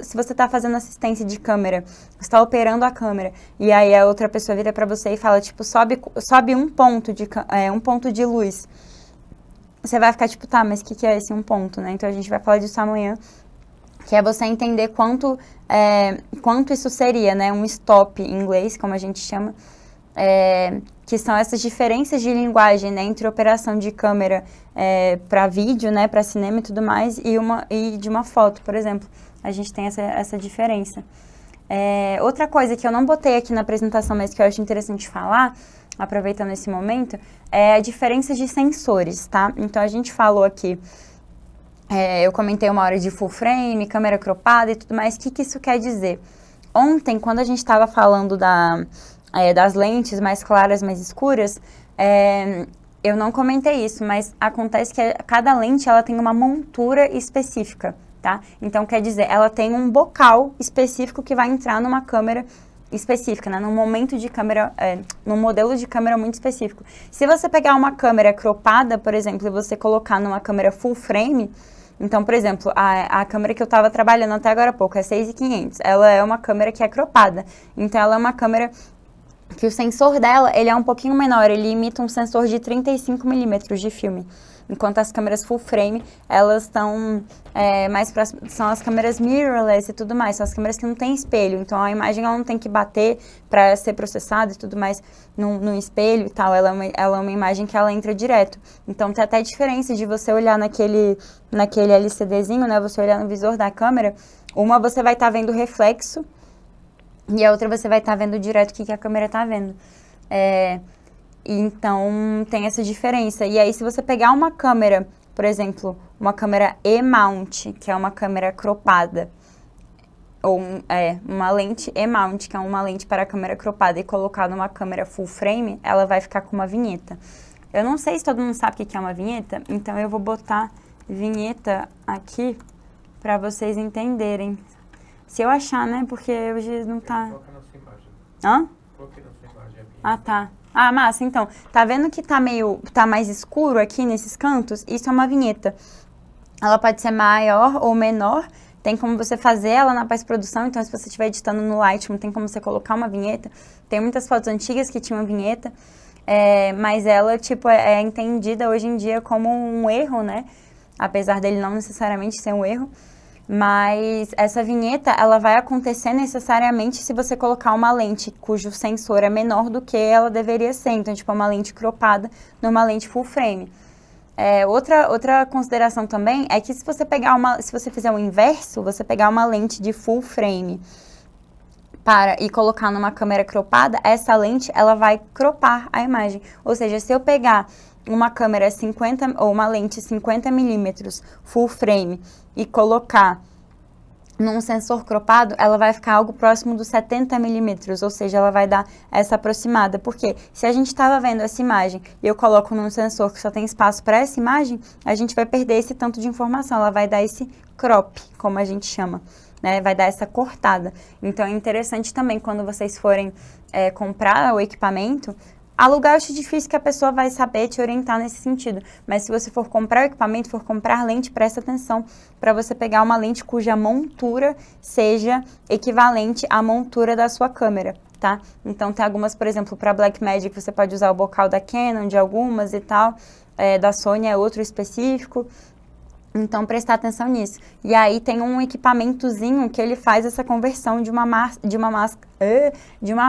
se você está fazendo assistência de câmera, você está operando a câmera, e aí a outra pessoa vira para você e fala, tipo, sobe um ponto de luz. Você vai ficar tipo, tá, mas o que é esse um ponto, né? Então a gente vai falar disso amanhã, que é você entender quanto isso seria, né? Um stop em inglês, como a gente chama, que são essas diferenças de linguagem, né? Entre operação de câmera para vídeo, né? Para cinema e tudo mais, e de uma foto, por exemplo. A gente tem essa diferença. Outra coisa que eu não botei aqui na apresentação, mas que eu acho interessante falar, aproveitando esse momento, é a diferença de sensores, tá? Então, a gente falou aqui, eu comentei uma hora de full frame, câmera cropada e tudo mais. O que isso quer dizer? Ontem, quando a gente estava falando das lentes mais claras, mais escuras, eu não comentei isso, mas acontece que cada lente ela tem uma montura específica, tá? Então, quer dizer, ela tem um bocal específico que vai entrar numa câmera específica, né? Num momento de câmera, num modelo de câmera muito específico. Se você pegar uma câmera cropada, por exemplo, e você colocar numa câmera full frame, então, por exemplo, a câmera que eu estava trabalhando até agora há pouco, é 6500, ela é uma câmera que é cropada, então ela é uma câmera que o sensor dela, ele é um pouquinho menor, ele imita um sensor de 35 milímetros de filme. Enquanto as câmeras full frame, elas estão mais próximas, são as câmeras mirrorless e tudo mais, são as câmeras que não tem espelho, então a imagem ela não tem que bater para ser processada e tudo mais no espelho e tal, ela é uma imagem que ela entra direto. Então tem até diferença de você olhar naquele LCDzinho, né, você olhar no visor da câmera, uma você vai estar vendo o reflexo e a outra você vai estar vendo direto o que a câmera está vendo. Então, tem essa diferença. E aí, se você pegar uma câmera, por exemplo, uma câmera E-mount, que é uma câmera cropada, ou uma lente E-mount, que é uma lente para a câmera cropada, e colocar numa câmera full frame, ela vai ficar com uma vinheta. Eu não sei se todo mundo sabe o que é uma vinheta, então eu vou botar vinheta aqui para vocês entenderem. Se eu achar, né? Porque hoje não tá... Coloca na sua imagem. Hã? Coloquei na sua imagem a vinheta. Ah, tá. Ah, massa, então, tá vendo que tá mais escuro aqui nesses cantos? Isso é uma vinheta. Ela pode ser maior ou menor, tem como você fazer ela na pós-produção, então se você estiver editando no Lightroom, tem como você colocar uma vinheta. Tem muitas fotos antigas que tinham vinheta, mas ela, tipo, é entendida hoje em dia como um erro, né? Apesar dele não necessariamente ser um erro. Mas essa vinheta, ela vai acontecer necessariamente se você colocar uma lente cujo sensor é menor do que ela deveria ser. Então, tipo, uma lente cropada numa lente full frame. Outra consideração também é que se você fizer o inverso, você pegar uma lente de full frame e colocar numa câmera cropada, essa lente, ela vai cropar a imagem. Ou seja, se eu pegar uma câmera 50 ou uma lente 50 milímetros full frame e colocar num sensor cropado, ela vai ficar algo próximo dos 70 milímetros, ou seja, ela vai dar essa aproximada. Porque se a gente estava vendo essa imagem e eu coloco num sensor que só tem espaço para essa imagem, a gente vai perder esse tanto de informação, ela vai dar esse crop, como a gente chama, né? Vai dar essa cortada. Então é interessante também quando vocês forem comprar o equipamento, alugar eu acho difícil que a pessoa vai saber te orientar nesse sentido, mas se você for comprar o equipamento, for comprar lente, presta atenção para você pegar uma lente cuja montura seja equivalente à montura da sua câmera, tá? Então tem algumas, por exemplo, para Blackmagic você pode usar o bocal da Canon, de algumas e tal, da Sony é outro específico. Então, prestar atenção nisso. E aí tem um equipamentozinho que ele faz essa conversão de uma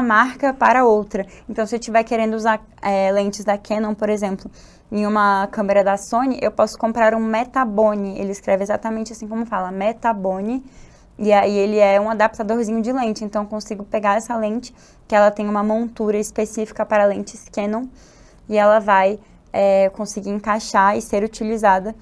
marca para outra. Então, se eu estiver querendo usar lentes da Canon, por exemplo, em uma câmera da Sony, eu posso comprar um Metabone. Ele escreve exatamente assim como fala, Metabone. E aí ele é um adaptadorzinho de lente. Então, eu consigo pegar essa lente, que ela tem uma montura específica para lentes Canon, e ela vai conseguir encaixar e ser utilizada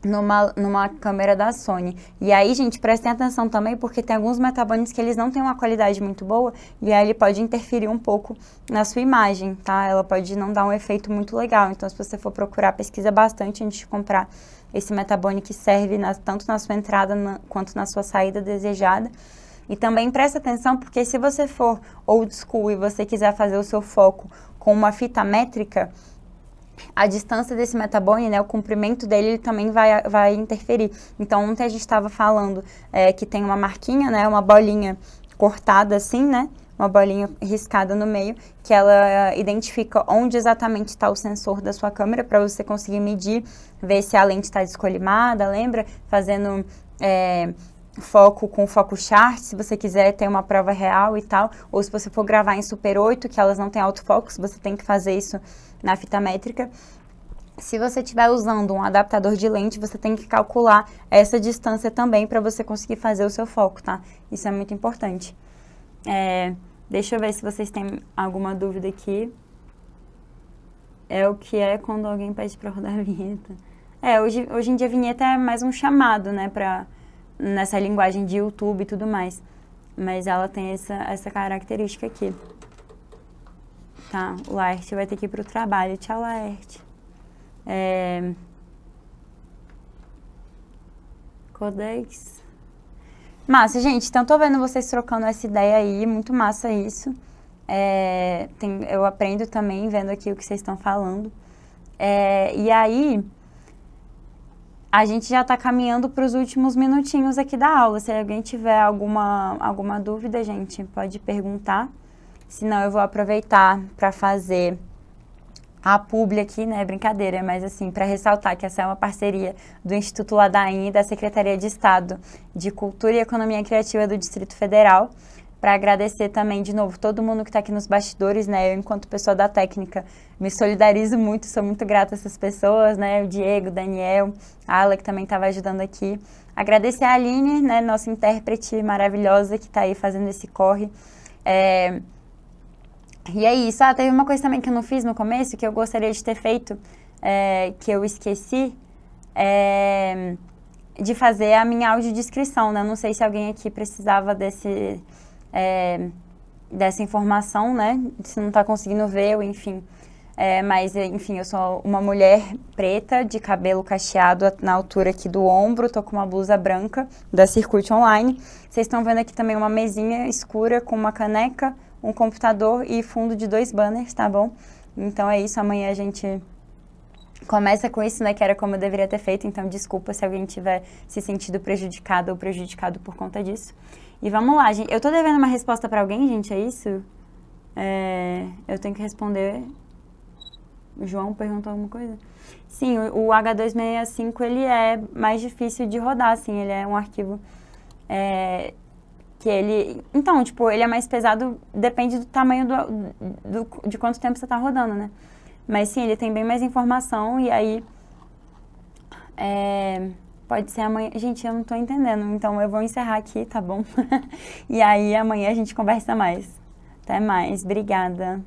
numa câmera da Sony. E aí, gente, prestem atenção também, porque tem alguns metabones que eles não têm uma qualidade muito boa, e aí ele pode interferir um pouco na sua imagem, tá? Ela pode não dar um efeito muito legal. Então, se você for procurar, pesquisa bastante antes de comprar esse metabone que serve tanto na sua entrada quanto na sua saída desejada. E também presta atenção, porque se você for old school e você quiser fazer o seu foco com uma fita métrica, a distância desse metabone, né, o comprimento dele, ele também vai interferir. Então, ontem a gente estava falando que tem uma marquinha, né, uma bolinha cortada assim, né, uma bolinha riscada no meio, que ela identifica onde exatamente está o sensor da sua câmera, para você conseguir medir, ver se a lente está descolimada, lembra? Fazendo foco com foco chart, se você quiser ter uma prova real e tal, ou se você for gravar em Super 8, que elas não têm autofocus, você tem que fazer isso na fita métrica. Se você estiver usando um adaptador de lente, você tem que calcular essa distância também para você conseguir fazer o seu foco, tá? Isso é muito importante. Deixa eu ver se vocês têm alguma dúvida aqui. É o que é quando alguém pede para rodar a vinheta. Hoje em dia a vinheta é mais um chamado, né, nessa linguagem de YouTube e tudo mais. Mas ela tem essa característica aqui. Tá, o Laerte vai ter que ir pro trabalho. Tchau, Laerte. Codex. Massa, gente. Então, tô vendo vocês trocando essa ideia aí. Muito massa isso. Eu aprendo também vendo aqui o que vocês estão falando. E aí, a gente já está caminhando para os últimos minutinhos aqui da aula. Se alguém tiver alguma dúvida, gente, pode perguntar. Senão eu vou aproveitar para fazer a publi aqui, né? Brincadeira, mas assim, para ressaltar que essa é uma parceria do Instituto Ladainha e da Secretaria de Estado de Cultura e Economia Criativa do Distrito Federal. Para agradecer também, de novo, todo mundo que está aqui nos bastidores, né? Eu, enquanto pessoa da técnica, me solidarizo muito, sou muito grata a essas pessoas, né? O Diego, o Daniel, a Ala, que também estava ajudando aqui. Agradecer a Aline, né? Nossa intérprete maravilhosa que está aí fazendo esse corre. E é isso. Teve uma coisa também que eu não fiz no começo, que eu gostaria de ter feito, que eu esqueci, de fazer a minha audiodescrição, né? Não sei se alguém aqui precisava dessa informação, né? Se não está conseguindo ver, ou enfim. Mas, enfim, eu sou uma mulher preta, de cabelo cacheado na altura aqui do ombro, tô com uma blusa branca da Circuit Online. Vocês estão vendo aqui também uma mesinha escura com uma caneca, um computador e fundo de 2 banners, tá bom? Então é isso, amanhã a gente começa com isso, né, que era como eu deveria ter feito, então desculpa se alguém tiver se sentido prejudicado ou prejudicado por conta disso. E vamos lá, gente. Eu tô devendo uma resposta pra alguém, gente, é isso? Eu tenho que responder. O João perguntou alguma coisa? Sim, o H265, ele é mais difícil de rodar, assim, ele é um arquivo que ele... Então, tipo, ele é mais pesado, depende do tamanho de quanto tempo você tá rodando, né? Mas sim, ele tem bem mais informação e aí pode ser amanhã. Gente, eu não tô entendendo, então eu vou encerrar aqui, tá bom? E aí amanhã a gente conversa mais. Até mais, obrigada.